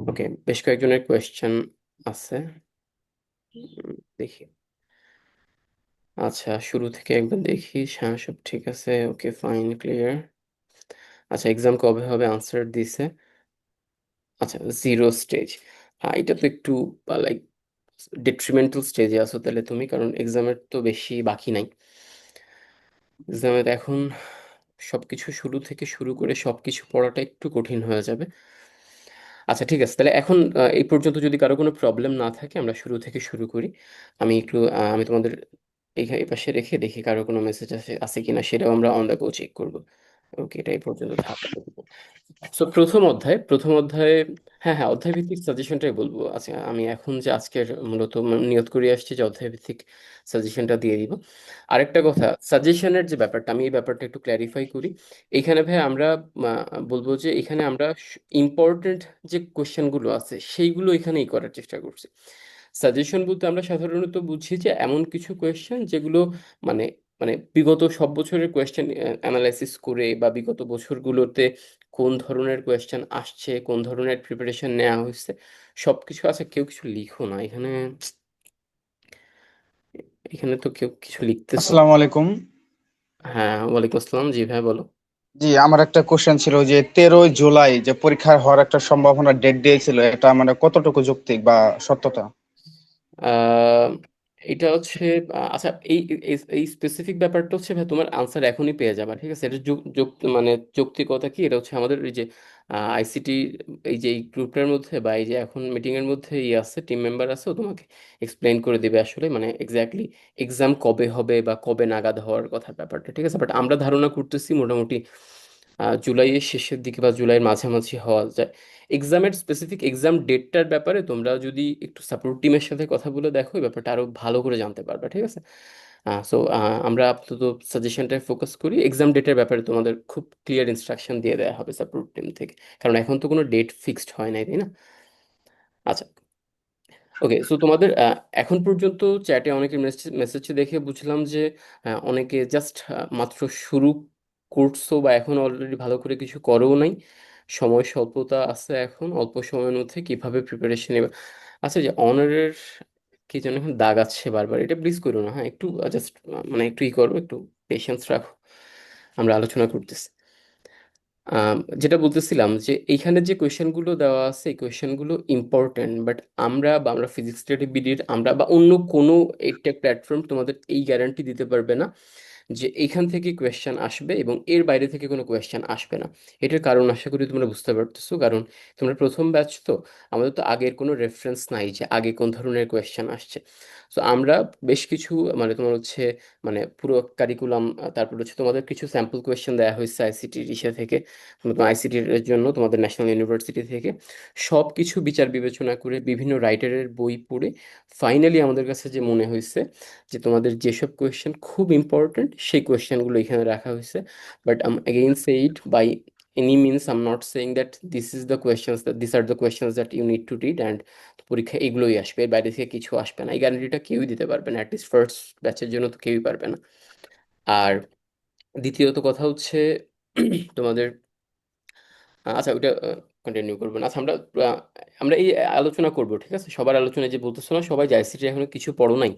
ওকে, বেশ কয়েকজনের কোয়েশ্চেন আছে। দেখি। আচ্ছা, শুরু থেকে একবার দেখি। হ্যাঁ, সব ঠিক আছে। ওকে, ফাইন, ক্লিয়ার। আচ্ছা, এক্সাম কবে হবে? আনসার দিছে। আচ্ছা, জিরো স্টেজ। এটা তো একটু লাইক ডিট্রিমেন্টাল স্টেজে আছো তাহলে তুমি, কারণ এক্সামের তো বেশি বাকি নাই। এক্সামের এখন সবকিছু শুরু থেকে শুরু করে সবকিছু পড়াটা একটু কঠিন হয়ে যাবে। আচ্ছা, ঠিক আছে, তাহলে এখন এই পর্যন্ত যদি কারো কোনো প্রবলেম না থাকে আমরা শুরু থেকে শুরু করি। আমি তোমাদের এই পাশে রেখে দেখি কারো কোনো মেসেজ আছে আছে কিনা, সেটাও আমরা অন দ্য গো চেক করবো। ওকে, এটা এই পর্যন্ত থাক। সো প্রথম অধ্যায়ে, হ্যাঁ হ্যাঁ, অধ্যায় ভিত্তিক সাজেশনটাই বলবো। আচ্ছা, আমি এখন যে আজকের মূলত নিয়ত করে আসছি যে অধ্যায় ভিত্তিক সাজেশনটা দিয়ে দিব। আরেকটা কথা, সাজেশনের যে ব্যাপারটা, আমি এই ব্যাপারটা একটু ক্ল্যারিফাই করি। এখানে ভাই আমরা বলবো যে এখানে আমরা ইম্পর্টেন্ট যে কোশ্চেনগুলো আছে সেইগুলো এখানেই করার চেষ্টা করছি। সাজেশন বলতে আমরা সাধারণত বুঝি যে এমন কিছু কোয়েশ্চেন যেগুলো মানে মানে বিগত সব বছরের কোয়েশ্চেন অ্যানালাইসিস করে, বা বিগত বছরগুলোতে কোন ধরনের কোয়েশ্চেন আসছে, কোন ধরনের প্রিপারেশন নেওয়া হয়েছে, সবকিছু আছে। কেউ কিছু লিখো না এখানে। এখানে তো কেউ কিছু লিখতেছো না। আসসালামু আলাইকুম। হ্যাঁ, ওয়ালাইকুম আসসালাম। জি ভাই, বলো। জি, আমার একটা কোশ্চেন ছিল যে 13ই জুলাই যে পরীক্ষা হওয়ার একটা সম্ভাবনা ডেট দিয়েছিল, এটা মানে কতটুকু যৌক্তিক বা সত্যতা? আহ, এটা হচ্ছে আচ্ছা, এই স্পেসিফিক ব্যাপারটা হচ্ছে ভাই তোমার আনসার এখনই পেয়ে যাবে, ঠিক আছে? এটা মানে যৌক্তিকতা কি, এটা হচ্ছে আমাদের এই যে আইসিটি, এই যে এই গ্রুপটার মধ্যে বা এই যে এখন মিটিং এর মধ্যে আছে, টিম মেম্বার আছে, ও তোমাকে এক্সপ্লেইন করে দিবে আসলে মানে এক্স্যাক্টলি এক্সাম কবে হবে বা কবে নাগাদ হওয়ার কথার ব্যাপারটা, ঠিক আছে? বাট আমরা ধারণা করতেছি মোটামুটি জুলাইয়ের শেষের দিকে বা জুলাইয়ের মাঝামাঝি হওয়া যায়। এক্সামের স্পেসিফিক এক্সাম ডেটটার ব্যাপারে তোমরা যদি একটু সাপোর্ট টিমের সাথে কথা বলে দেখো, এই ব্যাপারটা আরো ভালো করে জানতে পারবে, ঠিক আছে? সো আমরা আপাতত সাজেশনটায় ফোকাস করি। এক্সাম ডেটের ব্যাপারে তোমাদের খুব ক্লিয়ার ইনস্ট্রাকশন দিয়ে দেওয়া হবে সাপোর্ট টিম থেকে, কারণ এখন তো কোনো ডেট ফিক্সড হয় নাই, তাই না? আচ্ছা, ওকে। সো তোমাদের এখন পর্যন্ত চ্যাটে অনেকের মেসেজ দেখে বুঝলাম যে অনেকে জাস্ট মাত্র শুরু করছো, বা এখন অলরেডি ভালো করে কিছু করো নাই। সময় স্বল্পতা আছে, এখন অল্প সময়ের মধ্যে কিভাবে প্রিপারেশন নেবে। আচ্ছা, যে অনারের কি যেন এখন দাগ আছে বারবার, এটা প্লিজ করো না, হ্যাঁ? একটু জাস্ট মানে একটু করো, একটু পেশেন্স রাখো। আমরা আলোচনা করতেছি। যেটা বলতেছিলাম যে এইখানে যে কোয়েশ্চেনগুলো দেওয়া আছে, এই কোয়েশ্চেনগুলো ইম্পর্ট্যান্ট, বাট আমরা ফিজিক্স স্টাডি বিডির আমরা বা অন্য কোনো একটা প্ল্যাটফর্ম তোমাদের এই গ্যারান্টি দিতে পারবে না যে এইখান থেকে কোয়েশ্চেন আসবে এবং এর বাইরে থেকে কোনো কোয়েশ্চেন আসবে না। এটার কারণ আশা করি তোমরা বুঝতে পারতেছো, কারণ তোমরা প্রথম ব্যাচ তো, আমাদের তো আগের কোনো রেফারেন্স নাই যে আগে কোন ধরনের কোয়েশ্চেন আসছে। সো আমরা বেশ কিছু মানে তোমার হচ্ছে মানে পুরো কারিকুলাম, তারপর হচ্ছে তোমাদের কিছু স্যাম্পল কোয়েশ্চেন দেওয়া হয়েছে আইসিটির ইসে থেকে, আইসিটির জন্য তোমাদের ন্যাশনাল ইউনিভার্সিটি থেকে। সব কিছু বিচার বিবেচনা করে বিভিন্ন রাইটারের বই পড়ে ফাইনালি আমাদের কাছে যে মনে হয়েছে যে তোমাদের যেসব কোয়েশ্চেন খুব ইম্পর্ট্যান্ট সেই কোয়েশ্চেনগুলো এখানে রাখা হয়েছে। But again say it by any means, I'm not saying that this is the questions, that these are the questions that you need to read and পরীক্ষা এগুলোই আসবে, এর বাইরে থেকে কিছু আসবে না। এই গ্যারান্টিটা কেউই দিতে পারবে না, অ্যাটলিস্ট ফার্স্ট ব্যাচের জন্য তো কেউই পারবে না। আর দ্বিতীয়ত কথা হচ্ছে তোমাদের আচ্ছা, ওইটা কন্টিনিউ করবো না। আচ্ছা, আহ, আমরা এই আলোচনা করব, ঠিক আছে? সবার আলোচনায় যে বলতেছো না সবাই যে আইসিটি এখনো কিছু পড়ো নাই,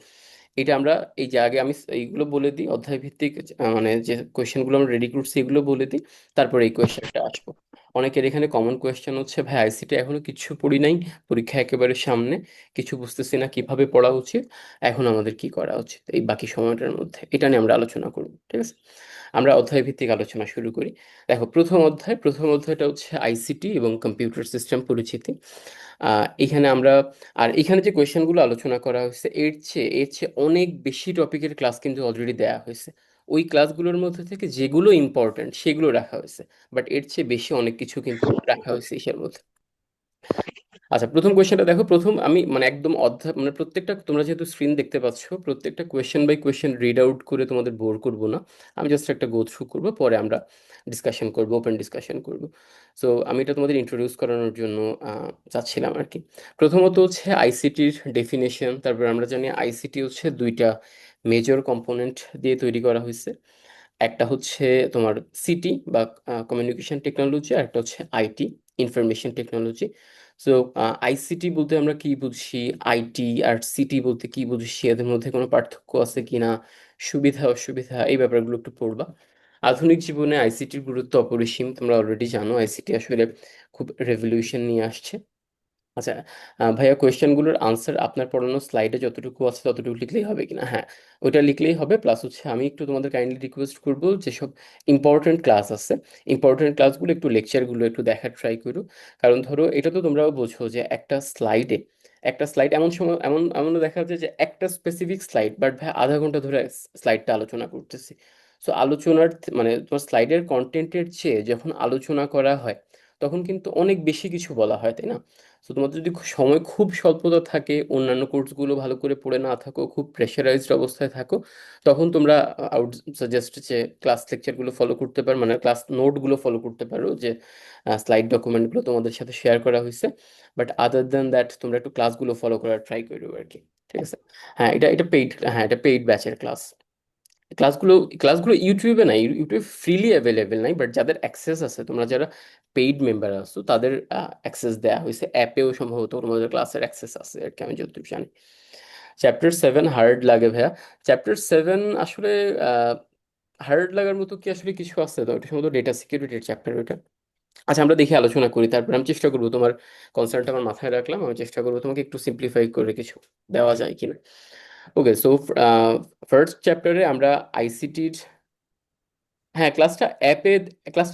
এটা আমরা এই যে আগে আমি এইগুলো বলে দিই, অধ্যায় ভিত্তিক মানে যে কোয়েশ্চেনগুলো আমরা রেডি করছি এগুলো বলে দিই, তারপরে এই কোয়েশ্চেনটা আসবো। অনেকের এখানে কমন কোয়েশ্চেন হচ্ছে, ভাই আইসিটি এখনো কিছু পড়ি নাই, পরীক্ষা একেবারে সামনে, কিছু বুঝতেছি না কিভাবে পড়া উচিত, এখন আমাদের কি করা উচিত এই বাকি সময়টার মধ্যে, এটা নিয়ে আমরা আলোচনা করব, ঠিক আছে? আমরা অধ্যায় ভিত্তিক আলোচনা শুরু করি। দেখো, প্রথম অধ্যায়টা হচ্ছে আইসিটি এবং কম্পিউটার সিস্টেম পরিচিতি। এখানে আমরা, আর এখানে যে কোয়েশ্চেনগুলো আলোচনা করা হয়েছে এর চেয়ে অনেক বেশি টপিকের ক্লাস কিন্তু অলরেডি দেওয়া হয়েছে। ওই ক্লাসগুলোর মধ্যে থেকে যেগুলো ইম্পর্ট্যান্ট সেগুলো রাখা হয়েছে, বাট এর চেয়ে বেশি অনেক কিছু কিন্তু রাখা হয়েছে এর মধ্যে। আচ্ছা, প্রথম কোয়েশ্চেনটা দেখো। প্রথম আমি মানে একদম অধ্যায় মানে প্রত্যেকটা, তোমরা যেহেতু স্ক্রিন দেখতে পাচ্ছ, প্রত্যেকটা question by question read out করে তোমাদের বোর করব না। আমি জাস্ট একটা গো থ্রু করবো, পরে আমরা ডিসকাশন করব, ওপেন ডিসকাশন করব। সো আমি এটা তোমাদের ইন্ট্রোডিউস করানোর জন্য চাচ্ছিলাম আর কি। প্রথমত হচ্ছে আইসিটির ডেফিনেশন। তারপর আমরা জানি আইসিটি হচ্ছে দুইটা মেজর কম্পোনেন্ট দিয়ে তৈরি করা হয়েছে। একটা হচ্ছে তোমার সিটি বা কমিউনিকেশন টেকনোলজি, আর একটা হচ্ছে IT, information technology. So ICT বলতে আমরা কি বুঝি, আইটি আর সিটি বলতে কি বুঝি, এদের মধ্যে কোনো পার্থক্য আছে কিনা, সুবিধা অসুবিধা, এই ব্যাপারগুলো একটু পড়বা। আধুনিক জীবনে আইসিটির গুরুত্ব অপরিসীম, তোমরা অলরেডি জানো আইসিটি আসলে খুব রেভলিউশন নিয়ে আসছে। আচ্ছা, ভাইয়া কোয়েশ্চেনগুলোর আনসার আপনার পড়ানো স্লাইডে যতটুকু আছে ততটুকু লিখলেই হবে কিনা? হ্যাঁ, ওইটা লিখলেই হবে। প্লাস হচ্ছে আমি একটু তোমাদের কাইন্ডলি রিকোয়েস্ট করবো, যেসব ইম্পর্টেন্ট ক্লাস আছে, ইম্পর্টেন্ট ক্লাসগুলো একটু লেকচারগুলো একটু দেখার ট্রাই করো। কারণ ধরো এটা তো তোমরাও বোঝো যে একটা স্লাইড এমন সময় এমনও দেখা যায় যে একটা স্পেসিফিক স্লাইড, বাট ভাই আধা ঘন্টা ধরে স্লাইডটা আলোচনা করতেছি। সো আলোচনার মানে তোমার স্লাইডের কন্টেন্টের চেয়ে যখন আলোচনা করা হয় তখন কিন্তু অনেক বেশি কিছু বলা হয়, তাই না? তো তোমাদের যদি সময় খুব স্বল্পতা থাকে, অন্যান্য কোর্সগুলো ভালো করে পড়ে না থাকো, খুব প্রেশারাইজড অবস্থায় থাকো, তখন তোমরা আউট সাজেস্ট যে ক্লাস লেকচারগুলো ফলো করতে পারো, মানে ক্লাস নোটগুলো ফলো করতে পারো, যে স্লাইড ডকুমেন্টগুলো তোমাদের সাথে শেয়ার করা হয়েছে। বাট আদার দেন দ্যাট তোমরা একটু ক্লাসগুলো ফলো করার ট্রাই করো আর কি। ঠিক আছে? হ্যাঁ, এটা পেইড, হ্যাঁ এটা পেইড ব্যাচের ক্লাস। ক্লাসগুলো ক্লাসগুলো ইউটিউবে নাই, ইউটিউবে ফ্রিলি অ্যাভেলেবেল নাই, বাট যাদের অ্যাক্সেস আছে, তোমরা যারা পেইড মেম্বার আছো তাদের অ্যাক্সেস দেওয়া হয়েছে, অ্যাপেও সম্ভবত তোমাদের ক্লাসের অ্যাক্সেস আছে আর কি, আমি যতটুকু জানি। চ্যাপ্টার 7 হার্ড লাগে ভাইয়া। চ্যাপ্টার 7 আসলে হার্ড লাগার মতো কি আসলে কিছু আছে? তো ওটা সম্ভবত ডেটা সিকিউরিটির চ্যাপ্টার ওইটা। আচ্ছা, আমরা দেখে আলোচনা করি, তারপর আমি চেষ্টা করবো, তোমার কনসার্নটা আমার মাথায় রাখলাম, আমি চেষ্টা করবো তোমাকে একটু সিম্পলিফাই করে কিছু দেওয়া যায় কিনা। ওকে, সো ফার্স্ট চ্যাপ্টারে আমরা আইসিটির, হ্যাঁ ক্লাসটা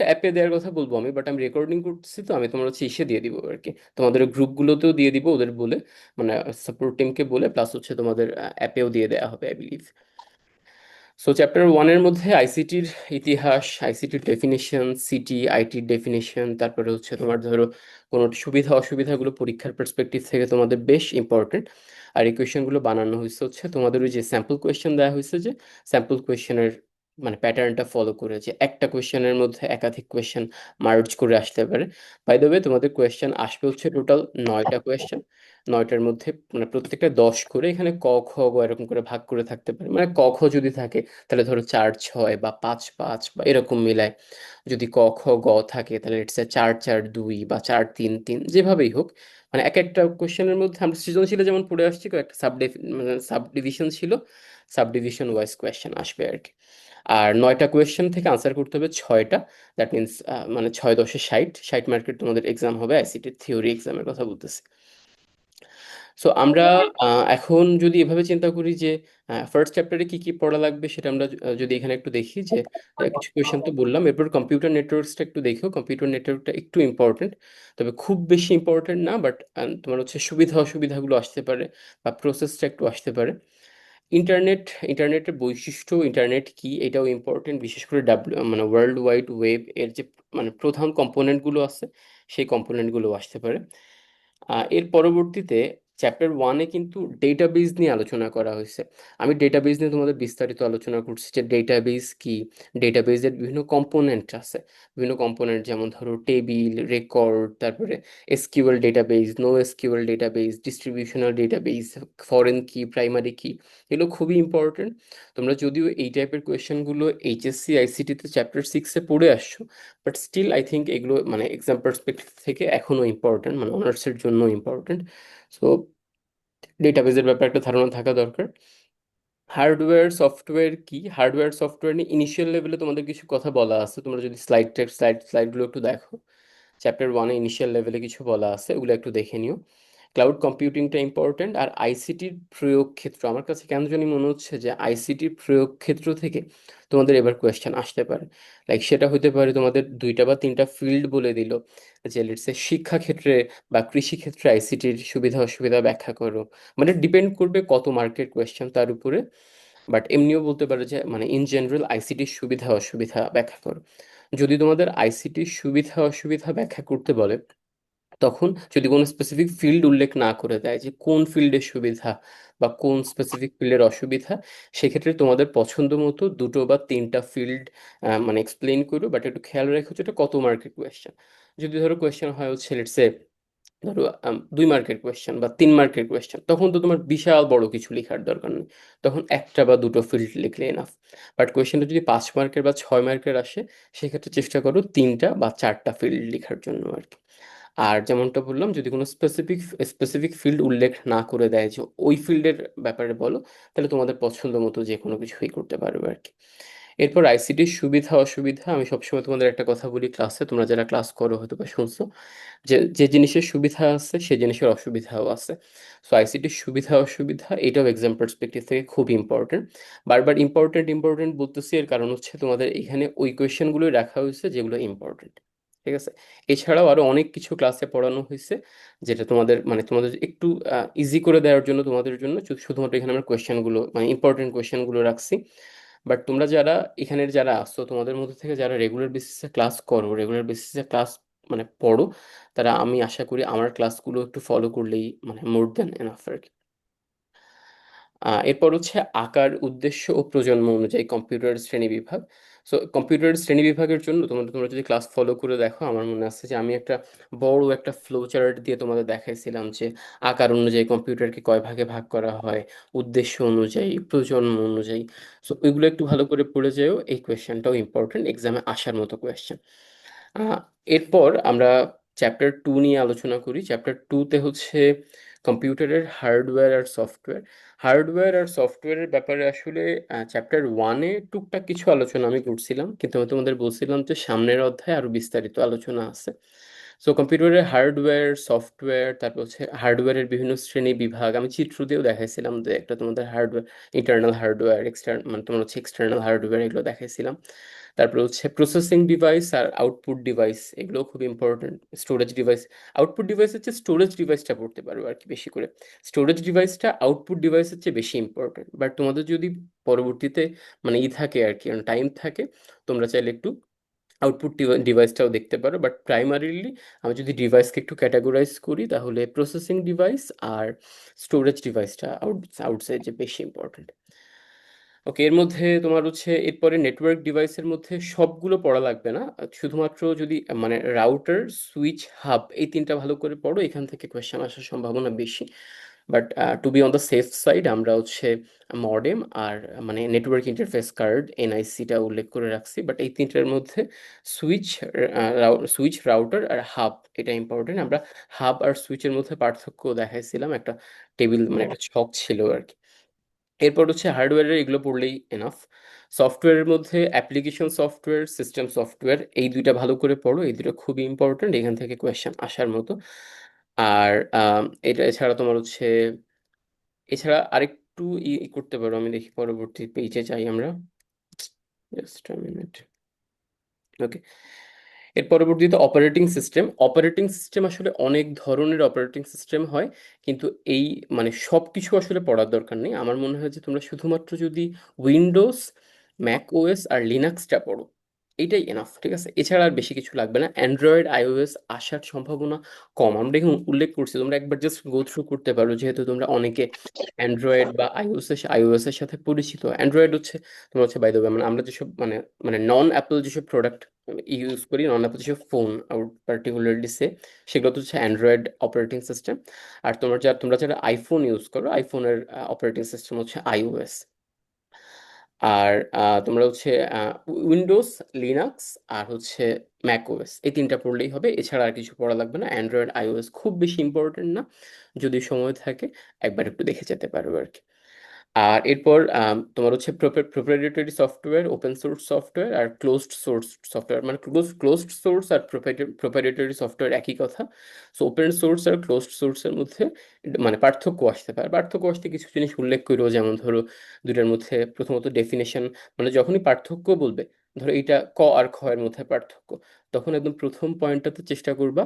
অ্যাপে দেওয়ার কথা বলবো আমি, বাট আমি রেকর্ডিং করতেছি, তো আমি তোমার হচ্ছে ইসে দিয়ে দিব আর কি, তোমাদের গ্রুপগুলোতেও দিয়ে দিব ওদের বলে, মানে সাপোর্ট টিমকে বলে, প্লাস হচ্ছে তোমাদের অ্যাপেও দিয়ে দেওয়া হবে আই বিলিভ। সো চ্যাপ্টার 1-এর মধ্যে আইসিটির ইতিহাস, আইসিটির ডেফিনেশন, সিটি আইটির ডেফিনেশন, তারপরে হচ্ছে তোমার ধরো কোনো সুবিধা অসুবিধাগুলো পরীক্ষার পার্সপেক্টিভ থেকে তোমাদের বেশ ইম্পর্টেন্ট। আর এই কোয়েশ্চেনগুলো বানানো হয়েছে হচ্ছে তোমাদের ওই যে স্যাম্পল কোয়েশ্চেন দেওয়া হয়েছে, যে স্যাম্পল কোয়েশ্চেনের মানে প্যাটার্নটা ফলো করে, যে একটা কোয়েশ্চেনের মধ্যে একাধিক কোয়েশ্চেন মার্জ করে আসতে পারে। বাই দ্য ওয়ে, তোমাদের কোয়েশ্চেন আসবে হচ্ছে টোটাল 9টা কোয়েশ্চেন। 9টার মধ্যে মানে প্রত্যেকটা 10 করে, এখানে ক খ গ এরকম করে ভাগ করে থাকতে পারে, মানে ক খ যদি থাকে তাহলে ধরো 4-6 বা 5-5 বা এরকম মিলায়। যদি ক খ গ থাকে তাহলে ইটস 4-4-2 বা 4-3-3, যেভাবেই হোক। মানে এক একটা কোশ্চেনের মধ্যে আমরা সৃজনশীলে যেমন পড়ে আসছি, কয়েকটা মানে সাব ডিভিশন ছিল, সাব ডিভিশন ওয়াইজ কোয়েশ্চেন আসবে আর কি। আর 9টা কোয়েশ্চেন থেকে আনসার করতে হবে 6টা। দ্যাট মিনস মানে 6 × 10 = 60, 60 মার্কের তোমাদের এক্সাম হবে, আইসিটির থিওরি এক্সামের কথা বলতেছি। সো আমরা এখন যদি এভাবে চিন্তা করি যে ফার্স্ট চ্যাপ্টারে কি কি পড়া লাগবে, সেটা আমরা যদি এখানে একটু দেখি, যে কিছু কোয়েশ্চেন তো বললাম, এরপর কম্পিউটার নেটওয়ার্কসটা একটু দেখো। কম্পিউটার নেটওয়ার্কটা একটু ইম্পর্টেন্ট, তবে খুব বেশি ইম্পর্টেন্ট না, বাট তোমার হচ্ছে সুবিধা অসুবিধাগুলো আসতে পারে, বা প্রসেসটা একটু আসতে পারে। ইন্টারনেট, ইন্টারনেটের বৈশিষ্ট্য, ইন্টারনেট কি এটাও ইম্পর্টেন্ট, বিশেষ করে মানে ওয়ার্ল্ড ওয়াইড ওয়েব এর যে মানে প্রধান কম্পোনেন্টগুলো আছে, সেই কম্পোনেন্টগুলো আসতে পারে। এর পরবর্তীতে চ্যাপ্টার 1-এ কিন্তু ডেটাবেজ নিয়ে আলোচনা করা হয়েছে। আমি ডেটাবেজ নিয়ে তোমাদের বিস্তারিত আলোচনা করছি, যে ডেটাবেজ কি, ডেটাবেজের বিভিন্ন কম্পোনেন্ট আছে, বিভিন্ন কম্পোনেন্ট যেমন ধরো টেবিল, রেকর্ড, তারপরে SQL database, no SQL database, distributional database, foreign key, primary key, এগুলো খুবই ইম্পর্টেন্ট। তোমরা যদিও এই টাইপের কোয়েশ্চেনগুলো এইচএসসি আইসিটিতে চ্যাপ্টার 6-এ পড়ে আসছো, বাট স্টিল আই থিঙ্ক এগুলো মানে এক্সাম পার্সপেক্টিভ থেকে এখনো ইম্পর্টেন্ট, মানে অনার্সের জন্য ইম্পর্টেন্ট। সো ডেটাবেজের ব্যাপারে একটা ধারণা থাকা দরকার। হার্ডওয়্যার সফটওয়্যার কি, হার্ডওয়্যার সফটওয়্যার নিয়ে ইনিশিয়াল লেভেলে তোমাদের কিছু কথা বলা আছে, তোমরা যদি স্লাইডগুলো একটু দেখো, চ্যাপ্টার 1-এ ইনিশিয়াল লেভেলে কিছু বলা আছে, ওগুলো একটু দেখে নিও। Cloud কম্পিউটিংটা important. আর আইসিটির প্রয়োগ ক্ষেত্র, আমার কাছে কেন জানি মনে হচ্ছে যে আইসিটির প্রয়োগ ক্ষেত্র থেকে তোমাদের এবার কোয়েশ্চেন আসতে পারে। লাইক সেটা হতে পারে তোমাদের 2টা বা 3টা ফিল্ড বলে দিল, যে লেটসে শিক্ষা ক্ষেত্রে বা কৃষি ক্ষেত্রে আইসিটির সুবিধা অসুবিধা ব্যাখ্যা করো। মানে ডিপেন্ড করবে কত মার্কের কোয়েশ্চেন তার উপরে। বাট এমনিও বলতে পারো যে মানে ইন জেনারেল আইসিটির সুবিধা অসুবিধা ব্যাখ্যা করো। যদি তোমাদের আইসিটির সুবিধা অসুবিধা ব্যাখ্যা করতে বলে, তখন যদি কোনো স্পেসিফিক ফিল্ড উল্লেখ না করে দেয় যে কোন ফিল্ডের সুবিধা বা কোন স্পেসিফিক ফিল্ডের অসুবিধা, সেক্ষেত্রে তোমাদের পছন্দ মতো 2টো বা 3টা ফিল্ড মানে এক্সপ্লেন করো, বাট একটু খেয়াল রেখো যে এটা কত মার্কের কোয়েশ্চেন। যদি ধরো কোয়েশ্চেন হয় হচ্ছে লেটসে ধরো 2 মার্কের কোয়েশ্চেন বা 3 মার্কের কোয়েশ্চেন, তখন তো তোমার বিশাল বড় কিছু লেখার দরকার নেই, তখন 1টা বা 2টো ফিল্ড লিখলে এনাফ। বাট কোয়েশ্চেনটা যদি 5 মার্কের বা 6 মার্কের আসে, সেক্ষেত্রে চেষ্টা করো 3টা বা 4টা ফিল্ড লেখার জন্য আর কি। আর যেমনটা বললাম, যদি কোনো স্পেসিফিক ফিল্ড উল্লেখ না করে দেয় যে ওই ফিল্ডের ব্যাপারে বলো, তাহলে তোমাদের পছন্দ মতো যে কোনো কিছুই করতে পারবে আর কি। এরপর আইসিটির সুবিধা অসুবিধা, আমি সবসময় তোমাদের একটা কথা বলি ক্লাসে, তোমরা যারা ক্লাস করো হয়তো বা শুনছো, যে যে জিনিসের সুবিধা আছে সে জিনিসের অসুবিধাও আছে। সো আইসিটির সুবিধা অসুবিধা এটাও এক্সাম পার্সপেক্টিভ থেকে খুব ইম্পর্টেন্ট। বারবার ইম্পর্টেন্ট ইম্পর্টেন্ট বলতেছি, এর কারণ হচ্ছে তোমাদের এখানে ওই কোয়েশ্চেনগুলোই রাখা হয়েছে যেগুলো ইম্পর্টেন্ট। ঠিক আছে? এছাড়াও আরো অনেক কিছু ক্লাসে পড়ানো হয়েছে, যেটা তোমাদের মানে তোমাদের একটু ইজি করে দেওয়ার জন্য তোমাদের জন্য শুধুমাত্র এখানে আমরা কোয়েশ্চেনগুলো মানে ইম্পর্টেন্ট কোয়েশ্চেনগুলো রাখছি। বাট তোমরা যারা এখানের যারা আসছো, তোমাদের মধ্যে থেকে যারা রেগুলার বেসিসে ক্লাস করো, রেগুলার বেসিসে ক্লাস মানে পড়ো, তারা আমি আশা করি আমার ক্লাসগুলো একটু ফলো করলেই মানে মোর দ্যান এনাফ আর কি। এরপর হচ্ছে আকার উদ্দেশ্য ও প্রজন্ম অনুযায়ী কম্পিউটার শ্রেণী বিভাগ। সো কম্পিউটার শ্রেণী বিভাগের জন্য তোমরা তোমরা যদি ক্লাস ফলো করে দেখো, আমার মনে আছে যে আমি একটা বড় একটা ফ্লো চার্ট দিয়ে তোমাদের দেখাইছিলাম যে আকার অনুযায়ী কম্পিউটারকে কয় ভাগে ভাগ করা হয়, উদ্দেশ্য অনুযায়ী, প্রজন্ম অনুযায়ী। সো ওইগুলো একটু ভালো করে পড়ে যেও, এই কোয়েশ্চেনটাও ইম্পর্টেন্ট, এক্সামে আসার মতো কোয়েশ্চেন। আহ, এরপর আমরা চ্যাপ্টার 2 নিয়ে আলোচনা করি। চ্যাপ্টার 2-তে হচ্ছে কম্পিউটারের হার্ডওয়্যার আর সফটওয়্যার। হার্ডওয়্যার আর সফটওয়্যারের ব্যাপারে আসলে চ্যাপ্টার 1-এ টুকটাক কিছু আলোচনা আমি করছিলাম, কিন্তু আমি তোমাদের বলছিলাম যে সামনের অধ্যায়ে আরো বিস্তারিত আলোচনা আছে। সো কম্পিউটারের হার্ডওয়্যার সফটওয়্যার, তারপর হচ্ছে হার্ডওয়্যারের বিভিন্ন শ্রেণী বিভাগ, আমি চিত্র দিয়েও দেখাইছিলাম যে একটা তোমাদের হার্ডওয়্যার, ইন্টারনাল হার্ডওয়্যার, এক্সটার্নাল মানে তোমার হচ্ছে এক্সটার্নাল হার্ডওয়্যার, এগুলো দেখাইছিলাম। তারপরে হচ্ছে প্রসেসিং ডিভাইস আর আউটপুট ডিভাইস, এগুলো খুব important. Storage device, output device হচ্ছে স্টোরেজ ডিভাইসটা পড়তে পারো আর কি বেশি করে। স্টোরেজ ডিভাইসটা আউটপুট ডিভাইসের চেয়ে বেশি ইম্পর্টেন্ট, বাট তোমাদের যদি পরবর্তীতে মানে থাকে আর কি, টাইম থাকে, তোমরা চাইলে একটু আউটপুট ডিভাইসটাও দেখতে পারো। বাট প্রাইমারিলি আমি যদি ডিভাইসকে একটু ক্যাটাগরাইজ করি, তাহলে প্রসেসিং ডিভাইস আর স্টোরেজ ডিভাইসটা আউটসাইড যে বেশি ইম্পর্টেন্ট। ওকে, এর মধ্যে তোমার হচ্ছে এরপরে নেটওয়ার্ক ডিভাইসের মধ্যে সবগুলো পড়া লাগবে না, শুধুমাত্র যদি মানে রাউটার, সুইচ, হাব, এই তিনটা ভালো করে পড়ো, এখান থেকে কোয়েশ্চেন আসার সম্ভাবনা বেশি। But to be on the safe side আমরা হচ্ছে মডেম আর মানে নেটওয়ার্ক ইন্টারফেস কার্ড, এনআইসিটা উল্লেখ করে রাখছি। বাট এই তিনটার মধ্যে সুইচ, সুইচ, রাউটার আর হাব, এটা ইম্পর্টেন্ট। আমরা হাব আর সুইচের মধ্যে পার্থক্য দেখাইছিলাম, একটা টেবিল মানে একটা ছক ছিল আর কি। এরপর হচ্ছে হার্ডওয়্যারের, এগুলো পড়লেই এনাফ। সফটওয়্যারের মধ্যে অ্যাপ্লিকেশন সফটওয়্যার, সিস্টেম সফটওয়্যার, এই দুইটা ভালো করে পড়ো, এই দুটো খুবই ইম্পর্টেন্ট, এখান থেকে কোয়েশ্চেন আসার মতো। আর এটা এছাড়া তোমার হচ্ছে এছাড়া আরেকটু করতে পারো, আমি দেখি পরবর্তী পেজে যাই আমরা, জাস্ট মিনিট। ওকে, এর পরবর্তীতে অপারেটিং সিস্টেম। অপারেটিং সিস্টেম আসলে অনেক ধরনের অপারেটিং সিস্টেম হয়, কিন্তু এই মানে সব কিছু আসলে পড়ার দরকার নেই। আমার মনে হয় যে তোমরা শুধুমাত্র যদি উইন্ডোজ, ম্যাক ওএস আর লিনাক্সটা পড়ো, এইটাই এনাফ। ঠিক আছে? এছাড়া আর বেশি কিছু লাগবে না। অ্যান্ড্রয়েড, আইওএস আসার সম্ভাবনা কম, আমরা এখানে উল্লেখ করছি, তোমরা একবার জাস্ট গো থ্রু করতে পারো, যেহেতু তোমরা অনেকে অ্যান্ড্রয়েড বা আইওএস এর সাথে পরিচিত। অ্যান্ড্রয়েড হচ্ছে তোমার হচ্ছে বাই দ্য ওয়ে, মানে আমরা যেসব মানে মানে নন অ্যাপল যেসব প্রোডাক্ট ইউজ করি, নন অ্যাপল যেসব ফোন আউট পার্টিকুলারলি সে, সেগুলো তো হচ্ছে অ্যান্ড্রয়েড অপারেটিং সিস্টেম। আর তোমরা যারা আইফোন ইউজ করো, আইফোনের অপারেটিং সিস্টেম হচ্ছে আইওএস। আর তোমরা হচ্ছে উইন্ডোজ, লিনাক্স আর হচ্ছে ম্যাকওএস, এই তিনটা পড়লেই হবে, এছাড়া আর কিছু পড়া লাগবে না। অ্যান্ড্রয়েড, আইওএস খুব বেশি ইম্পর্টেন্ট না, যদি সময় থাকে একবার একটু দেখে যেতে পারো আর কি। আর এরপর তোমার হচ্ছে proprietary software, open source software আর ক্লোজড সোর্স সফটওয়্যার, মানে ক্লোজড সোর্স আর প্রোপ্রাইটারি সফটওয়্যার একই কথা। সো ওপেন সোর্স আর ক্লোজড সোর্সের মধ্যে মানে পার্থক্য আসতে পারে। পার্থক্য আসতে কিছু জিনিস উল্লেখ করো, যেমন ধরো দুটার মধ্যে প্রথমত ডেফিনেশন, মানে যখনই পার্থক্য বলবে, ধরো এটা ক আর খ এর মধ্যে পার্থক্য, তখন একদম প্রথম পয়েন্টটাতে চেষ্টা করবা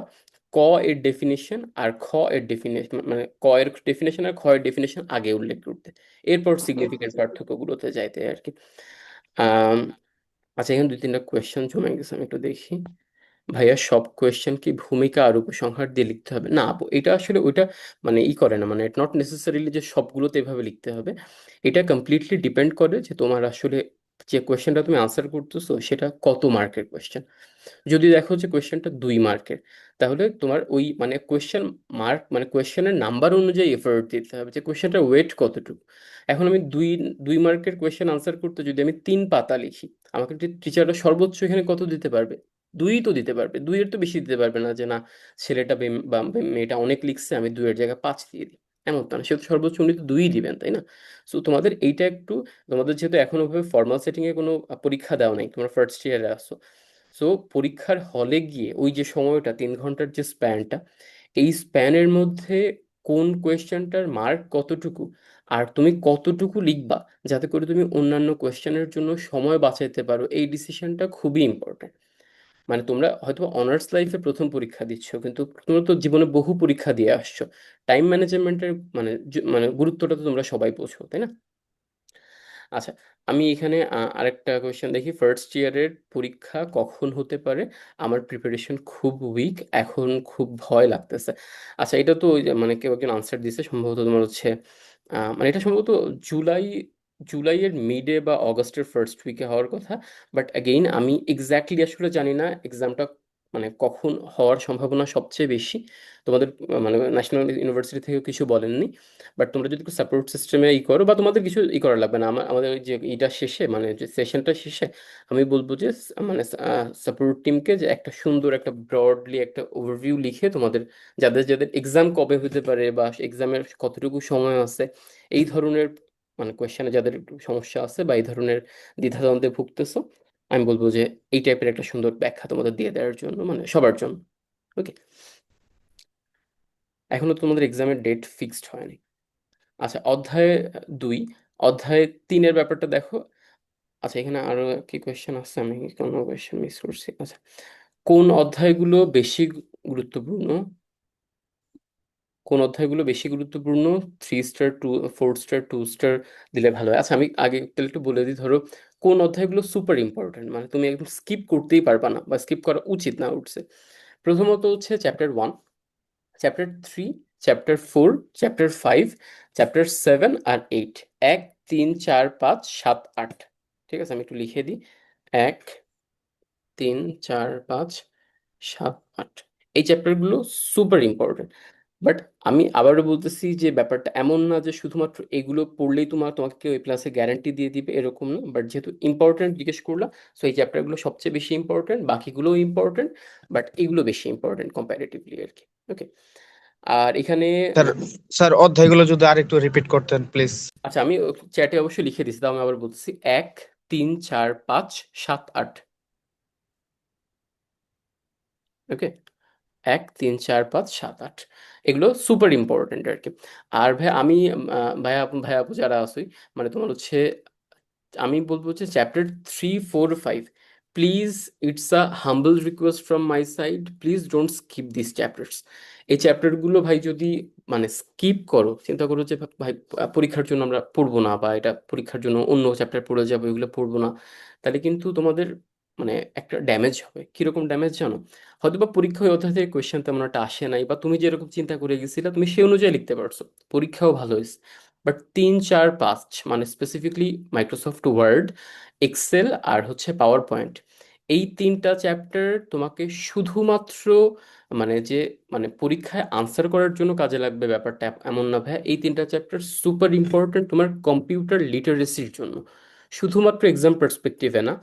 ক এর ডেফিনেশন আর খ এর ডেফিনেশন, মানে ক এর ডেফিনেশন আর খ এর ডেফিনেশন আগে উল্লেখ করতে, এরপর সিগনিফিকেন্ট পার্থক্যগুলোতে যাইতে আর কি। আম, আচ্ছা, এখানে দুই তিনটা কোয়েশ্চেন জমে গেছে, আমি একটু দেখি। ভাইয়া সব কোয়েশ্চেন কি ভূমিকা আর উপসংহার দিয়ে লিখতে হবে? না আপু, এটা আসলে ওইটা মানে করে না, মানে নট নেসেসারিলি যে সবগুলোতে এভাবে লিখতে হবে। এটা কমপ্লিটলি ডিপেন্ড করে যে তোমার আসলে যে কোয়েশ্চেনটা তুমি আনসার করতেছো সেটা কত মার্কের কোয়েশ্চেন। যদি দেখো যে কোয়েশ্চেনটা 2 মার্কের, তাহলে তোমার ওই মানে কোয়েশ্চেন মার্ক মানে কোয়েশ্চেনের নাম্বার অনুযায়ী এফোর্ট দিতে হবে, যে কোয়েশ্চেনটার ওয়েট কতটুকু। এখন আমি দুই দুই মার্কের কোয়েশ্চেন আনসার করতে যদি আমি 3 পাতা লিখি, আমাকে টিচাররা সর্বোচ্চ এখানে কত দিতে পারবে? দুই তো দিতে পারবে, দুইয়ের তো বেশি দিতে পারবে না যে না ছেলেটা বা মেয়েটা অনেক লিখছে আমি দুইয়ের জায়গায় 5 দিয়ে দিই, এমন তো না, সে তো সর্বোচ্চ উনি তো দুই দিবেন তাই না? সো তোমাদের এইটা একটু, তোমাদের যেহেতু এখনো ভাবে ফর্মাল সেটিং এ কোনো পরীক্ষা দেওয়া নাই, তোমরা ফার্স্ট ইয়ারে আসছো, সো পরীক্ষার হলে গিয়ে ওই যে সময়টা 3 ঘন্টার যে স্প্যানটা, এই স্প্যানের মধ্যে কোন কোয়েশ্চেনটার মার্ক কতটুকু আর তুমি কতটুকু লিখবা যাতে করে তুমি অন্যান্য কোয়েশ্চেনের জন্য সময় বাঁচাইতে পারো, এই ডিসিশনটা খুবই ইম্পর্টেন্ট। মানে তোমরা হয়তো অনার্স লাইফে প্রথম পরীক্ষা দিচ্ছ, কিন্তু তোমরা তো জীবনে বহু পরীক্ষা দিয়ে আসছো, টাইম ম্যানেজমেন্টের মানে মানে গুরুত্বটা তো তোমরা সবাই বোঝো তাই না? আচ্ছা, আমি এখানে আরেকটা কোয়েশ্চেন দেখি, ফার্স্ট ইয়ারের পরীক্ষা কখন হতে পারে, আমার প্রিপারেশন খুব উইক, এখন খুব ভয় লাগতেছে। আচ্ছা, এটা তো ওই যে মানে কেউ একজন আনসার দিছে সম্ভবত তোমার হচ্ছে মানে এটা সম্ভবত জুলাই, জুলাইয়ের মিডে বা অগস্টের ফার্স্ট উইকে হওয়ার কথা। বাট অ্যাগেইন আমি এক্স্যাক্টলি আসলে জানি না এক্সামটা মানে কখন হওয়ার সম্ভাবনা সবচেয়ে বেশি। তোমাদের মানে ন্যাশনাল ইউনিভার্সিটি থেকেও কিছু বলেননি। বাট তোমরা যদি একটু সাপোর্ট সিস্টেমে ই করো, বা তোমাদের কিছু ই করা লাগবে না, আমাদের ওই যে ইটা শেষে মানে যে সেশনটা শেষে আমি বলবো যে মানে সাপোর্ট টিমকে যে একটা সুন্দর একটা ব্রডলি একটা ওভারভিউ লিখে তোমাদের যাদের যাদের এক্সাম কবে হতে পারে বা এক্সামের কতটুকু সময় আছে, এই ধরনের মানে কোয়েশ্চেনে যাদের একটু সমস্যা আছে বা এই ধরনের দ্বিধাদ্বন্দ্বে ভুগতেছো, আমি বলবো যে এই টাইপের একটা সুন্দর ব্যাখ্যা তোমাদের দিয়ে দেওয়ার জন্য, মানে সবার জন্য। ওকে, এখনো তোমাদের এক্সামের ডেট ফিক্সড হয়নি। আচ্ছা, অধ্যায় 2, অধ্যায় 3-এর ব্যাপারটা দেখো। আচ্ছা, এখানে আরো কি কোয়েশ্চেন আছে, আমি কি কোনো কোয়েশ্চেন মিস করছি? আচ্ছা, কোন অধ্যায়গুলো বেশি গুরুত্বপূর্ণ, কোন অধ্যায়গুলো বেশি গুরুত্বপূর্ণ, 3 স্টার, 4 স্টার, 2 স্টার দিলে ভালো হয়? আচ্ছা, আমি আগে তাহলে একটু বলে দিই, ধরো কোন অধ্যায়গুলো সুপার ইম্পর্টেন্ট, মানে তুমি একদম স্কিপ করতেই পারবা না বা স্কিপ করা উচিত না উঠছে। প্রথমত হচ্ছে chapter 1, chapter 3, chapter 4, chapter 5, chapter 7 আর 8, 1 3 4 5 7 8। ঠিক আছে, আমি একটু লিখে দিই, 1 3 4 5 7 8, এই চ্যাপ্টারগুলো সুপার ইম্পর্টেন্ট। বাট আমি আবারও বলতেছি যে ব্যাপারটা এমন না যে শুধুমাত্র এগুলো পড়লেই তোমাকে কেউ এই ক্লাসে গ্যারান্টি দিয়ে দিবে, এরকম না। বাট যেহেতু ইম্পর্টেন্ট জিজ্ঞেস করলা, সো এই চ্যাপ্টারগুলো সবচেয়ে বেশি ইম্পর্টেন্ট, বাকিগুলোও ইম্পর্টেন্ট, বাট এগুলো বেশি ইম্পর্টেন্ট কম্প্যারেটিভলি আর কি। ওকে, আর এখানে স্যার, স্যার অধ্যায়গুলো যদি আরেকটু রিপিট করতেন প্লিজ। আচ্ছা আমি চ্যাটে অবশ্যই লিখে দিচ্ছি, তাও আমি আবার বলতেছি, 1 3 4 5 7 8। ওকে, 1 3 4 5 7 8, এগুলো সুপার ইম্পর্টেন্ট আর কি। আর ভাই আমি ভাইয়া ভাইয়া আপু যারা আছি, মানে তোমার হচ্ছে আমি বলবো যে chapter 3 4 5, please, it's a humble request from my side, please don't skip this chapters. এই চ্যাপ্টারগুলো ভাই যদি মানে স্কিপ করো, চিন্তা করো যে ভাই পরীক্ষার জন্য আমরা পড়বো না বা এটা পরীক্ষার জন্য অন্য চ্যাপ্টার পড়ে যাবো, এগুলো পড়বো না, তাহলে কিন্তু তোমাদের মানে একটা ড্যামেজ হবে। কিরকম ড্যামেজ জানো? হয়তো বা পরীক্ষায় অধ্যায় থেকে কোয়েশ্চেন তেমন একটা আসে নাই, বা তুমি যেরকম চিন্তা করে গেছিলে তুমি সেই অনুযায়ী লিখতে পারছো, পরীক্ষাও ভালো হয়েছে। বাট 3 4 5 মানে স্পেসিফিকলি মাইক্রোসফট ওয়ার্ড, এক্সেল আর হচ্ছে পাওয়ার পয়েন্ট, এই 3টা চ্যাপ্টার তোমাকে শুধুমাত্র মানে যে মানে পরীক্ষায় আনসার করার জন্য কাজে লাগবে ব্যাপারটা এমন না ভাই, এই 3টা চ্যাপ্টার সুপার ইম্পর্টেন্ট তোমার কম্পিউটার লিটারেসির জন্য, শুধুমাত্র এক্সাম পার্সপেক্টিভে না।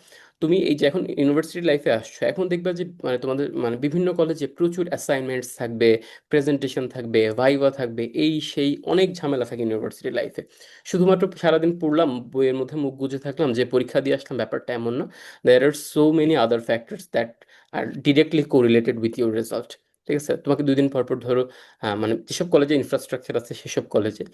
তুমি এই যে এখন ইউনিভার্সিটি লাইফে আসছো, এখন দেখবা যে মানে তোমাদের মানে বিভিন্ন কলেজে প্রচুর অ্যাসাইনমেন্টস থাকবে, প্রেজেন্টেশন থাকবে, ভাইভা থাকবে, এই সেই অনেক ঝামেলা থাকে ইউনিভার্সিটি লাইফে। শুধুমাত্র সারাদিন পড়লাম, বইয়ের মধ্যে মুখ গুজে থাকলাম, যে পরীক্ষা দিয়ে আসলাম, ব্যাপারটা এমন না। There are so many other factors that are directly correlated with your result. ঠিক আছে, তোমাকে 2 দিন পর পর ধরো মানে যেসব কলেজে ইনফ্রাস্ট্রাকচার আছে সেসব কলেজে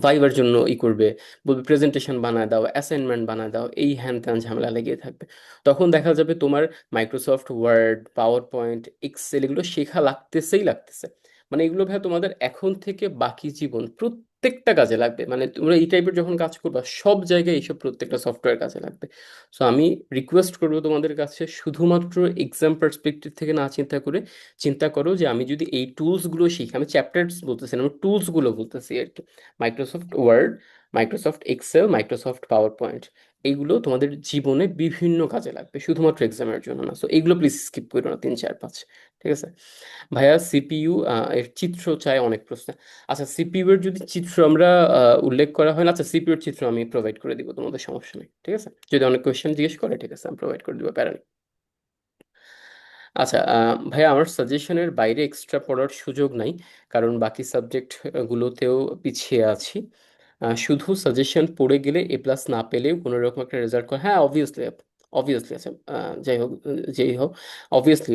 ভাইবার জন্য ই করবে, বলবে প্রেজেন্টেশন বানায় দাও, অ্যাসাইনমেন্ট বানায় দাও, এই হ্যান ত্যান ঝামেলা লেগে থাকবে। তখন দেখা যাবে তোমার Microsoft Word, PowerPoint, Excel এগুলো শেখা লাগতেছেই লাগতেছে। মানে এগুলো ভাই তোমাদের এখন থেকে বাকি জীবন প্রত্যেকটা কাজে লাগবে, মানে তোমরা এই টাইপের যখন কাজ করবা সব জায়গায় এইসব প্রত্যেকটা সফটওয়্যার কাজে লাগবে। সো আমি রিকোয়েস্ট করবো তোমাদের কাছে, শুধুমাত্র এক্সাম পার্সপেক্টিভ থেকে না চিন্তা করে চিন্তা করো যে আমি যদি এই টুলসগুলো শিখি, আমি চ্যাপ্টার্স বলতেছি না, আমি টুলসগুলো বলতেছি আর কি। Microsoft Word, Microsoft Excel, Microsoft PowerPoint, এইগুলো তোমাদের জীবনে বিভিন্ন কাজে লাগবে, শুধুমাত্র এক্সামের জন্য না। সো এইগুলো প্লিজ স্কিপ করো না, 3 4 5। ঠিক আছে ভাইয়া, সিপিইউ এর চিত্র চাই অনেক প্রশ্ন। আচ্ছা, সিপিইউ এর যদি চিত্র আমরা উল্লেখ করা হয় না, আচ্ছা সিপিইউ এর চিত্র আমি প্রোভাইড করে দিব, তোমাদের সমস্যা নেই। ঠিক আছে, যদি অনেক কোয়েশ্চেন জিজ্ঞেস করে ঠিক আছে, আমি প্রোভাইড করে দিব, প্যারা নেই। আচ্ছা, ভাইয়া আমার সাজেশনের বাইরে এক্সট্রা পড়ার সুযোগ নাই, কারণ বাকি সাবজেক্ট গুলোতেও পিছিয়ে আছি। শুধু সাজেশন পড়ে গেলে এ প্লাস না পেলেও কোনো রকম একটা রেজাল্ট করে, হ্যাঁ অবভিয়াসলি, অবভিয়াসলি আছে। যাই হোক, যেই হোক, অবভিয়াসলি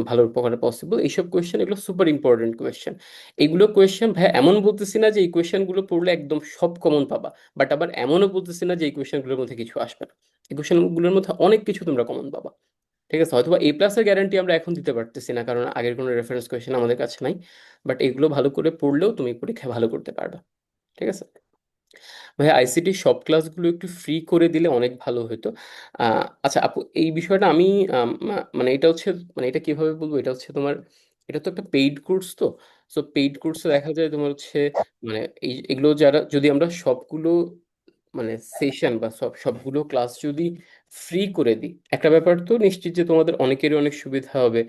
ভালো করা পসিবল। এইসব কোয়েশ্চেন এগুলো সুপার ইম্পর্টেন্ট কোয়েশ্চেন। এইগুলো কোয়েশ্চেন ভাই এমন বলতেছি না যে এই কোয়েশ্চেনগুলো পড়লে একদম সব কমন পাবা, বাট আবার এমনও বলতেছি না যে এই কোয়েশ্চেনগুলোর মধ্যে কিছু আসবে না। এই কোয়েশ্চেনগুলোর মধ্যে অনেক কিছু তোমরা কমন পাবা। ঠিক আছে, হয়তোবা এ প্লাসের গ্যারান্টি আমরা এখন দিতে পারতেছি না, কারণ আগের কোনো রেফারেন্স কোয়েশ্চেন আমাদের কাছে নাই। বাট এগুলো ভালো করে পড়লেও তুমি পরীক্ষায় ভালো করতে পারবে। ঠিক আছে ভাই, আইসিটি সব ক্লাসগুলো একটু ফ্রি করে দিলে অনেক ভালো হতো। আচ্ছা আপু, এই বিষয়টা আমি মানে এটা হচ্ছে, মানে এটা কিভাবে বলবো, এটা হচ্ছে তোমার, এটা তো একটা পেইড কোর্স তো। সো পেইড কোর্সে দেখা যায় তোমার হচ্ছে, মানে এগুলো যারা, যদি আমরা সবগুলো মানে সেশন বা সবগুলো ক্লাস যদি ফ্রি করে দিই, একটা ব্যাপার তো নিশ্চিত যে তোমাদের অনেকেরই অনেক সুবিধা হবে,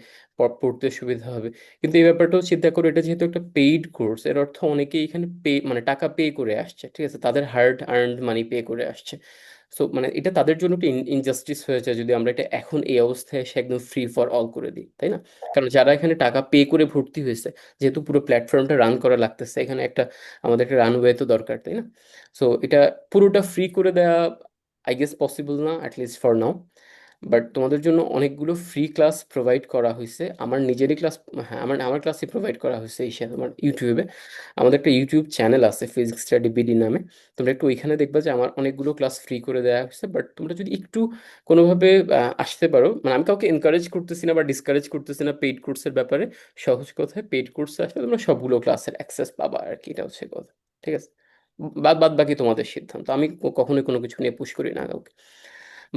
পড়তে সুবিধা হবে। কিন্তু এই ব্যাপারটাও চিন্তা করো, এটা যেহেতু একটা পেইড কোর্স, এর অর্থ অনেকেই এখানে মানে টাকা পে করে আসছে, ঠিক আছে, তাদের হার্ড আর্নড মানি পে করে আসছে। সো মানে এটা তাদের জন্য একটা ইনজাস্টিস হয়েছে যদি আমরা এটা এখন এই অবস্থায় এসে একদম ফ্রি ফর অল করে দিই, তাই না? কারণ যারা এখানে টাকা পে করে ভর্তি হয়েছে, যেহেতু পুরো প্ল্যাটফর্মটা রান করা লাগতেছে, এখানে একটা আমাদের একটা রানওয়ে তো দরকার, তাই না? সো এটা পুরোটা ফ্রি করে দেওয়া আই গেস পসিবল না, অ্যাটলিস্ট ফর নাও। বাট তোমাদের জন্য অনেকগুলো ফ্রি ক্লাস প্রোভাইড করা হয়েছে, আমার নিজেরই ক্লাস, হ্যাঁ আমার আমার ক্লাসই প্রোভাইড করা হয়েছে এই সাথে আমার ইউটিউবে। আমাদের একটা ইউটিউব চ্যানেল আছে ফিজিক্স স্টাডি বিডি নামে। তোমরা একটু ওইখানে দেখবা যে আমার অনেকগুলো ক্লাস ফ্রি করে দেওয়া হয়েছে। বাট তোমরা যদি একটু কোনোভাবে আসতে পারো, মানে আমি কাউকে এনকারেজ করতেছি না বা ডিসকারেজ করতেছি না পেইড কোর্সের ব্যাপারে। সহজ কথায় পেইড কোর্সে আসলে তোমরা সবগুলো ক্লাসের অ্যাক্সেস পাবা আর কি, এটা হচ্ছে কথা। ঠিক আছে, বাদ বাদ বাকি তোমাদের সিদ্ধান্ত, আমি কখনোই কোনো কিছু নিয়ে পুশ করি না কাউকে।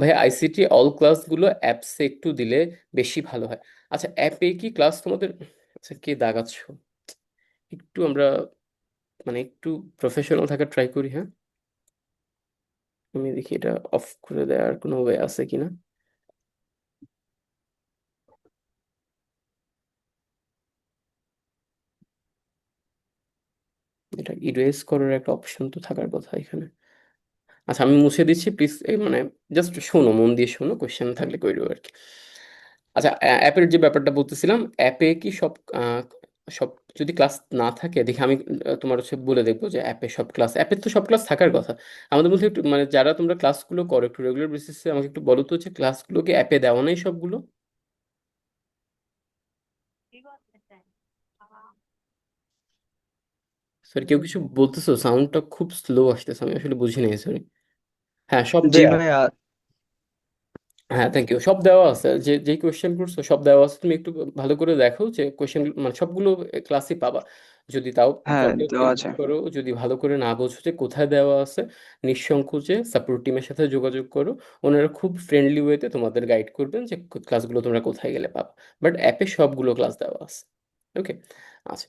ভাই আইসিটি অল ক্লাসগুলো অ্যাপসে একটু দিলে বেশি ভালো হয়। আচ্ছা, অ্যাপে কি ক্লাস তোমাদের, আচ্ছা কে দাগাচ্ছ, একটু আমরা মানে একটু প্রফেশনাল থাকার ট্রাই করি, হ্যাঁ। আমি দেখি এটা অফ করে দেওয়ার কোনো ওয়ে আছে কিনা। এটা ইরেজ করার একটা অপশন তো থাকার কথা এখানে। আচ্ছা আমি মুছে দিচ্ছি প্লিজ, মানে জাস্ট শোনো, মন দিয়ে শোনো, কোয়েশ্চেন থাকলে কইরো আর কি। আচ্ছা, অ্যাপের যে ব্যাপারটা বলতেছিলাম, অ্যাপে কি সব যদি ক্লাস না থাকে দেখি আমি, তোমার হচ্ছে বলে দেখবো যে অ্যাপে সব ক্লাস, অ্যাপে তো সব ক্লাস থাকার কথা। আমাদের মধ্যে একটু মানে যারা তোমরা ক্লাসগুলো করো একটু রেগুলার বেসিসে আমাকে একটু বলো তো হচ্ছে ক্লাসগুলোকে অ্যাপে দেওয়া নেই সবগুলো। সরি, কেউ কিছু বলতেছো, সাউন্ডটা খুব স্লো আসতেছে, আমি আসলে বুঝি নাই, সরি। হ্যাঁ সব জি দেয়া, ভাইয়া। হ্যাঁ থ্যাংক ইউ, সব দেওয়া আছে, যে যে কোয়েশ্চেন করছো সব দেওয়া আছে। তুমি একটু ভালো করে দেখো যে কোয়েশ্চেন মানে সবগুলো ক্লাসই পাবা। যদি তাও হ্যাঁ, প্রবলেম দেওয়া ফেস আছে। করো, যদি ভালো করে না বোঝো যে কোথায় দেওয়া আছে, নিঃসংকোচে সাপোর্ট টিমের সাথে যোগাযোগ করো। ওনারা খুব ফ্রেন্ডলি ওয়েতে তোমাদের গাইড করবেন যে ক্লাসগুলো তোমরা কোথায় গেলে পাবা। বাট অ্যাপে সবগুলো ক্লাস দেওয়া আছে। ওকে, আচ্ছা।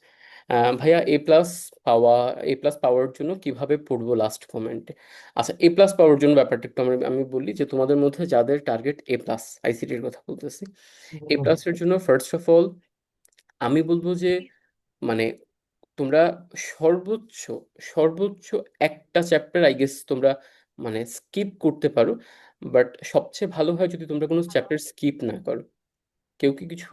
ভাইয়া এ প্লাস পাওয়া, এ প্লাস পাওয়ার জন্য কিভাবে পড়বো লাস্ট কমেন্টে। আচ্ছা, এ প্লাস পাওয়ার জন্য ব্যাপারটা একটু আমি বলি যে তোমাদের মধ্যে যাদের টার্গেট এ প্লাস, আইসিটির কথা বলতেছি, এ প্লাসের জন্য ফার্স্ট অফ অল আমি বলবো যে মানে তোমরা সর্বোচ্চ সর্বোচ্চ একটা চ্যাপ্টার আই গেস তোমরা মানে স্কিপ করতে পারো। বাট সবচেয়ে ভালো হয় যদি তোমরা কোনো চ্যাপ্টার স্কিপ না করো। কেউ কি কিছু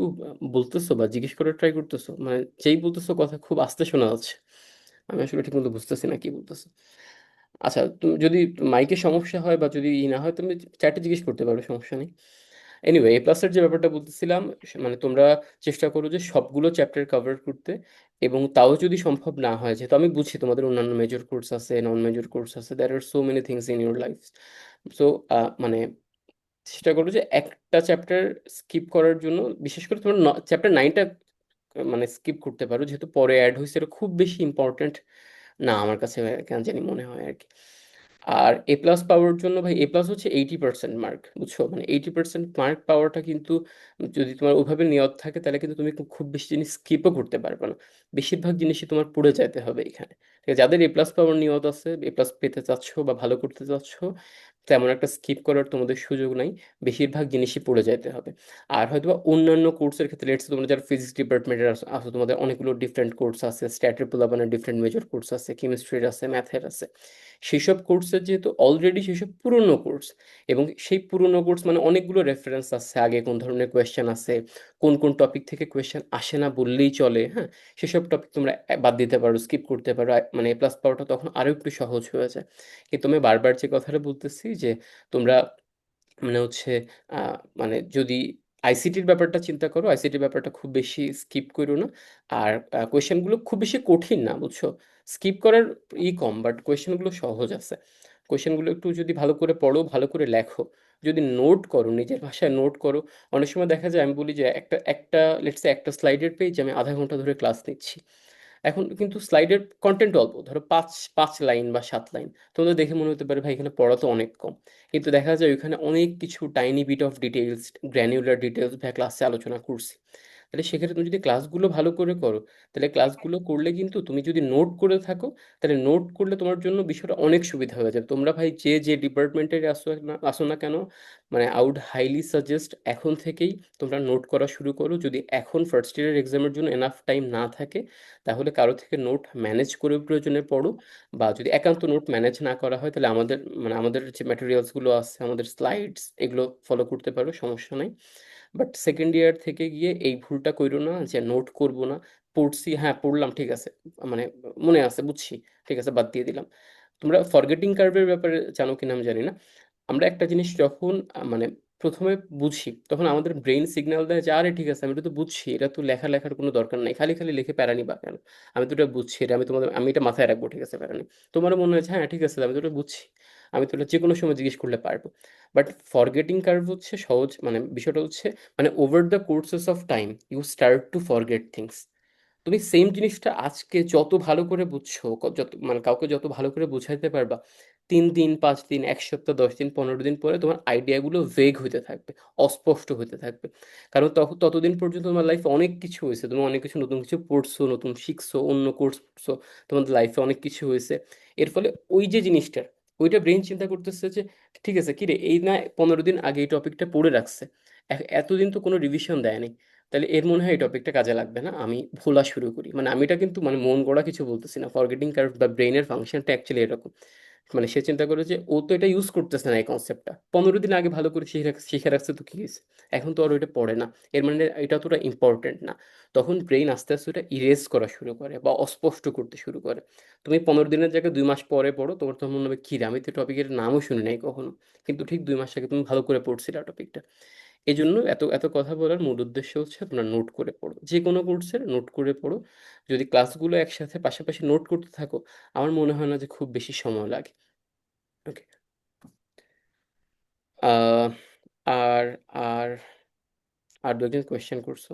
বলতেছো বা জিজ্ঞেস করার ট্রাই করতেছো, মানে যেই বলতেছো কথা খুব আস্তে শোনা যাচ্ছে, আমি আসলে ঠিক মতো বুঝতেছি না কি বলতেছো। আচ্ছা, তুমি যদি মাইকে সমস্যা হয় বা যদি ই না হয় তুমি চ্যাটে জিজ্ঞেস করতে পারো, সমস্যা নেই। এনিওয়ে, এ প্লাসের যে ব্যাপারটা বলতেছিলাম, মানে তোমরা চেষ্টা করো যে সবগুলো চ্যাপ্টার কভার করতে। এবং তাও যদি সম্ভব না হয়, যেহেতু আমি বুঝি তোমাদের অন্যান্য মেজর কোর্স আছে, নন মেজর কোর্স আছে, there are so many things in your life. So মানে চেষ্টা করো যে একটা চ্যাপ্টার স্কিপ করার জন্য, বিশেষ করে তোমার চ্যাপ্টার 9টা মানে স্কিপ করতে পারো, যেহেতু পরে অ্যাড হয়েছে, এটা খুব বেশি ইম্পর্ট্যান্ট না আমার কাছে কেন জানি মনে হয় আর কি। আর এ প্লাস পাওয়ার জন্য ভাই, এ প্লাস হচ্ছে 80% মার্ক, বুঝছো, মানে 80% মার্ক পাওয়াটা কিন্তু যদি তোমার ওইভাবে নিয়ত থাকে তাহলে কিন্তু তুমি খুব বেশি জিনিস স্কিপও করতে পারবে না। বেশিরভাগ জিনিসই তোমার পড়ে যেতে হবে এখানে। ঠিক আছে, যাদের এ প্লাস পাওয়ার নিয়ত আছে, এ প্লাস পেতে চাচ্ছ বা ভালো করতে চাচ্ছ, তেমন একটা স্কিপ করার তোমাদের সুযোগ নাই, বেশিরভাগ জিনিসই পড়ে যেতে হবে। আর হয়তো বা অন্যান্য কোর্সের ক্ষেত্রে লেটস তোমরা যারা ফিজিক্স ডিপার্টমেন্টের আসো, তোমাদের অনেকগুলো ডিফারেন্ট কোর্স আছে, স্ট্যাটের পোলাপানের ডিফারেন্ট মেজর কোর্স আছে, কেমিস্ট্রির আছে, ম্যাথের আছে। সেসব কোর্সের যেহেতু অলরেডি সেসব পুরনো কোর্স, এবং সেই পুরনো কোর্স মানে অনেকগুলো রেফারেন্স আছে, আগে কোন ধরনের কোয়েশ্চেন আছে, কোন কোন টপিক থেকে কোয়েশ্চেন আসে না বললেই চলে, হ্যাঁ, সেসব টপিক তোমরা বাদ দিতে পারো, স্কিপ করতে পারো, মানে এ প্লাস পাওয়াটা তখন আরও একটু সহজ হয়ে যায়। কিন্তু আমি বারবার যে কথাটা বলতেছি যে তোমরা মানে হচ্ছে মানে যদি আইসিটির ব্যাপারটা চিন্তা করো, আইসিটির ব্যাপারটা খুব বেশি স্কিপ করো না। আর কোয়েশ্চেনগুলো খুব বেশি কঠিন না, বুঝছো? স্কিপ করার কম, বাট কোয়েশ্চেনগুলো সহজ আছে। কোয়েশ্চেনগুলো একটু যদি ভালো করে পড়ো, ভালো করে লেখো, যদি নোট করো, নিজের ভাষায় নোট করো। অনেক সময় দেখা যায় আমি বলি যে একটা একটা লেটস সে একটা স্লাইডের পেজ আমি আধা ঘন্টা ধরে ক্লাস নিচ্ছি। এখন কিন্তু স্লাইডের কন্টেন্ট অল্প, ধরো পাঁচ পাঁচ লাইন বা সাত লাইন। তোমাদের দেখে মনে হতে পারে ভাই এখানে পড়া তো অনেক কম, কিন্তু দেখা যায় ওইখানে অনেক কিছু tiny bit of details, granular details ভাই ক্লাসে আলোচনা করছি। তাহলে সেক্ষেত্রে তুমি যদি ক্লাসগুলো ভালো করে করো, তাহলে ক্লাসগুলো করলে কিন্তু তুমি যদি নোট করে থাকো, তাহলে নোট করলে তোমার জন্য বিষয়টা অনেক সুবিধা হয়ে যাবে। তোমরা ভাই যে যে ডিপার্টমেন্টের আসো না কেন, মানে আই উড হাইলি সাজেস্ট এখন থেকেই তোমরা নোট করা শুরু করো। যদি এখন ফার্স্ট ইয়ারের এক্সামের জন্য এনাফ টাইম না থাকে, তাহলে কারো থেকে নোট ম্যানেজ করে প্রয়োজনে পড়ো। বা যদি একান্ত নোট ম্যানেজ না করা হয়, তাহলে আমাদের মানে আমাদের যে ম্যাটেরিয়ালসগুলো আছে, আমাদের স্লাইডস, এগুলো ফলো করতে পারো, সমস্যা নাই। বাট সেকেন্ড ইয়ার থেকে গিয়ে এই ভুলটা কইরো না যে নোট করব না, পড়ছি, হ্যাঁ পড়লাম ঠিক আছে, মানে মনে আছে বুঝছি, ঠিক আছে বাদ দিয়ে দিলাম। তোমরা ফরগেটিং কার্ভের ব্যাপারে জানো কিনা আমি জানি না। আমরা একটা জিনিস যখন মানে প্রথমে বুঝি, তখন আমাদের ব্রেইন সিগন্যাল দেয় যে আরে ঠিক আছে আমি এটা তো বুঝছি, এটা তো লেখার কোনো দরকার নাই, খালি খালি লিখে প্যারানি বা কেন, আমি তো এটা বুঝছি, এটা আমি এটা মাথায় রাখবো, ঠিক আছে প্যারানি। তোমারও মনে হচ্ছে হ্যাঁ ঠিক আছে আমি তো এটা বুঝছি, আমি তো এটা যে কোনো সময় জিজ্ঞেস করলে পারবো। বাট ফরগেটিং কার্ভ হচ্ছে সহজ, মানে বিষয়টা হচ্ছে মানে over the courses of time you start to forget things. তুমি সেম জিনিসটা আজকে যত ভালো করে বুঝছো, যত মানে কাউকে যত ভালো করে বুঝাইতে পারবা, 3 দিন, 5 দিন, 1 সপ্তাহ, 10 দিন, 15 দিন পরে তোমার আইডিয়াগুলো ভেগ হইতে থাকবে, অস্পষ্ট হইতে থাকবে। কারণ তখন ততদিন পর্যন্ত তোমার লাইফে অনেক কিছু হয়েছে, তুমি অনেক কিছু নতুন কিছু পড়ছো, নতুন শিখছো, অন্য কোর্স করছো, তোমাদের লাইফে অনেক কিছু হয়েছে। এর ফলে ওই যে জিনিসটা, ওইটা ব্রেন চিন্তা করতেছে যে ঠিক আছে কি রে, এই না 15 দিন আগে এই টপিকটা পড়ে রাখছে, এতদিন তো কোনো রিভিশন দেয়নি, তাহলে এর মনে হয় এই টপিকটা কাজে লাগবে না, আমি ভোলা শুরু করি। মানে আমি এটা কিন্তু মানে মন গড়া কিছু বলতেছি না, ফরগেটিং কার্ভ বা ব্রেইনের ফাংশনটা অ্যাকচুয়ালি এরকম। মানে সে চিন্তা করে যে ও তো এটা ইউজ করতেছে না, এই কনসেপ্টটা 15 দিন আগে ভালো করে শিখে রাখছে তো কি হয়েছে, এখন তো আর ওইটা পড়ে না, এর মানে এটা অতটা ইম্পর্টেন্ট না। তখন ব্রেইন আস্তে আস্তে ওটা ইরেজ করা শুরু করে বা অস্পষ্ট করতে শুরু করে। তুমি 15 দিনের জায়গায় 2 মাস পরে পড়ো, তোমার তখন মনে হবে কি রে, আমি তো টপিকের নামও শুনি নাই কখনো, কিন্তু ঠিক 2 মাস আগে তুমি ভালো করে পড়ছিলে টপিকটা। এই জন্য এত এত কথা বলার মূল উদ্দেশ্য হচ্ছে তোমরা নোট করে পড়ো, যে কোনো কোর্সের নোট করে পড়ো। যদি ক্লাসগুলো একসাথে পাশাপাশি নোট করতে থাকো, আমার মনে হয় না যে খুব বেশি সময় লাগে। ওকে। আহ, আর আর আর দু একজন কোয়েশ্চেন করছো,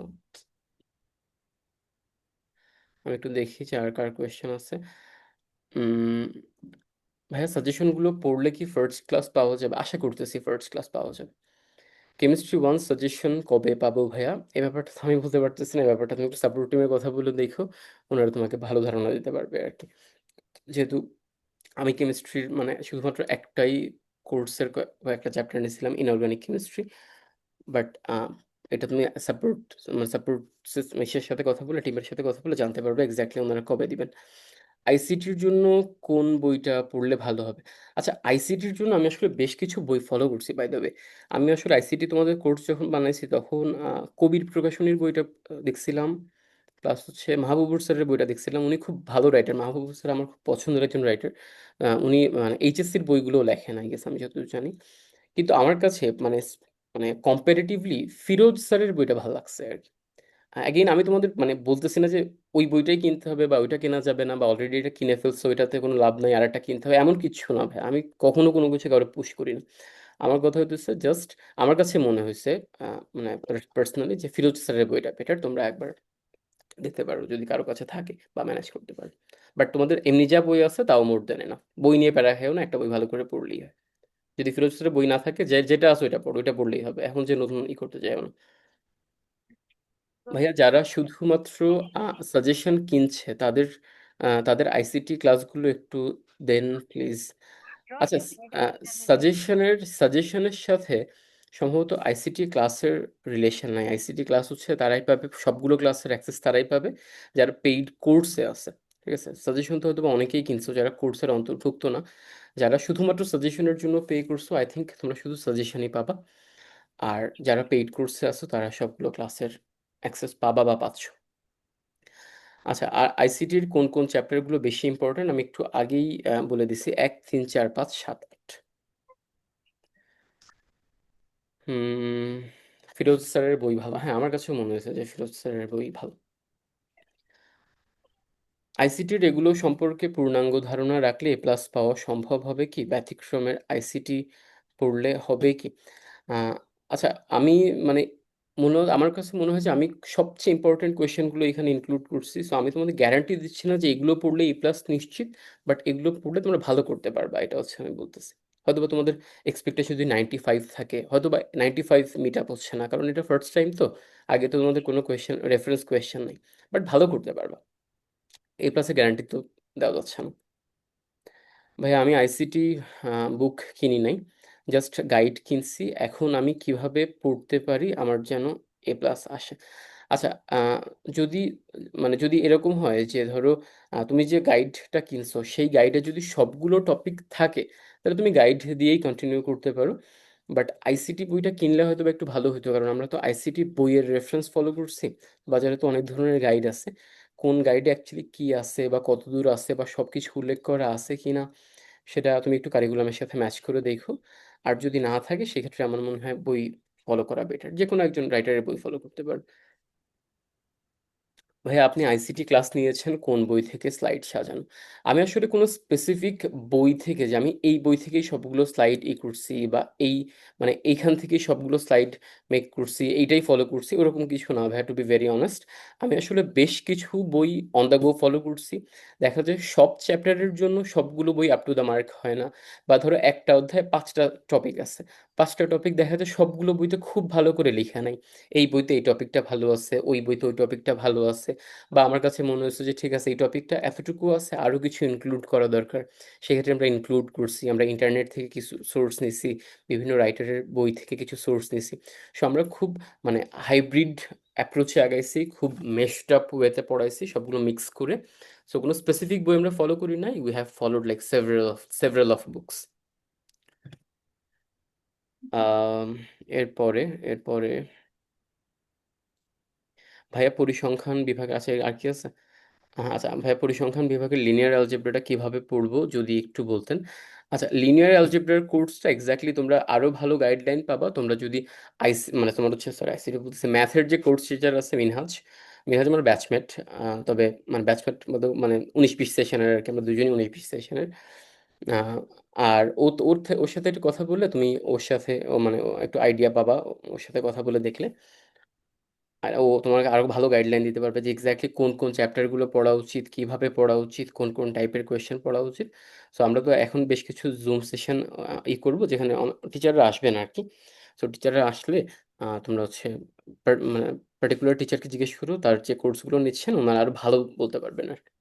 আমি একটু দেখি যে আর কার কোয়েশ্চেন আছে। উম, ভাইয়া সাজেশনগুলো পড়লে কি ফার্স্ট ক্লাস পাওয়া যাবে? আশা করতেছি ফার্স্ট ক্লাস পাওয়া যাবে। কেমিস্ট্রি ওয়ান সাজেশন কবে পাবো ভাইয়া, এই ব্যাপারটা তো আমি বলতে পারতেছি না, এই ব্যাপারটা তুমি একটু সাপোর্ট টিমের কথা বলে দেখো, ওনারা তোমাকে ভালো ধারণা দিতে পারবে আর কি। যেহেতু আমি কেমিস্ট্রির মানে শুধুমাত্র একটাই কোর্সের কয়েকটা চ্যাপ্টার নিয়েছিলাম, ইনঅর্গানিক কেমিস্ট্রি। বাট এটা তুমি সাপোর্ট মানে সাপোর্ট ইসের সাথে কথা বলে, টিমের সাথে কথা বলে জানতে পারবে এক্স্যাক্টলি ওনারা কবে দিবেন। আইসিটির জন্য কোন বইটা পড়লে ভালো হবে? আচ্ছা, আইসিটির জন্য আমি আসলে বেশ কিছু বই ফলো করছি বাই দ্য ওয়ে। আমি আসলে আইসিটি তোমাদের কোর্স যখন বানাইছি তখন কবির প্রকাশনীর বইটা দেখছিলাম, প্লাস হচ্ছে মাহবুবুর স্যারের বইটা দেখছিলাম। উনি খুব ভালো রাইটার, মাহবুবুর স্যার আমার খুব পছন্দের একজন রাইটার। উনি মানে এইচএসসির বইগুলোও লেখেন আই গেস, আমি যতদূর জানি। কিন্তু আমার কাছে মানে মানে কম্পারেটিভলি ফিরোজ স্যারের বইটা ভালো লাগছে আর কি। অ্যাগেইন আমি তোমাদের মানে বলতেছি না যে ওই বইটাই কিনতে হবে বা ওইটা কেনা যাবে না, বা অলরেডি এটা কিনে ফেলছো ওইটাতে কোনো লাভ নাই আর একটা কিনতে হবে, এমন কিছু না ভাই। আমি কখনো কোনো কিছু কারো পুশ করি না। আমার কথা হইতেছে জাস্ট আমার কাছে মনে হয়েছে মানে পার্সোনালি যে ফিরোজ স্যারের বইটা বেটার, তোমরা একবার দেখতে পারো যদি কারো কাছে থাকে বা ম্যানেজ করতে পারো। বাট তোমাদের এমনি যা বই আছে তাও মোর দেনে না, বই নিয়ে প্যারা খেয়েও না, একটা বই ভালো করে পড়লেই হয়। যদি ফিরোজ স্যারের বই না থাকে, যে যেটা আছে ওইটা পড়ো, ওইটা পড়লেই হবে, এখন যে নতুন করতে চাই না। ভাইয়া যারা শুধুমাত্র সাজেশন কিনছে তাদের তাদের আইসিটি ক্লাসগুলো একটু দেন প্লিজ। আচ্ছা, সাজেশনের সাথে সম্ভবত আইসিটি ক্লাসের রিলেশন নাই। আইসিটি ক্লাস হচ্ছে তারাই পাবে, সবগুলো ক্লাসের অ্যাক্সেস তারাই পাবে যারা পেইড কোর্সে আছে। ঠিক আছে, সাজেশন তো হয়তো বা অনেকেই কিনছো যারা কোর্সের অন্তর্ভুক্ত না। যারা শুধুমাত্র সাজেশনের জন্য পে করছো, আই থিঙ্ক তোমরা শুধু সাজেশনই পাবা। আর যারা পেইড কোর্সে আছো তারা সবগুলো ক্লাসের অ্যাক্সেস পাবা বা পাচ্ছ। আচ্ছা, আর আইসিটির কোন কোন চ্যাপ্টারগুলো বেশি ইম্পর্টেন্ট আমি একটু আগেই বলে দিছি: 1, 3, 4, 5, 7, 8। ফিরোজ স্যারের বই ভালো, হ্যাঁ আমার কাছেও মনে হয়েছে যে ফিরোজ স্যারের বই ভালো। আইসিটির এগুলো সম্পর্কে পূর্ণাঙ্গ ধারণা রাখলে এ প্লাস পাওয়া সম্ভব হবে কি? ব্যতিক্রমের আইসিটি পড়লে হবে কি? আহ, আচ্ছা, আমি মানে আমার কাছে মনে হয় যে আমি সবচেয়ে ইম্পর্টেন্ট কোয়েশ্চেনগুলো এখানে ইনক্লুড করছি। সো আমি তোমাদের গ্যারান্টি দিচ্ছি না যে এগুলো পড়লে এ প্লাস নিশ্চিত, বাট এগুলো পড়লে তোমরা ভালো করতে পারবা, এটা হচ্ছে আমি বলতেছি। হয়তো বা তোমাদের এক্সপেকটেশন যদি 95 থাকে, হয়তো বা 95 মিট আপ হচ্ছে না, কারণ এটা ফার্স্ট টাইম তো। আগে তো তোমাদের কোনো কোয়েশ্চেন, রেফারেন্স কোয়েশ্চেন নেই, বাট ভালো করতে পারবা। এ প্লাসের গ্যারান্টি তো দেওয়া যাচ্ছে না। ভাই আমি আইসিটি বুক কিনি নাই, জাস্ট গাইড কিনছি। এখন আমি কিভাবে পড়তে পারি আমার যেন এ প্লাস আসে? আচ্ছা, যদি যদি এরকম হয় যে ধরো তুমি যে গাইডটা কিনছো সেই গাইডে যদি সবগুলো টপিক থাকে, তাহলে তুমি গাইড দিয়েই কন্টিনিউ করতে পারো। বাট আইসিটি বইটা কিনলে হয়তো বা একটু ভালো হতো, কারণ আমরা তো আইসিটি বইয়ের রেফারেন্স ফলো করছি। বাজারে তো অনেক ধরনের গাইড আছে, কোন গাইডে অ্যাকচুয়ালি কি আছে বা কতদূর আছে বা সবকিছু উল্লেখ করা আছে কিনা সেটা তুমি একটু কারিকুলামের সাথে ম্যাচ করে দেখো। আর যদি না থাকে সেক্ষেত্রে আমার মনে হয় বই ফলো করা বেটার, যে কোনো একজন রাইটারের বই ফলো করতে পারো। ভাই আপনি আইসিটি ক্লাস নিয়েছেন কোন বই থেকে স্লাইড সাজানো? আমি আসলে কোনো স্পেসিফিক বই থেকে যে আমি এই বই থেকেই সবগুলো স্লাইড করছি বা এই এইখান থেকেই সবগুলো স্লাইড মেক করছি, এইটাই ফলো করছি, ওরকম কিছু না ভাই, টু বি ভেরি অনেস্ট। আমি আসলে বেশ কিছু বই অন দ্য গো ফলো করছি। দেখা যায় সব চ্যাপ্টারের জন্য সবগুলো বই আপ টু দ্য মার্ক হয় না। বা ধরো একটা অধ্যায় 5টা টপিক আছে, 5টা টপিক দেখা যায় সবগুলো বইতে খুব ভালো করে লেখা নাই। এই বইতে এই টপিকটা ভালো আছে, ওই বইতে ওই টপিকটা ভালো আছে। বা আমার কাছে মনে হয়েছে যে ঠিক আছে এই টপিকটা এতটুকু আছে, আরো কিছু ইনক্লুড করা দরকার। সেক্ষেত্রে আমরা ইনক্লুড করছি, আমরা ইন্টারনেট থেকে কিছু সোর্স নিছি, বিভিন্ন রাইটারের বই থেকে কিছু সোর্স নিছি। সো আমরা খুব হাইব্রিড অ্যাপ্রোচে আগাইছি, খুব মেশড আপ ওয়েতে পড়াইছি সবগুলো মিক্স করে। সো কোনো স্পেসিফিক বই আমরা ফলো করি নাই, we have followed like several of books. এরপরে এরপরে ভাইয়া পরিসংখ্যান বিভাগ আছে, আর কি আছে? আচ্ছা ভাইয়া, পরিসংখ্যান বিভাগের লিনিয়ার অ্যালজেব্রাটা কিভাবে পড়বো যদি একটু বলতেন। আচ্ছা, লিনিয়ার অ্যালজেব্রার কোর্সটা এক্স্যাক্টলি তোমরা আরো ভালো গাইডলাইন পাবা তোমরা যদি আইসি তোমার হচ্ছে, সরি আইসিটি বলতেছে, ম্যাথের যে কোর্স টিচার আছে মিনহাজ। মিনহাজ আমার ব্যাচমেট। তবে ব্যাচমেট মানে 19-20 সেশনের আর কি, আমরা দুজনই 19-20 সেশনের। আহ, আর ওর সাথে একটু কথা বললে তুমি, ওর সাথে ও একটু আইডিয়া পাবা। ওর সাথে কথা বলে দেখলে আর ও তোমাকে আরো ভালো গাইডলাইন দিতে পারবে যে এক্স্যাক্টলি কোন কোন চ্যাপ্টারগুলো পড়া উচিত, কিভাবে পড়া উচিত, কোন কোন টাইপের কোয়েশ্চেন পড়া উচিত। সো আমরা তো এখন বেশ কিছু জুম সেশন করবো যেখানে টিচাররা আসবেন আর কি। সো টিচাররা আসলে তোমরা হচ্ছে পার্টিকুলার টিচারকে জিজ্ঞেস করো, তার যে কোর্সগুলো নিচ্ছেন ওনারা আরো ভালো বলতে পারবেন আর কি।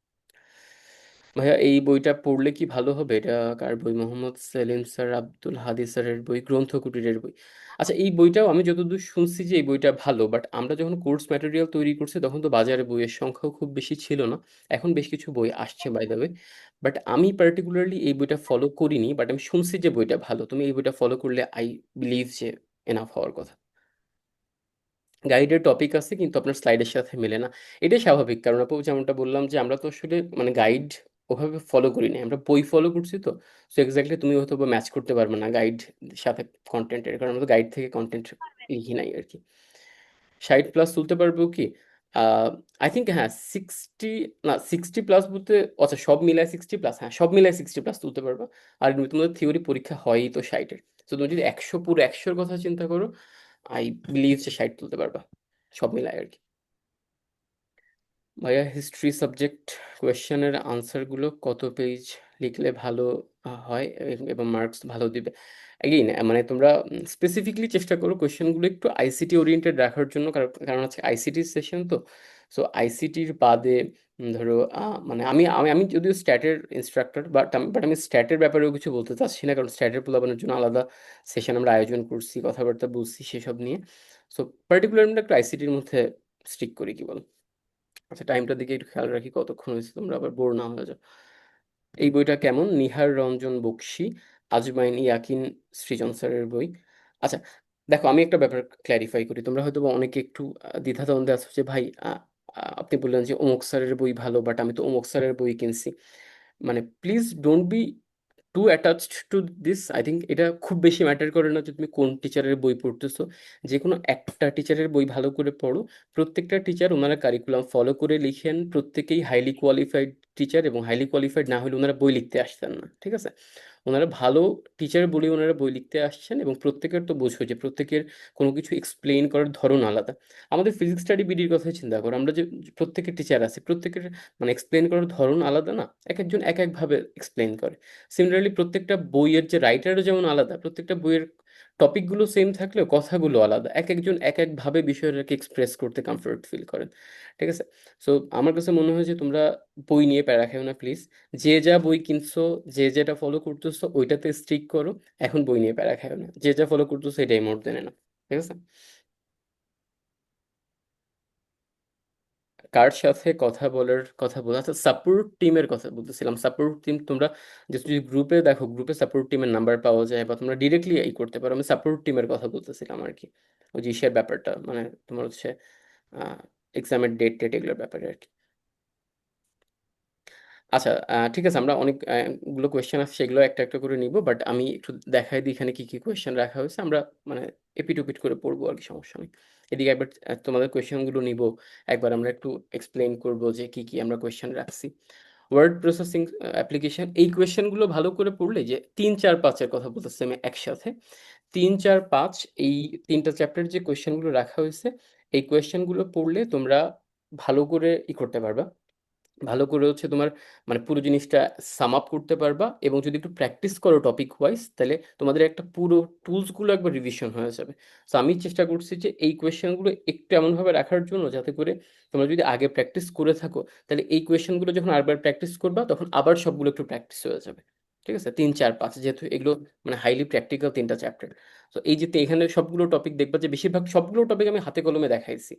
ভাইয়া এই বইটা পড়লে কি ভালো হবে? এটা কার বই? মোহাম্মদ সেলিম স্যার, আব্দুল হাদি স্যারের বই, গ্রন্থ কুটিরের বই। আচ্ছা, এই বইটাও আমি যতদূর শুনছি যে এই বইটা ভালো, বাট আমরা যখন কোর্স ম্যাটেরিয়াল তৈরি করছি তখন তো বাজারে বইয়ের সংখ্যাও খুব বেশি ছিল না। এখন বেশ কিছু বই আসছে বাই দ্য ওয়ে, বাট আমি পার্টিকুলারলি এই বইটা ফলো করিনি, বাট আমি শুনছি যে বইটা ভালো। তুমি এই বইটা ফলো করলে আই বিলিভ যে এনাফ হওয়ার কথা। গাইডের টপিক আছে কিন্তু আপনার স্লাইডের সাথে মেলে না, এটাই স্বাভাবিক, কারণ আপু যেমনটা বললাম যে আমরা তো আসলে গাইড ওভাবে ফলো করি না, আমরা বই ফলো করছি তো। সো এক্স্যাক্টলি তুমি হয়তো বা ম্যাচ করতে পারবে না গাইড সাথে কন্টেন্টের, কারণ আমরা তো গাইড থেকে কন্টেন্ট লিখি নাই আর কি। 60 প্লাস তুলতে পারবো কি? আই থিঙ্ক হ্যাঁ, 60, না 60 প্লাস বলতে, আচ্ছা সব মিলায় 60 প্লাস, হ্যাঁ সব মিলায় 60 প্লাস তুলতে পারবা। আর তোমাদের থিওরি পরীক্ষা হয়ই তো 60-এর। তো তুমি যদি 100, পুরো 100-র কথা চিন্তা করো, আই বিলিভ যে 60 তুলতে পারবা, সব মিলায় আর কি। ভাইয়া হিস্ট্রি সাবজেক্ট কোয়েশ্চেনের আনসারগুলো কত পেজ লিখলে ভালো হয় এবং মার্কস ভালো দিবে? এগেইন তোমরা স্পেসিফিকলি চেষ্টা করো কোয়েশ্চেনগুলো একটু আইসিটি ওরিয়েন্টেড রাখার জন্য, কারণ কারণ হচ্ছে আইসিটির সেশন তো। সো আইসিটির বাদে ধরো মানে আমি আমি আমি যদিও স্ট্যাটের ইনস্ট্রাক্টর, বাট আমি স্ট্যাটের ব্যাপারেও কিছু বলতে চাচ্ছি না, কারণ স্ট্যাটের পোলাপানের জন্য আলাদা সেশন আমরা আয়োজন করছি, কথাবার্তা বলছি সেসব নিয়ে। সো পার্টিকুলার আমরা একটু আইসিটির মধ্যে স্টিক করি, কি বল? আচ্ছা, টাইমটার দিকে একটু খেয়াল রাখি কতক্ষণ হয়েছে, তোমরা আবার বোর না হয়ে যাও। এই বইটা কেমন? নিহার রঞ্জন বক্সী, আজমাইন ইয়াকিন সৃজন স্যারের বই। আচ্ছা, দেখো আমি একটা ব্যাপার ক্ল্যারিফাই করি, তোমরা হয়তো বা অনেকে একটু দ্বিধাদ্বন্দ্বে আছো যে ভাই আপনি বললেন যে অমুক স্যারের বই ভালো, বাট আমি তো অমুক স্যারের বই কিনছি। মানে please don't be too attached to this. I think এটা খুব বেশি ম্যাটার করে না যে তুমি কোন টিচারের বই পড়তেছো। যে কোনো একটা টিচারের বই ভালো করে পড়ো। প্রত্যেকটা টিচার ওনারা কারিকুলাম ফলো করে লিখেন, প্রত্যেকেই হাইলি কোয়ালিফাইড টিচার, এবং হাইলি কোয়ালিফাইড না হলে ওনারা বই লিখতে আসতেন না, ঠিক আছে? ওনারা ভালো টিচার বলে ওনারা বই লিখতে আসছেন, এবং প্রত্যেকের তো বোঝো যে প্রত্যেকের কোনো কিছু এক্সপ্লেইন করার ধরন আলাদা। আমাদের ফিজিক্স স্টাডি বিডির কথাই চিন্তা করো, আমরা যে প্রত্যেকের টিচার আছি, প্রত্যেকের মানে এক্সপ্লেন করার ধরন আলাদা না, এক একজন এক একভাবে এক্সপ্লেন করে। সিমিলারলি প্রত্যেকটা বইয়ের যে রাইটারও যেমন আলাদা, প্রত্যেকটা বইয়ের টপিকগুলো সেম থাকলেও কথাগুলো আলাদা, এক একজন এক একভাবে বিষয়টাকে এক্সপ্রেস করতে কমফোর্ট ফিল করেন, ঠিক আছে? সো আমার কাছে মনে হয় যে তোমরা বই নিয়ে প্যারা খেও না প্লিজ। যে যা বই কিনছো, যে যেটা ফলো করতেছো ওইটাতে স্ট্রিক করো। এখন বই নিয়ে প্যারা খেও না, যে যা ফলো করতেছো এটাই মোর দেনে না, ঠিক আছে? কার সাথে কথা বলার কথা বলা, আচ্ছা সাপোর্ট টিমের কথা বলতেছিলাম। সাপোর্ট টিম তোমরা যে যদি গ্রুপে দেখো, গ্রুপে সাপোর্ট টিমের নাম্বার পাওয়া যায়, বা তোমরা ডিরেক্টলি এই করতে পারো। আমি সাপোর্ট টিমের কথা বলতেছিলাম আর কি, ওই যে ইসের ব্যাপারটা, মানে তোমার হচ্ছে এক্সামের ডেট টেট এগুলোর ব্যাপারে আর কি। আচ্ছা, ঠিক আছে, আমরা অনেক গুলো কোয়েশ্চেন আছে, সেগুলো একটা একটা করে নিব, বাট আমি একটু দেখাই দিই এখানে কি কি কোয়েশ্চেন রাখা হয়েছে। আমরা মানে এপিট ওপিট করে পড়বো আর কি, সমস্যা নেই। এদিকে একবার তোমাদের কোয়েশ্চেনগুলো নিব, একবার আমরা একটু এক্সপ্লেইন করব যে কি কি আমরা কোয়েশ্চেন রাখছি। ওয়ার্ড প্রসেসিং অ্যাপ্লিকেশন, এই কোয়েশ্চেনগুলো ভালো করে পড়লে, যে 3 4 5-এর কথা বলতেছি আমি একসাথে, 3 4 5, এই তিনটা চ্যাপ্টার যে কোয়েশ্চেনগুলো রাখা হয়েছে, এই কোয়েশ্চেনগুলো পড়লে তোমরা ভালো করে করতে পারবা, ভালো করে হচ্ছে তোমার মানে পুরো জিনিসটা সাম আপ করতে পারবা, এবং যদি একটু প্র্যাকটিস করো টপিক ওয়াইজ, তাহলে তোমাদের একটা পুরো টুলসগুলো একবার রিভিশন হয়ে যাবে। তো আমি চেষ্টা করছি যে এই কোয়েশ্চেনগুলো একটু এমনভাবে রাখার জন্য, যাতে করে তোমরা যদি আগে প্র্যাকটিস করে থাকো, তাহলে এই কোয়েশ্চেনগুলো যখন আরবার প্র্যাকটিস করবা, তখন আবার সবগুলো একটু প্র্যাকটিস হয়ে যাবে, ঠিক আছে? 3 4 5, যেহেতু এগুলো মানে হাইলি প্র্যাকটিক্যাল তিনটা চ্যাপ্টার। তো এই যে এখানে সবগুলো টপিক দেখবা, যে বেশিরভাগ সবগুলো টপিক আমি হাতে কলমে দেখাইছি।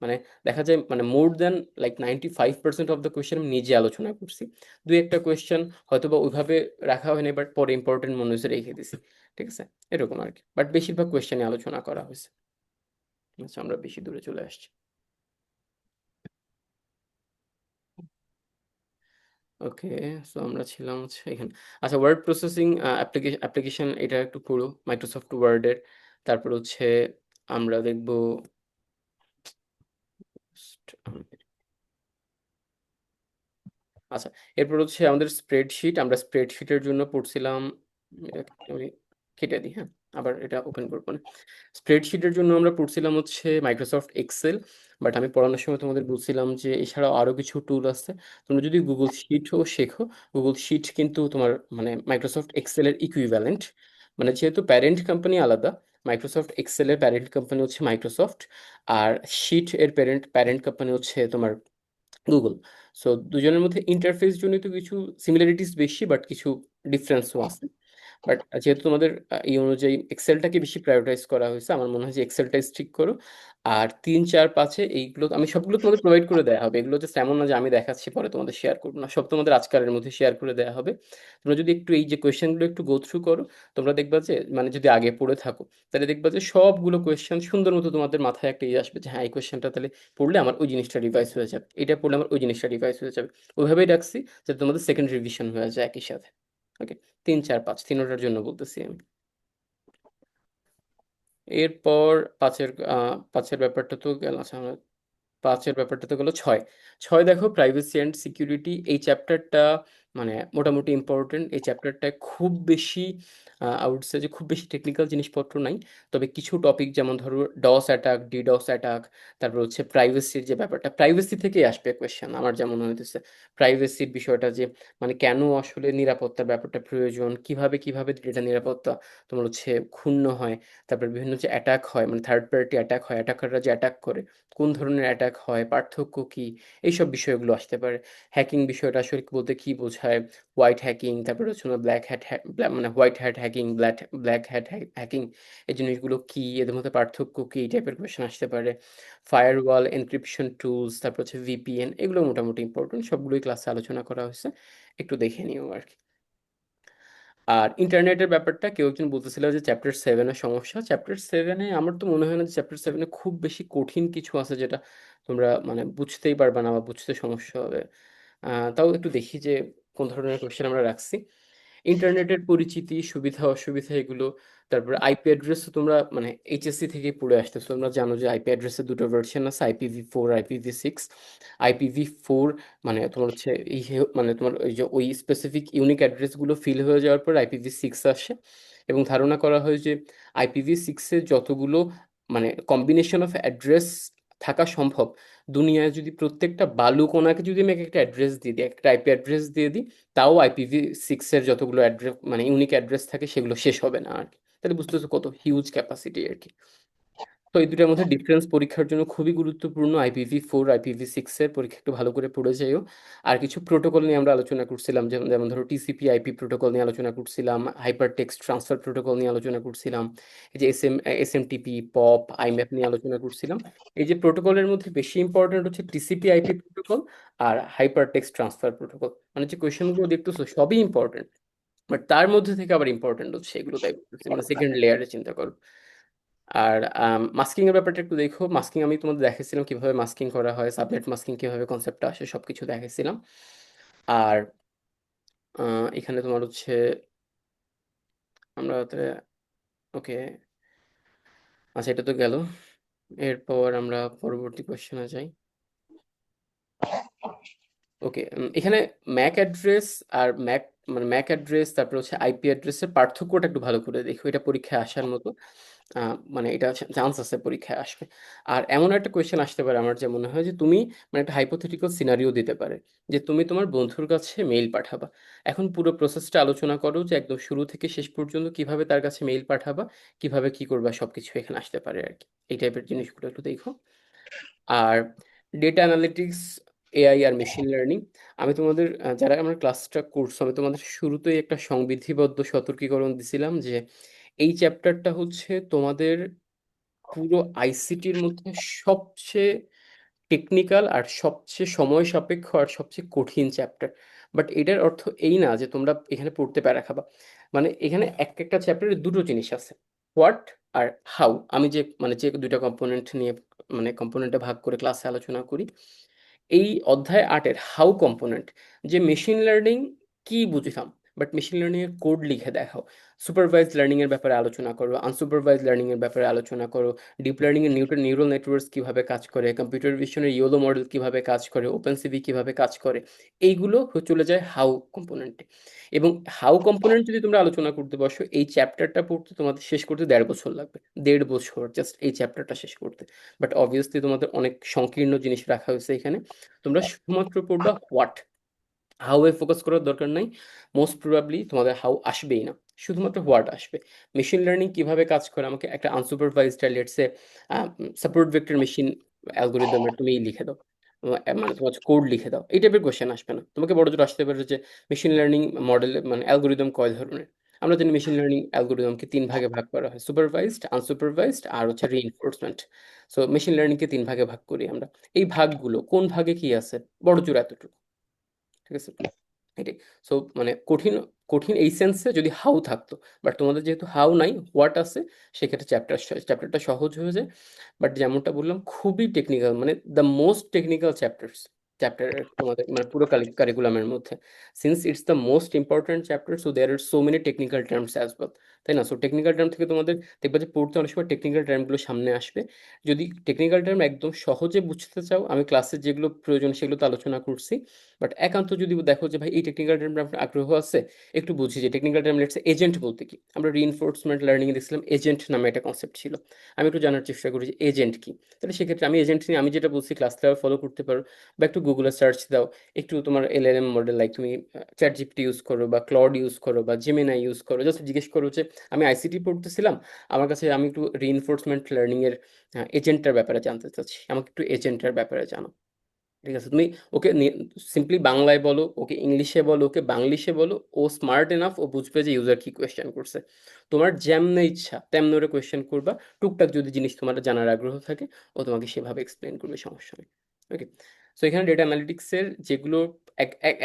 মানে দেখা যায় মানে more than like 95% of the question আমি নিজে আলোচনা করছি। দুই একটা কোয়েশ্চেন হয়তো বা ওইভাবে রাখা হয়নি, বাট পরে ইম্পর্টেন্ট মনে হয়েছে রেখে দিছি, ঠিক আছে? এরকম আর কি, বাট বেশিরভাগ কোয়েশ্চেনে আলোচনা করা হয়েছে। আচ্ছা, আমরা বেশি দূরে চলে আসছি। ওকে, সো আমরা ছিলাম হচ্ছে এখানে। আচ্ছা, ওয়ার্ড প্রসেসিং অ্যাপ্লিকেশন, এটা একটু পুরো মাইক্রোসফট ওয়ার্ডের। তারপর হচ্ছে আমরা দেখবো আচ্ছা, এরপর হচ্ছে আমাদের স্প্রেডশিট, আমরা স্প্রেডশিটের জন্য পড়ছিলাম। এটাকে আমি কেটে দিই, হ্যাঁ, আবার এটা ওপেন করবো না। স্প্রেডশিটের জন্য আমরা পড়ছিলাম হচ্ছে মাইক্রোসফট এক্সেল, বাট আমি পড়ানোর সময় তোমাদের বলছিলাম যে এছাড়াও আরও কিছু টুল আছে। তোমরা যদি গুগল শিটও শেখো, গুগল শিট কিন্তু তোমার মানে মাইক্রোসফট এক্সেলের ইকুইভ্যালেন্ট। মানে যেহেতু প্যারেন্ট কোম্পানি আলাদা, মাইক্রোসফট এক্সেলের প্যারেন্ট কোম্পানি হচ্ছে মাইক্রোসফট, আর শিট এর প্যারেন্ট প্যারেন্ট কোম্পানি হচ্ছে তোমার গুগল। সো দুজনের মধ্যে ইন্টারফেস জনিত কিছু সিমিলারিটিস বেশি, বাট কিছু ডিফারেন্সও আছে। বাট যেহেতু তোমাদের এই অনুযায়ী এক্সেলটাকে বেশি প্রায়োরিটাইজ করা হয়েছে, আমার মনে হয় যে এক্সেলটাই স্টিক করো। আর 3 4 5-এ এইগুলো আমি সবগুলো তোমাদের প্রোভাইড করে দেওয়া হবে, এগুলো জাস্ট এমন না যে আমি দেখাচ্ছি পরে তোমাদের শেয়ার করবো না, সব তোমাদের আজকালের মধ্যে শেয়ার করে দেওয়া হবে। তোমরা যদি একটু এই যে কোয়েশ্চেনগুলো একটু গো থ্রু করো, তোমরা দেখবা যে মানে যদি আগে পড়ে থাকো, তাহলে দেখবা যে সবগুলো কোয়েশ্চেন সুন্দর মতো তোমাদের মাথায় একটা ইয়ে আসবে, যে হ্যাঁ এই কোয়েশ্চেনটা তাহলে পড়লে আমার ওই জিনিসটা রিভাইজ হয়ে যাবে, এটা পড়লে আমার ওই জিনিসটা রিভাইজ হয়ে যাবে। ওইভাবেই রাখছি যাতে তোমাদের সেকেন্ড রিভিশন হয়ে যায় একই সাথে। ওকে, 3 4 5 তিনোটার জন্য বলতেছি আমি। এরপর পাঁচের ব্যাপারটা তো গেল। আচ্ছা, আমরা 5-এর ব্যাপারটা তো গেলো। 6 দেখো প্রাইভেসি অ্যান্ড সিকিউরিটি, এই চ্যাপ্টারটা মানে মোটামুটি ইম্পর্টেন্ট। এই চ্যাপ্টারটায় খুব বেশি আউট সে যে খুব বেশি টেকনিক্যাল জিনিসপত্র নাই, তবে কিছু টপিক যেমন ধরো ডস অ্যাটাক, ডিডস অ্যাটাক, তারপর হচ্ছে প্রাইভেসির যে ব্যাপারটা, প্রাইভেসি থেকেই আসবে কোয়েশ্চেন আমার যেমন মনে হইতেছে। প্রাইভেসির বিষয়টা যে মানে কেন আসলে নিরাপত্তার ব্যাপারটা প্রয়োজন, কিভাবে কিভাবে ডেটা নিরাপত্তা তোমার হচ্ছে ক্ষুণ্ণ হয়, তারপর বিভিন্ন যে অ্যাটাক হয় মানে থার্ড পার্টি অ্যাটাক হয়, অ্যাটাকাররা যে অ্যাটাক করে কোন ধরনের অ্যাটাক হয়, পার্থক্য কি, এইসব বিষয়গুলো আসতে পারে। হ্যাকিং বিষয়টা আসলে বলতে কি বোঝায়, হোয়াইট হ্যাকিং, তারপরে হচ্ছে ব্ল্যাক হ্যাট, মানে white hat hacking, black hat hacking, এই জিনিসগুলো কি, এদের মধ্যে পার্থক্য কি, এই টাইপের কোয়েশ্চেন আসতে পারে। ফায়ারওয়াল, এনক্রিপশন টুলস, তারপর হচ্ছে ভিপিএন, এগুলো মোটামুটি ইম্পর্টেন্ট, সবগুলোই ক্লাসে আলোচনা করা হয়েছে, একটু দেখে নিও আর কি। আর ইন্টারনেটের ব্যাপারটা কেউ একজন বলতেছিল যে চ্যাপ্টার সেভেনের সমস্যা। চ্যাপ্টার সেভেনে আমার তো মনে হয় না যে চ্যাপ্টার সেভেনে খুব বেশি কঠিন কিছু আছে যেটা তোমরা মানে বুঝতেই পারবে না বা বুঝতে সমস্যা হবে। তাও একটু দেখি যে কোন ধরনের কোয়েশ্চেন আমরা রাখছি। ইন্টারনেটের পরিচিতি, সুবিধা অসুবিধা এগুলো, তারপরে আইপি অ্যাড্রেস তো তোমরা মানে এইচএসসি থেকেই পড়ে আসতেছো, তোমরা জানো যে আইপি অ্যাড্রেসের দুটো ভার্সন আছে, IPv4, IPv6। IPv4 মানে তোমার হচ্ছে মানে তোমার ওই যে ওই স্পেসিফিক ইউনিক অ্যাড্রেসগুলো ফিল হয়ে যাওয়ার পর IPv6 আসে, এবং ধারণা করা হয় যে IPv6 এর যতগুলো মানে কম্বিনেশন অফ অ্যাড্রেস থাকা সম্ভব, দুনিয়ায় যদি প্রত্যেকটা বালুকণাকে যদি আমি একটা অ্যাড্রেস দিয়ে দিই, একটা আইপি অ্যাড্রেস দিয়ে দিই, তাও IPv6 এর যতগুলো অ্যাড্রেস মানে ইউনিক অ্যাড্রেস থাকে সেগুলো শেষ হবে না আর কি। তাহলে বুঝতেছো কত হিউজ ক্যাপাসিটি আর কি। তো এই দুটার মধ্যে ডিফারেন্স পরীক্ষার জন্য খুবই গুরুত্বপূর্ণ। IPv4, IPv6 এর পরীক্ষা একটু ভালো করে পড়ে যাইও। আর কিছু প্রোটোকল নিয়ে আমরা আলোচনা করছিলাম, যেমন যেমন ধরো টিসিপি আইপি প্রোটোকল নিয়ে আলোচনা করছিলাম, হাইপার টেক্সট ট্রান্সফার প্রোটোকল নিয়ে আলোচনা করছিলাম, এই যে এসএমটিপি, পপ, আইম্যাপ নিয়ে আলোচনা করছিলাম। এই যে প্রোটোকলের মধ্যে বেশি ইম্পর্টেন্ট হচ্ছে টিসিপি আইপি প্রোটোকল আর হাইপার টেক্সট ট্রান্সফার প্রোটোকল। মানে যে কোয়েশ্চেনগুলো দেখতেছো সবই ইম্পর্টেন্ট, বাট তার মধ্যে থেকে আবার ইম্পর্টেন্ট হচ্ছে এগুলো, তাই বলতেছি, মানে সেকেন্ড লেয়ারে চিন্তা করো। আর মাস্কিং এর ব্যাপারটা একটু দেখো। মাস্কিং আমি তোমাদের দেখাইছিলাম কিভাবে মাস্কিং করা হয়, সাবনেট মাস্কিং কিভাবে কনসেপ্টটা আসে, সবকিছু দেখাইছিলাম। আর এখানে তোমার হচ্ছে আমরা ওকে, আচ্ছা এটা তো গেল। এরপর আমরা পরবর্তী কোয়েশ্চেনে যাই। ওকে, এখানে ম্যাক অ্যাড্রেস আর মানে ম্যাক অ্যাড্রেস তারপর হচ্ছে আইপি অ্যাড্রেসের পার্থক্যটা একটু ভালো করে দেখো, এটা পরীক্ষায় আসার মতো। মানে এটা চান্স আছে পরীক্ষায় আসবে। আর এমন একটা কোয়েশ্চেন আসতে পারে আমার যা মনে হয় যে তুমি মানে একটা হাইপোথেটিক্যাল সিনারিও দিতে পারে যে তুমি তোমার বন্ধুর কাছে মেইল পাঠাবা। এখন পুরো প্রসেসটা আলোচনা করো যে একদম শুরু থেকে শেষ পর্যন্ত কিভাবে তার কাছে মেইল পাঠাবা, কিভাবে কি করবা, সবকিছু এখানে আসতে পারে আর কি। এই টাইপের জিনিসগুলো একটু দেখো। আর ডেটা অ্যানালিটিক্স, এআই আর মেশিন লার্নিং, আমি তোমাদের যারা আমার ক্লাসটা করছো আমি তোমাদের শুরুতেই একটা সংবিধিবদ্ধ সতর্কীকরণ দিছিলাম যে এই চ্যাপ্টারটা হচ্ছে তোমাদের পুরো আইসিটির মধ্যে সবচেয়ে টেকনিক্যাল আর সবচেয়ে সময় সাপেক্ষ আর সবচেয়ে কঠিন চ্যাপ্টার। বাট এটার অর্থ এই না যে তোমরা এখানে পড়তে প্যারা খাবা। মানে এখানে এক একটা চ্যাপ্টারে দুটো জিনিস আছে, হোয়াট আর হাউ। আমি যে মানে যে দুইটা কম্পোনেন্ট নিয়ে মানে কম্পোনেন্টে ভাগ করে ক্লাসে আলোচনা করি, এই অধ্যায় 8-এর হাউ কম্পোনেন্ট যে মেশিন লার্নিং কি বুঝলাম, বাট মেশিন লার্নিং এর কোড লিখে দেখাও। সুপারভাইজড লার্নিং এর ব্যাপারে আলোচনা করো, আনসুপারভাইজড লার্নিং এর ব্যাপারে আলোচনা করো, ডিপ লার্নিং এর নিউরাল নেটওয়ার্কস কিভাবে কাজ করে, কম্পিউটার ভিশনের ইয়োলো মডেল কিভাবে কাজ করে, ওপেন সিভি কিভাবে কাজ করে, এইগুলো চলে যায় হাউ কম্পোনেন্টে। এবং হাউ কম্পোনেন্ট যদি তোমরা আলোচনা করতে বসো, এই চ্যাপ্টারটা পড়তে তোমাদের শেষ করতে 1.5 বছর লাগবে। 1.5 বছর জাস্ট এই চ্যাপ্টারটা শেষ করতে। বাট অবভিয়াসলি তোমাদের অনেক সংকীর্ণ জিনিস রাখা হয়েছে এখানে। তোমরা শুধুমাত্র পড়বা হোয়াট, হাউ এ ফোকাস করার দরকার নাই। মোস্ট প্রবাবলি তোমাদের হাউ আসবেই না, শুধুমাত্র হোয়াট আসবে। মেশিন লার্নিং কিভাবে কাজ করে, আমাকে একটা আনসুপারভাইজড লেটসে সাপোর্ট ভেক্টর মেশিন অ্যালগোরিদমের তুমি লিখে দাও, মানে তোমার কোড লিখে দাও, এই টাইপের কোশ্চেন আসবে না তোমাকে। বড় জোর আসতে পারে যে মেশিন লার্নিং মডেল মানে অ্যালগোরিদম কয় ধরনের। আমরা জানি মেশিন লার্নিং অ্যালগোরিদমকে 3 ভাগে ভাগ করা হয়, সুপারভাইজড, আনসুপারভাইজড আর হচ্ছে রিইনফোর্সমেন্ট। সো মেশিন লার্নিংকে 3 ভাগে ভাগ করি আমরা। এই ভাগগুলো কোন ভাগে কি আছে, বড় জোর এতটুকু, ঠিক আছে, এটাই। সো মানে কঠিন, কঠিন এই সেন্সে যদি হাউ থাকতো, বাট তোমাদের যেহেতু হাউ নাই, হোয়াট আছে, সেক্ষেত্রে চ্যাপ্টারটা সহজ হয়ে যায়। বাট যেমনটা বললাম খুবই টেকনিক্যাল, মানে the most technical chapters. Chapter তোমাদের মানে পুরো কারিকুলামের মধ্যে, since it's the most important chapter, so there are so many technical terms as well, তাই না? সো টেকনিক্যাল টার্ম থেকে তোমাদের দেখবা যে পড়তে অনেক সময় টেকনিক্যাল টার্মগুলো সামনে আসবে। যদি টেকনিক্যাল টার্ম একদম সহজে বুঝতে চাও, আমি ক্লাসে যেগুলো প্রয়োজন সেগুলো তো আলোচনা করছি, বাট একান্ত যদি দেখো যে ভাই এই টেকনিক্যাল টার্মে আপনার আগ্রহ আছে, একটু বুঝি যে টেকনিক্যাল টার্ম লেটস এজেন্ট বলতে কি। আমরা রিইনফোর্সমেন্ট লার্নিংয়ে দেখছিলাম এজেন্ট নামে একটা কনসেপ্ট ছিল, আমি একটু জানার চেষ্টা করি যে এজেন্ট কি। তাহলে সেক্ষেত্রে আমি এজেন্ট নিয়ে আমি যেটা বলছি ক্লাসটা ফলো করতে পারো, বা একটু গুগলে সার্চ দাও, একটু তোমার এলএলএম মডেল লাইক তুমি চ্যাট জিপিটি ইউজ করো বা ক্লড ইউজ করো বা জেমিনাই ইউজ করো, জাস্ট জিজ্ঞেস করো যে আমি আইসিটি পড়তেছিলাম, আমার কাছে আমি একটু রিইনফোর্সমেন্ট লার্নিং এর এজেন্টটার ব্যাপারে জানতে চাচ্ছি, আমাকে একটু এজেন্টের ব্যাপারে জানো। ঠিক আছে, তুমি ওকে সিম্পলি বাংলায় বলো, ওকে ইংলিশে বলো, ওকে বাংলিশে বলো, ও স্মার্ট এনাফ, ও বুঝবে যে ইউজার কি কোয়েশ্চেন করছে। তোমার যেমনে ইচ্ছা তেমন ওরা কোয়েশ্চেন করবা, টুকটাক যদি জিনিস তোমার জানার আগ্রহ থাকে ও তোমাকে সেভাবে এক্সপ্লেন করবে, সমস্যা নেই। ওকে, সো এখানে ডেটা অ্যানালিটিক্সের যেগুলো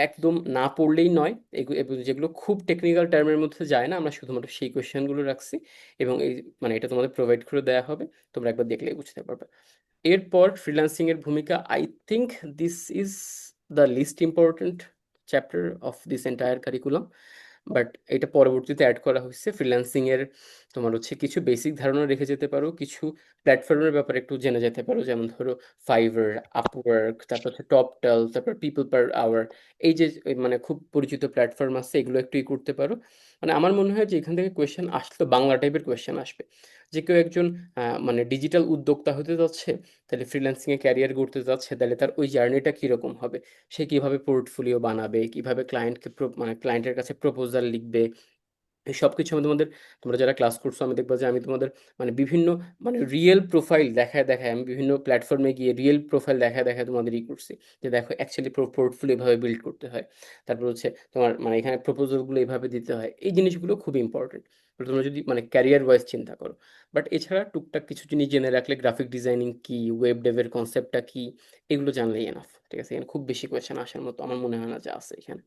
একদম না পড়লেই নয়, এগুলো যেগুলো খুব টেকনিক্যাল টার্মের মধ্যে যায় না, আমরা শুধুমাত্র সেই কোয়েশ্চেনগুলো রাখছি, এবং এই মানে এটা তোমাদের প্রোভাইড করে দেওয়া হবে, তোমরা একবার দেখলেই বুঝতে পারবে। এরপর ফ্রিল্যান্সিং এর ভূমিকা, I think this is the least important chapter of this entire curriculum, but এটা পরবর্তীতে অ্যাড করা হয়েছে। ফ্রিল্যান্সিং এর তোমার হচ্ছে কিছু বেসিক ধারণা রেখে যেতে পারো, কিছু প্ল্যাটফর্মের ব্যাপারে একটু জেনে যেতে পারো, যেমন ধরো ফাইবার, আপওয়ার্ক, তারপর হচ্ছে টপটাল, তারপর পিপল পার আওয়ার, এই যে মানে খুব পরিচিত প্ল্যাটফর্ম আছে, এগুলো একটু করতে পারো। মানে আমার মনে হয় যে এখান থেকে কোয়েশ্চেন আসলে বাংলা টাইপের কোয়েশ্চেন আসবে, যে কেউ একজন মানে ডিজিটাল উদ্যোক্তা হতে যাচ্ছে, তাহলে ফ্রিল্যান্সিংয়ে ক্যারিয়ার গড়তে যাচ্ছে, তাহলে তার ওই জার্নিটা কীরকম হবে, সে কিভাবে পোর্টফোলিও বানাবে, কিভাবে ক্লায়েন্টকে মানে ক্লায়েন্টের কাছে প্রপোজাল লিখবে, এই সব কিছু আমি তোমাদের, তোমরা যারা ক্লাস করছো আমি দেখবো যে আমি তোমাদের মানে বিভিন্ন মানে রিয়েল প্রোফাইল দেখায় দেখায়, আমি বিভিন্ন প্ল্যাটফর্মে গিয়ে রিয়েল প্রোফাইল দেখায় দেখায় তোমাদের করছি, যে দেখো অ্যাকচুয়ালি পোর্টফোলিও এভাবে বিল্ড করতে হয়, তারপর হচ্ছে তোমার মানে এখানে প্রপোজালগুলো এভাবে দিতে হয়, এই জিনিসগুলো খুব ইম্পর্টেন্ট তোমরা যদি মানে ক্যারিয়ার ওয়াইজ চিন্তা করো। বাট এছাড়া টুকটাক কিছু জিনিস জেনে রাখলে, গ্রাফিক ডিজাইনিং কি, ওয়েব ডেভের কনসেপ্টটা কি, এগুলো জানলেই এনাফ। ঠিক আছে, এখানে খুব বেশি কোয়েশ্চেন আসার মতো আমার মনে হয় না যে আছে এখানে।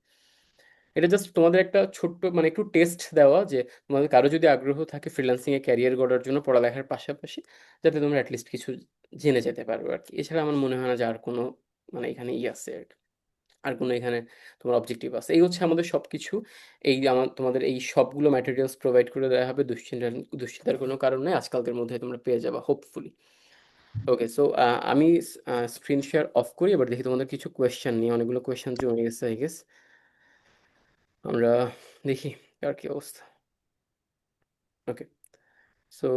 এটা জাস্ট তোমাদের একটা ছোট্ট মানে একটু টেস্ট দেওয়া, যে তোমাদের কারো যদি আগ্রহ থাকে ফ্রিল্যান্সিং এ ক্যারিয়ার গড়ার জন্য পড়ালেখার পাশাপাশি, যাতে তোমরা অ্যাটলিস্ট কিছু জেনে যেতে পারো আর কি। এছাড়া আমার মনে হয় না যে আর কোনো মানে এখানে আছে আর কি। আর কোনো এখানে তোমার অবজেক্টিভ আছে, এই হচ্ছে আমাদের সব কিছু। এই আমার তোমাদের এই সবগুলো ম্যাটেরিয়ালস প্রোভাইড করে দেওয়া হবে, দুশ্চিন্তার কোনো কারণ নেই, আজকালকের মধ্যে তোমরা পেয়ে যাবা হোপফুলি। ওকে, সো আমি স্ক্রিন শেয়ার অফ করি, এবার দেখি তোমাদের কিছু কোয়েশ্চেন নিয়ে, অনেকগুলো কোয়েশ্চেন জমে গেছে আই গেস। আমরা দেখি আর কি অবস্থা। ওকে, সো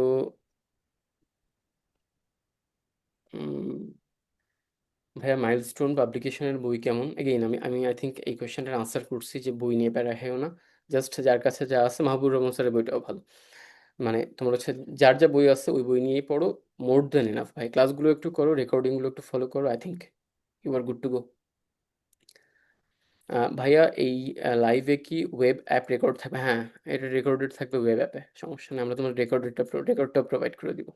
ভাইয়া মাইলস্টোন পাবলিকেশনের বই কেমন? এগেইন আমি আই থিঙ্ক এই কোয়েশ্চেনটার আনসার করছি যে বই নিয়ে প্যারা হেও না, জাস্ট যার কাছে যা আছে, মাহবুব রহমান স্যারের বইটাও ভালো, মানে তোমার হচ্ছে যার যা বই আছে ওই বই নিয়েই পড়ো, মোর দেন এনাফ ভাই। ক্লাসগুলো একটু করো, রেকর্ডিংগুলো একটু ফলো করো, I think you are good to go. ভাইয়া এই লাইভে কি ওয়েব অ্যাপ রেকর্ড থাকবে? হ্যাঁ, এটা রেকর্ডেড থাকবে ওয়েব অ্যাপে, সমস্যা নেই, আমরা তোমার রেকর্ডটা প্রোভাইড করে দিব।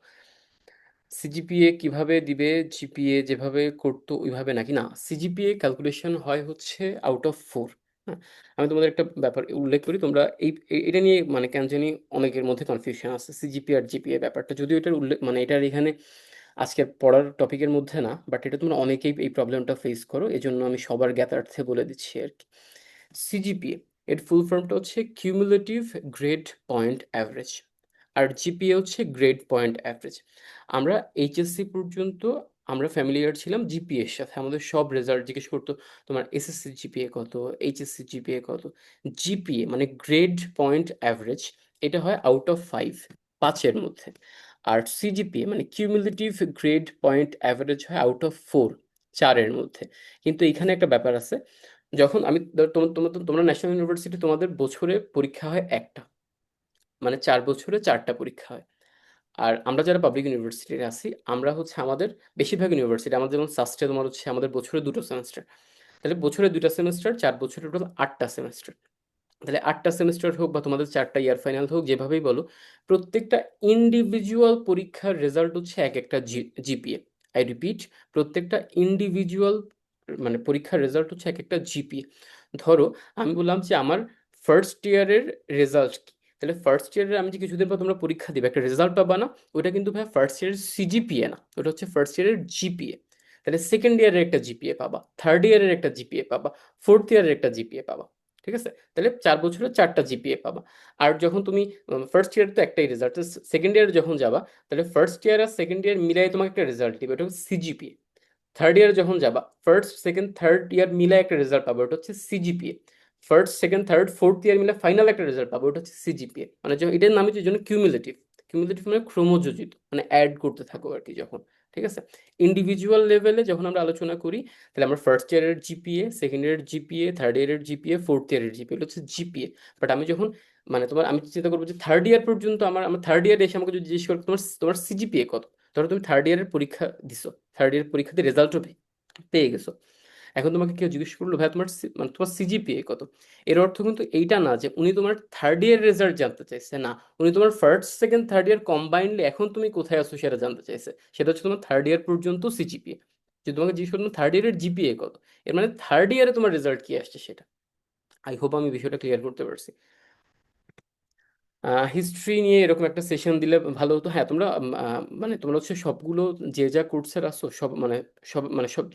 সিজিপিএ কিভাবে দিবে? জিপিএ যেভাবে করতো ওইভাবে নাকি? না, সিজিপিএ ক্যালকুলেশন হয় হচ্ছে আউট অফ 4। হ্যাঁ, আমি তোমাদের একটা ব্যাপার উল্লেখ করি, তোমরা এটা নিয়ে মানে কেন জানি অনেকের মধ্যে কনফিউশন আছে, সিজিপিএ আর জিপিএ ব্যাপারটা, যদিও এটার উল্লেখ মানে এটার এখানে আজকের পড়ার টপিকের মধ্যে না, বাট এটা তোমরা অনেকেই এই প্রবলেমটা ফেস করো, এজন্য আমি সবার জ্ঞাতার্থে বলে দিচ্ছি আর কি। সিজিপিএ এর ফুল ফর্মটা হচ্ছে কিউমুলেটিভ গ্রেড পয়েন্ট অ্যাভারেজ, আর জিপিএ হচ্ছে গ্রেড পয়েন্ট অ্যাভারেজ। আমরা এইচএসসি পর্যন্ত আমরা ফ্যামিলিয়ার ছিলাম জিপিএ এর সাথে, আমাদের সব রেজাল্ট জিজ্ঞেস করতো তোমার এসএসসি জিপিএ কত, এইচএসসি জিপিএ কত। জিপিএ মানে গ্রেড পয়েন্ট অ্যাভারেজ, এটা হয় আউট অফ 5, 5-এর মধ্যে। আর সিজিপিএ মানে কিউমুলেটিভ গ্রেড পয়েন্ট অ্যাভারেজ হয় আউট অফ 4, 4-এর মধ্যে। কিন্তু এখানে একটা ব্যাপার আছে, যখন আমি তোমরা ন্যাশনাল ইউনিভার্সিটি তোমাদের বছরে পরীক্ষা হয় একটা, মানে 4 বছরে 4টা পরীক্ষা হয়। আর আমরা যারা পাবলিক ইউনিভার্সিটিতে আছি, আমরা হচ্ছে আমাদের বেশিরভাগ ইউনিভার্সিটি, আমাদের যেমন সাস্টে তোমার হচ্ছে আমাদের বছরে 2টো সেমেস্টার, তাহলে বছরে 2টা সেমেস্টার, 4 বছরে টোটাল 8টা সেমেস্টার। তাহলে 8টা সেমেস্টার হোক বা তোমাদের 4টা ইয়ার ফাইনাল হোক, যেভাবেই বলো, প্রত্যেকটা ইন্ডিভিজুয়াল পরীক্ষার রেজাল্ট হচ্ছে এক একটা জিপিএ। আই রিপিট, প্রত্যেকটা ইন্ডিভিজুয়াল মানে পরীক্ষার রেজাল্ট হচ্ছে এক একটা জিপিএ। ধরো আমি বললাম যে আমার ফার্স্ট ইয়ারের রেজাল্ট কি, তাহলে ফার্স্ট ইয়ারের আমি যে কিছুদিন পর তোমরা পরীক্ষা দিবে একটা রেজাল্ট পাবা না, ওটা কিন্তু ভাই ফার্স্ট ইয়ারের সিজিপিএ না, ওটা হচ্ছে ফার্স্ট ইয়ারের জিপিএ। তাহলে সেকেন্ড ইয়ারের একটা জিপিএ পাবা, থার্ড ইয়ারের একটা জিপিএ পাবা, ফোর্থ ইয়ারের একটা জিপিএ পাবা। ঠিক আছে? তাহলে 4 বছরে 4টা জিপিএ পাবা। আর যখন তুমি ফার্স্ট ইয়ার তো একটাই রেজাল্ট, সেকেন্ড ইয়ারে যখন যাবা, তাহলে ফার্স্ট ইয়ার আর সেকেন্ড ইয়ার মিলাই তোমাকে একটা রেজাল্ট দিবে, এটা হচ্ছে সিজিপিএ। থার্ড ইয়ারে যখন যাবা, ফার্স্ট সেকেন্ড থার্ড ইয়ার মিলে একটা রেজাল্ট পাবো, ওটা হচ্ছে CGPA. First second third fourth year মিলে ফাইনাল একটা রেজাল্ট পাবো, ওটা হচ্ছে সিজিপিএ। মানে এটার নাম হচ্ছে জন্য কিউমুলেটিভ। কিউমুলেটিভ মানে ক্রমযোজিত, মানে অ্যাড করতে থাকো আর কি যখন। ঠিক আছে? ইন্ডিভিজুয়াল লেভেলে যখন আমরা আলোচনা করি, তাহলে আমরা ফার্স্ট ইয়ারের জিপিএ, সেকেন্ড ইয়ারের জিপিএ, থার্ড ইয়ারের জিপিএ, ফোর্থ ইয়ারের জিপিএ, এটা হচ্ছে জিপিএ। বাট আমি যখন মানে আমি চিন্তা করবো যে থার্ড ইয়ার পর্যন্ত আমার থার্ড ইয়ারে এসে আমাকে যদি জিজ্ঞেস করো তোমার তোমার সিজিপিএ কত, ধরো তুমি থার্ড ইয়ারের পরীক্ষা দিছো, থার্ড ইয়ার পরীক্ষাতে রেজাল্টও পেয়ে গেছো, এখন তোমাকে কেউ জিজ্ঞেস করলো ভাই তোমার মানে তোমার সিজিপিএ কত, এর অর্থ কিন্তু এইটা না যে উনি তোমার থার্ড ইয়ার রেজাল্ট জানতে চাইছে, না, উনি তোমার first second third year combinedly এখন তুমি কোথায় আছো সেটা জানতে চাইছে। সেটা হচ্ছে তোমার থার্ড ইয়ার পর্যন্ত সিজিপিএ। যদি তোমাকে জিজ্ঞেস করলো থার্ড ইয়ারের জিপিএ কত, এর মানে থার্ড ইয়ারে তোমার রেজাল্ট কি আসছে সেটা। আই হোপ আমি বিষয়টা ক্লিয়ার করতে পারছি। হিস্ট্রি নিয়ে এরকম একটা সেশন দিলে ভালো হতো। হ্যাঁ, তোমরা মানে তোমরা হচ্ছে সবগুলো যে যা কোর্সের আসো, সব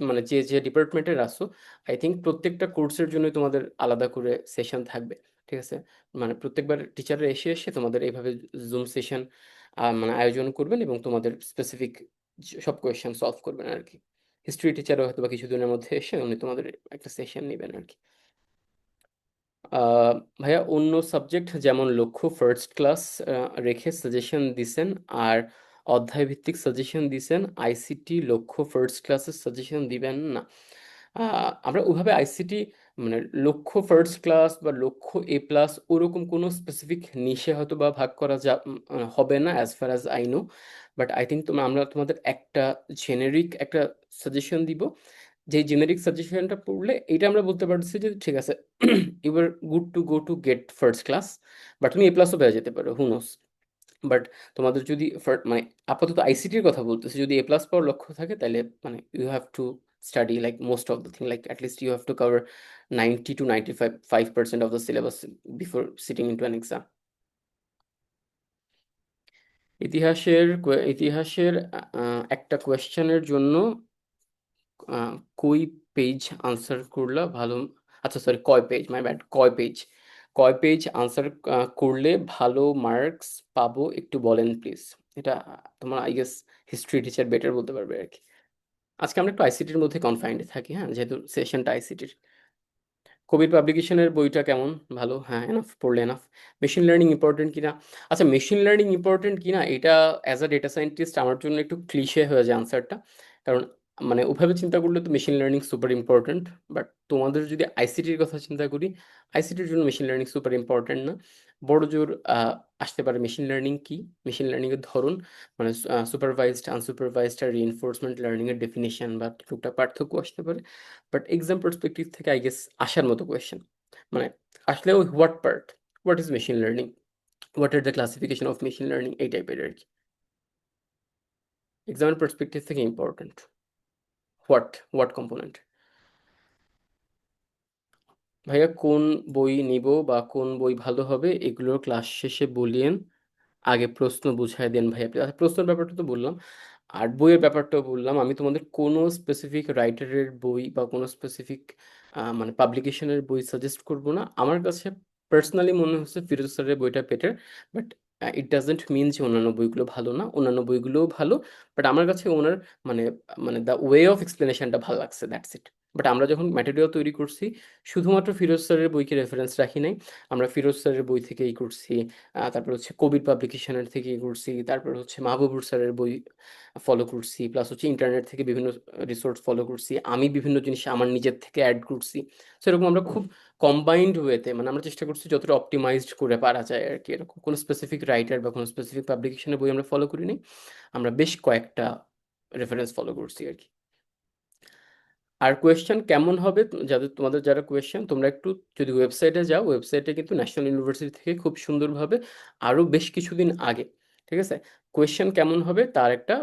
মানে যে যে ডিপার্টমেন্টের আসো, আই থিঙ্ক প্রত্যেকটা কোর্সের জন্য তোমাদের আলাদা করে সেশন থাকবে। ঠিক আছে? মানে প্রত্যেকবার টিচাররা এসে এসে তোমাদের এইভাবে জুম সেশন মানে আয়োজন করবেন এবং তোমাদের স্পেসিফিক সব কোয়েশ্চেন সলভ করবেন আর কি। হিস্ট্রি টিচারও হয়তো বা কিছুদিনের মধ্যে এসে উনি তোমাদের একটা সেশন নেবেন আর কি। আহ, ভাইয়া অন্য সাবজেক্ট যেমন লক্ষ্য ফার্স্ট ক্লাস রেখে সাজেশন দিছেন, আর অধ্যায় ভিত্তিক সাজেশন দিছেন, আইসিটি লক্ষ্য ফার্স্ট ক্লাসের সাজেশন দিবেন না। আমরা ওইভাবে আইসিটি মানে লক্ষ্য ফার্স্ট ক্লাস বা লক্ষ্য এ প্লাস ওরকম কোনো স্পেসিফিক নিশে হয়তো বা ভাগ করা হবে না as far as I know. But I think আমরা তোমাদের একটা জেনেরিক একটা সাজেশন দিব, যে জেনেরিক সাজেশনটা পড়লে এটা আমরা বলতে পারছি যে ঠিক আছে you are good to go to get first class, but তুমি এ প্লাসও পেয়ে যেতে পারো, হু নোস। বাট তোমাদের যদি মানে আপাতত আইসিটির কথা বলতেছি, যদি এ প্লাস পাওয়ার লক্ষ্য থাকে তাহলে মানে you have to study like most of the thing, like at least you have to cover 90 to 95% of the syllabus before sitting into an exam. ইতিহাসের একটা কোয়েশ্চেনের জন্য কই পেজ আনসার করলা ভালো, আচ্ছা সরি কয় পেজ, মাই ব্যাড, কয় পেজ আনসার করলে ভালো মার্কস পাবো একটু বলেন প্লিজ। এটা তোমার I guess history teacher better বলতে পারবে আর কি। আজকে আমরা একটু আইসিটির মধ্যে কনফাইন্ড থাকি, হ্যাঁ, যেহেতু সেশনটা আইসিটির। কবির পাবলিকেশনের বইটা কেমন? ভালো, হ্যাঁ, এনাফ পড়লে এনাফ। মেশিন লার্নিং ইম্পর্টেন্ট কিনা? আচ্ছা, মেশিন লার্নিং ইম্পর্টেন্ট কিনা এটা অ্যাজ আ ডেটা সায়েন্টিস্ট আমার জন্য একটু ক্লিশে হয়ে যায় আনসারটা। কারণ মানে ওভাবে চিন্তা করলে তো machine learning super important, but তোমাদের যদি আইসিটির কথা চিন্তা করি, আইসিটির জন্য মেশিন লার্নিং সুপার ইম্পর্টেন্ট না। বড় জোর আসতে পারে মেশিন লার্নিং কি, মেশিন লার্নিং এর ধরন, মানে সুপারভাইজড আনসুপারভাইজড আর রিইনফোর্সমেন্ট লার্নিং এর ডেফিনেশন বা টুকটাক পার্থক্য আসতে পারে। বাট এক্সাম পার্সপেক্টিভ থেকে আই গেস আসার মতো কোয়েশ্চেন, মানে আসলে ওই what part, what is machine learning, what are the classification of machine learning, এই টাইপের আর কি। এক্সামের পার্সপেক্টিভ থেকে ইম্পর্টেন্ট হোয়াট কম্পোনেন্ট। ভাইয়া কোন বই নিব বা কোন বই ভালো হবে এগুলোর ক্লাস শেষে বলিয়েন, আগে প্রশ্ন বুঝাই দেন ভাইয়া প্লিজ। আচ্ছা, প্রশ্নের ব্যাপারটা তো বললাম, আর বইয়ের ব্যাপারটাও বললাম। আমি তোমাদের কোনো স্পেসিফিক রাইটারের বই বা কোনো স্পেসিফিক মানে পাবলিকেশনের বই সাজেস্ট করব না। আমার কাছে পার্সোনালি মনে হচ্ছে ফিরোজ স্যারের বইটা better, but it doesn't mean যে অন্যান্য বইগুলো ভালো না, অন্যান্য বইগুলোও ভালো। বাট আমার কাছে ওনার মানে মানে দ্য ওয়ে অফ এক্সপ্লেনেশনটা ভালো লাগছে, দ্যাটস ইট। বাট আমরা যখন ম্যাটেরিয়াল তৈরি করছি শুধুমাত্র ফিরোজ স্যারের বইকে রেফারেন্স রাখি নাই, আমরা ফিরোজ স্যারের বই থেকেই করছি, তারপর হচ্ছে কবির পাবলিকেশনের থেকেই করছি, তারপর হচ্ছে মাহবুবুর স্যারের বই ফলো করছি, প্লাস হচ্ছে ইন্টারনেট থেকে বিভিন্ন রিসোর্স ফলো করছি, আমি বিভিন্ন জিনিস আমার নিজের থেকে অ্যাড করছি। সেরকম আমরা খুব কম্বাইন্ড ওয়েতে মানে আমরা চেষ্টা করছি যতটা অপটিমাইজড করে পারা যায় আর কি। এরকম কোনো স্পেসিফিক রাইটার বা কোনো স্পেসিফিক পাবলিকেশনের বই আমরা ফলো করিনি, আমরা বেশ কয়েকটা রেফারেন্স ফলো করছি আর কি। আর কোয়েশ্চেন কেমন হবে, যাদের তোমাদের যারা কোয়েশ্চেন তোমরা একটু যদি ওয়েবসাইটে যাও, ওয়েবসাইটে কিন্তু ন্যাশনাল ইউনিভার্সিটি থেকে খুব সুন্দরভাবে আরও বেশ কিছুদিন আগে, ঠিক আছে, কোয়েশ্চেন কেমন হবে তার একটা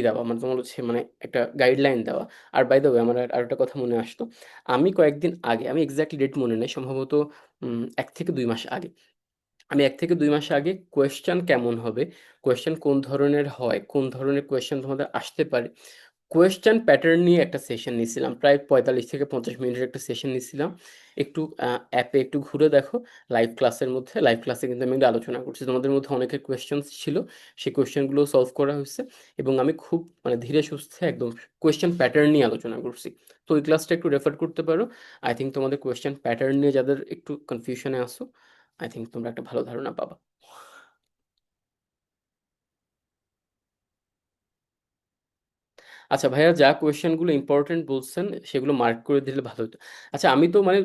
দেওয়া, মানে তোমার হচ্ছে মানে একটা গাইডলাইন দেওয়া। আর বাই দ্য ওয়ে আমার আর একটা কথা মনে আসতো, আমি কয়েকদিন আগে, আমি এক্স্যাক্টলি ডেট মনে নেই, সম্ভবত 1 থেকে 2 মাস আগে, আমি 1 থেকে 2 মাস আগে কোয়েশ্চেন কেমন হবে, কোয়েশ্চেন কোন ধরনের হয়, কোন ধরনের কোয়েশ্চেন তোমাদের আসতে পারে, কোয়েশ্চেন প্যাটার্ন নিয়ে একটা সেশন নিছিলাম, প্রায় 45 থেকে 50 মিনিটের একটা সেশন নিছিলাম। একটু অ্যাপে একটু ঘুরে দেখো, লাইভ ক্লাসের মধ্যে, লাইভ ক্লাসে কিন্তু আমি এগুলো আলোচনা করছি, তোমাদের মধ্যে অনেকের কোয়েশ্চেন্স ছিল, সেই কোয়েশ্চেনগুলো সলভ করা হয়েছে, এবং আমি খুব মানে ধীরে সুস্থে একদম কোয়েশ্চেন প্যাটার্ন নিয়ে আলোচনা করছি। তো ওই ক্লাসটা একটু রেফার করতে পারো। আই থিঙ্ক তোমাদের কোয়েশ্চেন প্যাটার্ন নিয়ে যাদের একটু কনফিউশনে আসো, আই থিঙ্ক তোমরা একটা ভালো ধারণা পাবা। আচ্ছা ভাইয়া, যা কোয়েশ্চেনগুলো ইম্পর্টেন্ট বলছেন সেগুলো মার্ক করে দিলে ভালো হতো। আচ্ছা আমি তো মানে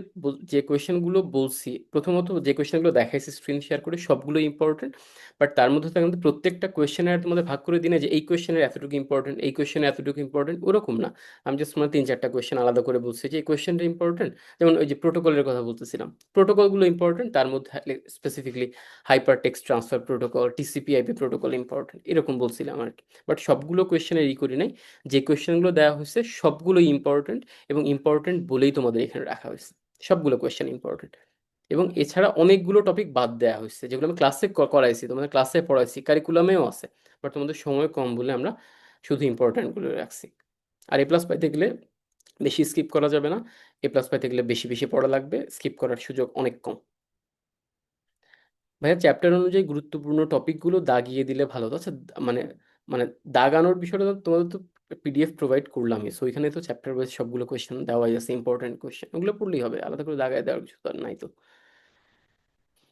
যে কোয়েশ্চেনগুলো বলছি, প্রথমত যে কোয়েশ্চেনগুলো দেখাইছি স্ক্রিন শেয়ার করে সবগুলো ইম্পর্টেন্ট, বাট তার মধ্যে তো কিন্তু প্রত্যেকটা কোয়েশ্চেনের তোমাদের ভাগ করে দিই না যে এই কোয়েশ্চেনের এতটুকু ইম্পর্টেন্ট, এই কোয়েশ্চেনের এতটুকু ইম্পর্টেন্ট, ওরকম না। আমি জাস্ট মানে 3-4টা কোয়েশ্চেন আলাদা করে বলছি যে এই কোয়েশ্চেনটা ইম্পর্টেন্ট। যেমন ওই যে প্রোটোকলের কথা বলতেছিলাম, প্রোটোকলগুলো ইম্পর্টেন্ট, তার মধ্যে specifically hyper text transfer protocol, TCP IP protocol important, এরকম বলছিলাম আর কি। বাট সবগুলো কোয়েশ্চেনের ই করি নাই, যে কোয়েশ্চেনগুলো দেওয়া হয়েছে সবগুলোই ইম্পর্টেন্ট, এবং ইম্পর্টেন্ট বলেই তোমাদের এখানে রাখা হয়েছে, সবগুলো কোয়েশ্চেন ইম্পর্টেন্ট। এবং এছাড়া অনেকগুলো টপিক বাদ দেওয়া হয়েছে যেগুলো আমি ক্লাসে করাইছি, তোমাদের ক্লাসে পড়াইছি, কারিকুলামেও আছে, বাট তোমাদের সময় কম বলে আমরা শুধু ইম্পর্টেন্টগুলো রাখছি। আর এ প্লাস পাইতে গেলে বেশি স্কিপ করা যাবে না, এ প্লাস পাইতে গেলে বেশি বেশি পড়া লাগবে, স্কিপ করার সুযোগ অনেক কম। ভাইয়া চ্যাপ্টার অনুযায়ী গুরুত্বপূর্ণ টপিকগুলো দাগিয়ে দিলে ভালো হতো। আচ্ছা মানে মানে দাগানোর বিষয়টা তো তোমাদের তো পিডিএফ প্রোভাইড করলামই, সো এখানে তো চ্যাপ্টার ওয়াইজ সবগুলো কোয়েশ্চেন দেওয়াই আছে, ইম্পর্টেন্ট কোয়েশ্চেন ওগুলো পড়লেই হবে, আলাদা করে দাগায় দেওয়ার কিছু তো আর নাই তো।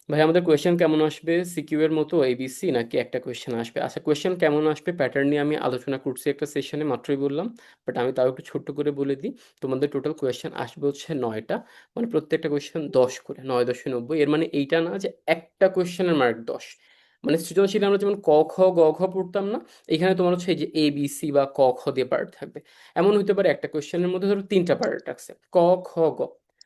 ভাই আমাদের কোয়েশ্চেন কেমন আসবে, সিকিউ এর মতো এবিসি নাকি একটা কোয়েশ্চেন আসবে? আচ্ছা কোয়েশ্চেন কেমন আসবে প্যাটার্ন নিয়ে আমি আলোচনা করছি একটা সেশনে, মাত্রই বললাম, বাট আমি তাও একটু ছোট্ট করে বলে দিই। তোমাদের টোটাল কোয়েশ্চেন আসবে হচ্ছে 9টা, মানে প্রত্যেকটা কোয়েশ্চেন 10 করে, 9 × 10 = 90। এর মানে এইটা না যে একটা কোয়েশ্চেনের মার্ক 10। মানে সৃজনশীল আমরা যেমন ক খ গ ঘ পড়তাম না, এখানে তোমার হচ্ছে এই যে এ বি সি বা ক খ দিয়ে পার্ট থাকবে। এমন হতে পারে একটা কোয়েশ্চেনের মধ্যে ধরো 3টা পার্ট আছে, ক খ গ,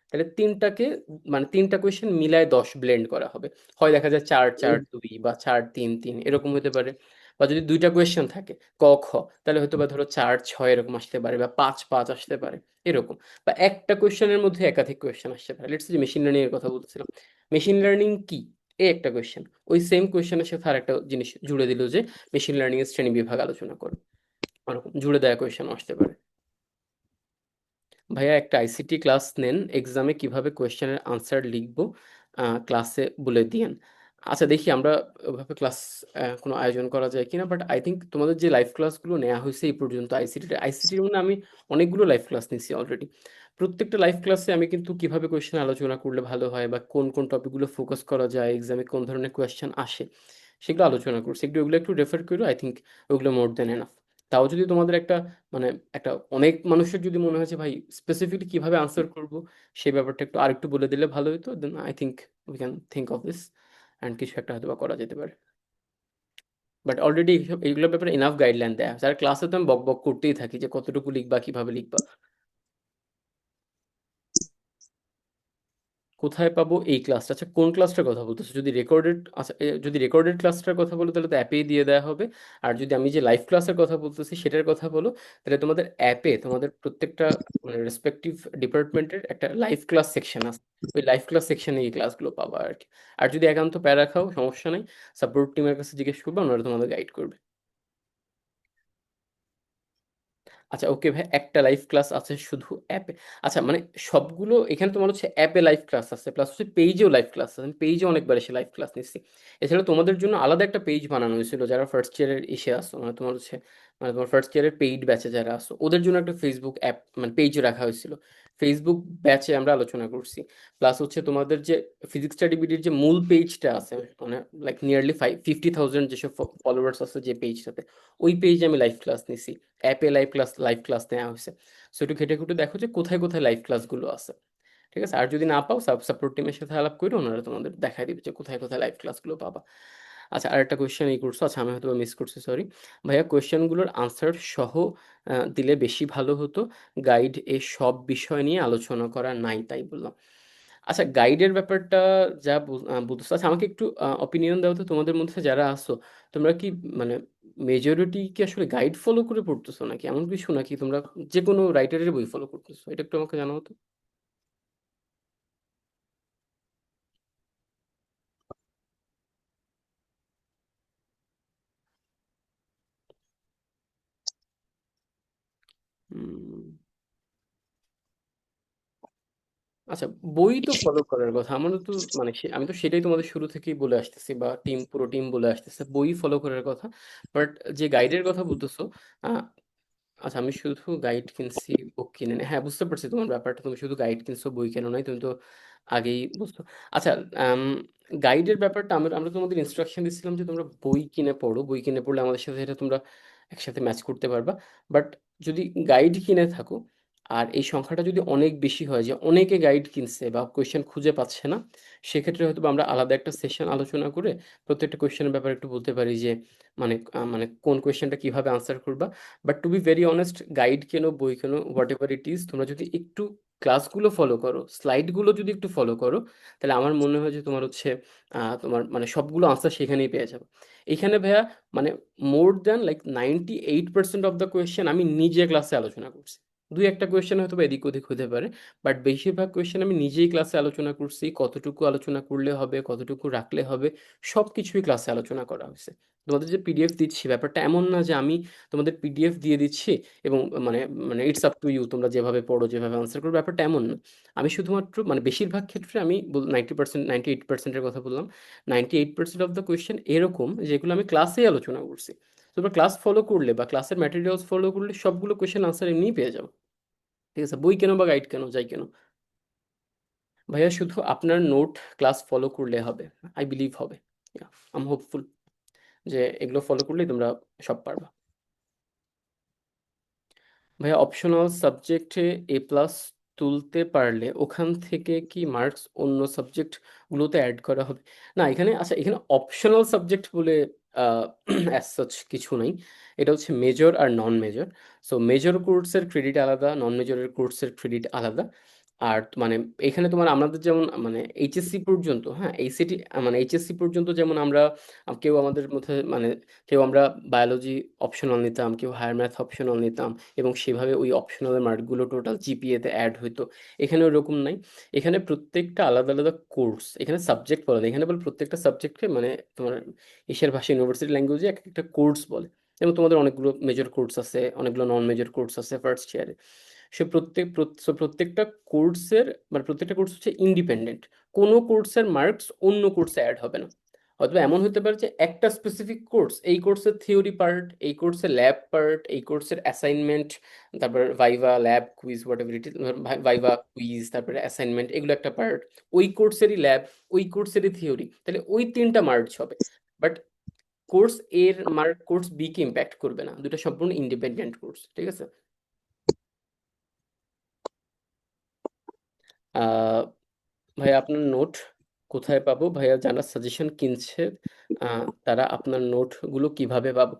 তাহলে তিনটাকে মানে 3টা কোয়েশ্চেন মিলায় 10 ব্লেন্ড করা হবে। হয় দেখা যায় 4-4-2 বা 4-3-3 এরকম হতে পারে। বা যদি 2টা কোয়েশ্চেন থাকে ক খ, তাহলে হয়তো বা ধরো 4-6 এরকম আসতে পারে, বা 5-5 আসতে পারে, এরকম। বা একটা কোয়েশ্চেনের মধ্যে একাধিক কোয়েশ্চেন আসতে পারে। লেটস যে মেশিন লার্নিং এর কথা বলতেছিলাম, মেশিন লার্নিং কি, এই একটা কোয়েশ্চেন, ওই সেম কোয়েশ্চেনের সাথে আর একটা জিনিস জুড়ে দিল যে মেশিন লার্নিং এর শ্রেণী বিভাগ আলোচনা করো, ওরকম জুড়ে দেওয়া কোয়েশ্চেন আসতে পারে। ভাইয়া একটা আইসিটি ক্লাস নেন, এক্সামে কিভাবে কোয়েশ্চেনের আনসার লিখবো ক্লাসে বলে দিয়েন। আচ্ছা দেখি আমরা ওভাবে ক্লাস কোনো আয়োজন করা যায় কিনা, বাট আই থিঙ্ক তোমাদের যে লাইভ ক্লাসগুলো নেওয়া হয়েছে এই পর্যন্ত আইসিটির মানে আমি অনেকগুলো লাইভ ক্লাস নিচ্ছি অলরেডি। প্রত্যেকটা লাইভ ক্লাসে আমি কিন্তু কিভাবে কোয়েশ্চেন আলোচনা করলে ভালো হয়, বা কোন কোন টপিকগুলো ফোকাস করা যায়, এক্সামে কোন ধরনের কোয়েশ্চেন আসে, সেগুলো আলোচনা করছি। একটু ওগুলো একটু রেফার করো, আই থিঙ্ক ওগুলো মোর দেন এনাফ। তাও যদি তোমাদের একটা মানে একটা অনেক মানুষের যদি মনে হয় যে ভাই স্পেসিফিকলি কিভাবে আনসার করব, সেই ব্যাপারটা একটু আরেকটু বলে দিলে ভালো হতো, then I think we can think of this and কিছু একটা হয়তো বা করা যেতে পারে। বাট অলরেডি এইগুলোর ব্যাপারে ইনাফ গাইডলাইন দেয়া আছে, আর ক্লাসে তো আমি বক বক করতেই থাকি যে কতটুকু লিখবা, কিভাবে লিখবা। কোথায় পাবো এই ক্লাসটা? আচ্ছা কোন ক্লাসটার কথা বলতেছো? যদি রেকর্ডেড, আচ্ছা যদি রেকর্ডেড ক্লাসটার কথা বলো তাহলে তো অ্যাপেই দিয়ে দেওয়া হবে। আর যদি আমি যে লাইভ ক্লাসের কথা বলতেছি সেটার কথা বলো, তাহলে তোমাদের অ্যাপে তোমাদের প্রত্যেকটা মানে রেসপেক্টিভ ডিপার্টমেন্টের একটা লাইভ ক্লাস সেকশন আছে, ওই লাইভ ক্লাস সেকশনে এই ক্লাসগুলো পাবা আর কি। আর যদি একান্ত প্যারা খাও সমস্যা নেই, সাপোর্ট টিমের কাছে জিজ্ঞেস করবে, ওনারা তোমাদের গাইড করবে। আচ্ছা ওকে ভাই, একটা লাইভ ক্লাস আছে শুধু অ্যাপে? আচ্ছা মানে সবগুলো এখানে তোমার হচ্ছে অ্যাপে লাইভ ক্লাস আছে, প্লাস হচ্ছে পেজেও লাইভ ক্লাস আছে, আমি পেজে অনেকবার এসে লাইভ ক্লাস নিচ্ছি। এছাড়া তোমাদের জন্য আলাদা একটা পেজ বানানো হয়েছিল যারা ফার্স্ট ইয়ারের এসে আসো, মানে তোমার হচ্ছে মানে তোমার ফার্স্ট ইয়ারের পেইড ব্যাচে যারা আসো ওদের জন্য একটা ফেসবুক অ্যাপ মানে পেজ রাখা হয়েছিল। ফেসবুক ব্যাচে আমরা আলোচনা করছি। প্লাস হচ্ছে তোমাদের যে ফিজিক্স স্টাডি বিডির যে মূল পেজটা আছে, মানে লাইক নিয়ারলি 50,000 যেসব ফলোয়ার্স আছে যে পেজটাতে, ওই পেজে আমি লাইভ ক্লাস নিছি। অ্যাপে লাইভ ক্লাস নেওয়া হয়েছে। সো একটু ঘেটে ঘুটে দেখো যে কোথায় কোথায় লাইভ ক্লাসগুলো আছে, ঠিক আছে? আর যদি না পাও সাপোর্ট টিমের সাথে আলাপ করে ওনারা তোমাদের দেখাই দিবে যে কোথায় কোথায় লাইভ ক্লাসগুলো পাবা। আচ্ছা আরেকটা কোয়েশ্চেন এই করছো, আচ্ছা আমি হয়তো মিস করছি, সরি ভাইয়া। কোয়েশ্চেনগুলোর আনসার সহ দিলে বেশি ভালো হতো, গাইড এ সব বিষয় নিয়ে আলোচনা করা নাই তাই বললাম। আচ্ছা গাইডের ব্যাপারটা যা বলতেছো, আচ্ছা আমাকে একটু অপিনিয়ন দাও তো, তোমাদের মধ্যে যারা আসো তোমরা কি মানে মেজরিটি কি আসলে গাইড ফলো করে পড়তেছো নাকি এমন কিছু, নাকি তোমরা যে কোনো রাইটারের বই ফলো করতেছো? এটা একটু আমাকে জানাও তো। উম, আচ্ছা, বই তো ফলো করার কথা আমাদের তো, মানে আমি তো সেটাই তোমাদের শুরু থেকেই বলে আসতেছি, বা পুরো টিম বলে আসতেছে বই ফলো করার কথা। বাট যে গাইডের কথা বলতেছো, আচ্ছা আমি শুধু গাইড কিনছি, বুক কিনে নি। হ্যাঁ, বুঝতে পারছি তোমার ব্যাপারটা, তুমি শুধু গাইড কিনছো, বই কেনো নাই, তুমি তো আগেই বুঝতো। আচ্ছা, গাইডের ব্যাপারটা আমরা আমরা তোমাদের ইনস্ট্রাকশন দিচ্ছিলাম যে তোমরা বই কিনে পড়ো, বই কিনে পড়লে আমাদের সাথে এটা তোমরা একসাথে ম্যাচ করতে পারবা। বাট যদি গাইড কিনে থাকো, আর এই সংখ্যাটা যদি অনেক বেশি হয়, যে অনেকে গাইড কিনছে বা কোয়েশ্চেন খুঁজে পাচ্ছে না, সেক্ষেত্রে হয়তো বা আমরা আলাদা একটা সেশন আলোচনা করে প্রত্যেকটা কোয়েশ্চেনের ব্যাপারে একটু বলতে পারি যে মানে কোন কোয়েশ্চেনটা কিভাবে আনসার করবা। But to be very honest, guide কেনো, বই কেনো, হোয়াট এভার ইট ইজ, তোমরা যদি একটু ক্লাসগুলো ফলো করো, স্লাইডগুলো যদি একটু ফলো করো, তাহলে আমার মনে হয় যে তোমার হচ্ছে তোমার মানে সবগুলো আনসার সেখানেই পেয়ে যাবে। এখানে ভাইয়া মানে more than like 98% of the question আমি নিজে ক্লাসে আলোচনা করছি। দুই একটা কোয়েশ্চেন হয়তো বা এদিক ওদিক হতে পারে, বাট বেশিরভাগ কোয়েশ্চেন আমি নিজেই ক্লাসে আলোচনা করছি। কতটুকু আলোচনা করলে হবে, কতটুকু রাখলে হবে, সব কিছুই ক্লাসে আলোচনা করা হয়েছে। তোমাদের যে পিডিএফ দিচ্ছি, ব্যাপারটা এমন না যে আমি তোমাদের পিডিএফ দিয়ে দিচ্ছি এবং মানে মানে ইটস আপ টু ইউ, তোমরা যেভাবে পড়ো, যেভাবে আনসার করো, ব্যাপারটা এমন না। আমি শুধুমাত্র মানে বেশিরভাগ ক্ষেত্রে আমি 90%, 98%-এর কথা বললাম। 98% অফ দ্য কোয়েশ্চেন এরকম যেগুলো আমি ক্লাসেই আলোচনা করছি। তোমরা ক্লাস ফলো করলে বা ক্লাসের ম্যাটেরিয়ালস ফলো করলে সবগুলো কোয়েশ্চেন আনসার এমনিই পেয়ে যাও। ঠিক আছে, বই কেন বা গাইড কেন, যাই কেন, ভাইয়া শুধু আপনার নোট ক্লাস ফলো করলে হবে। আই বিলিভ হবে। আই এম হোপফুল যে এগুলো ফলো করলেই তোমরা সব পারবা। ভাইয়া, অপশনাল সাবজেক্টে এ প্লাস তুলতে পারলে ওখান থেকে কি মার্কস অন্য সাবজেক্টগুলোতে অ্যাড করা হবে? না, এখানে আচ্ছা, এখানে অপশনাল সাবজেক্ট বলে অ্যাজ সাচ কিছু নাই। এটা হচ্ছে মেজর আর নন মেজর। সো মেজর কোর্সের ক্রেডিট আলাদা, নন মেজরের কোর্সের ক্রেডিট আলাদা। আর মানে এখানে তোমার আমাদের যেমন মানে এইচএসসি পর্যন্ত, হ্যাঁ এইচএসসি মানে এইচএসসি পর্যন্ত যেমন আমরা কেউ আমাদের মধ্যে মানে কেউ আমরা বায়োলজি অপশনাল নিতাম, কেউ হায়ার ম্যাথ অপশনাল নিতাম, এবং সেভাবে ওই অপশনাল মার্কগুলো টোটাল জিপিএতে অ্যাড হইতো। এখানে ওরকম নাই। এখানে প্রত্যেকটা আলাদা আলাদা কোর্স, এখানে সাবজেক্ট বলে না, এখানে বলে প্রত্যেকটা সাবজেক্টকে মানে তোমার এশিয়ার ভাষা ইউনিভার্সিটি ল্যাঙ্গুয়েজে এক একটা কোর্স বলে। এবং তোমাদের অনেকগুলো মেজর কোর্স আছে, অনেকগুলো নন মেজর কোর্স আছে ফার্স্ট ইয়ারে। প্রত্যেকটা কোর্সের মানে প্রত্যেকটা কোর্স হচ্ছে ইন্ডিপেন্ডেন্ট। কোনো কোর্সের মার্কস অন্য কোর্সে অ্যাড হবে না। অথবা এমন হতে পারে যে একটা স্পেসিফিক কোর্স, এই কোর্সের থিওরি পার্ট, এই কোর্সের ল্যাব পার্ট, এই কোর্সের অ্যাসাইনমেন্ট, তারপর viva, lab, quiz, what ever it is, viva, quiz, তারপরে অ্যাসাইনমেন্ট, এগুলো একটা পার্ট। ওই কোর্সেরই ল্যাব, ওই কোর্সেরই থিওরি, তাহলে ওই তিনটা মার্চ হবে। বাট কোর্স এর মার্ক কোর্স বি কে ইম্প্যাক্ট করবে না, দুটো সম্পূর্ণ ইন্ডিপেন্ডেন্ট কোর্স। ঠিক আছে। আহ ভাইয়া, আপনার নোট কোথায় পাবো? ভাইয়া, যারা সাজেশন কিনছে তারা আপনার নোটগুলো কিভাবে পাবো?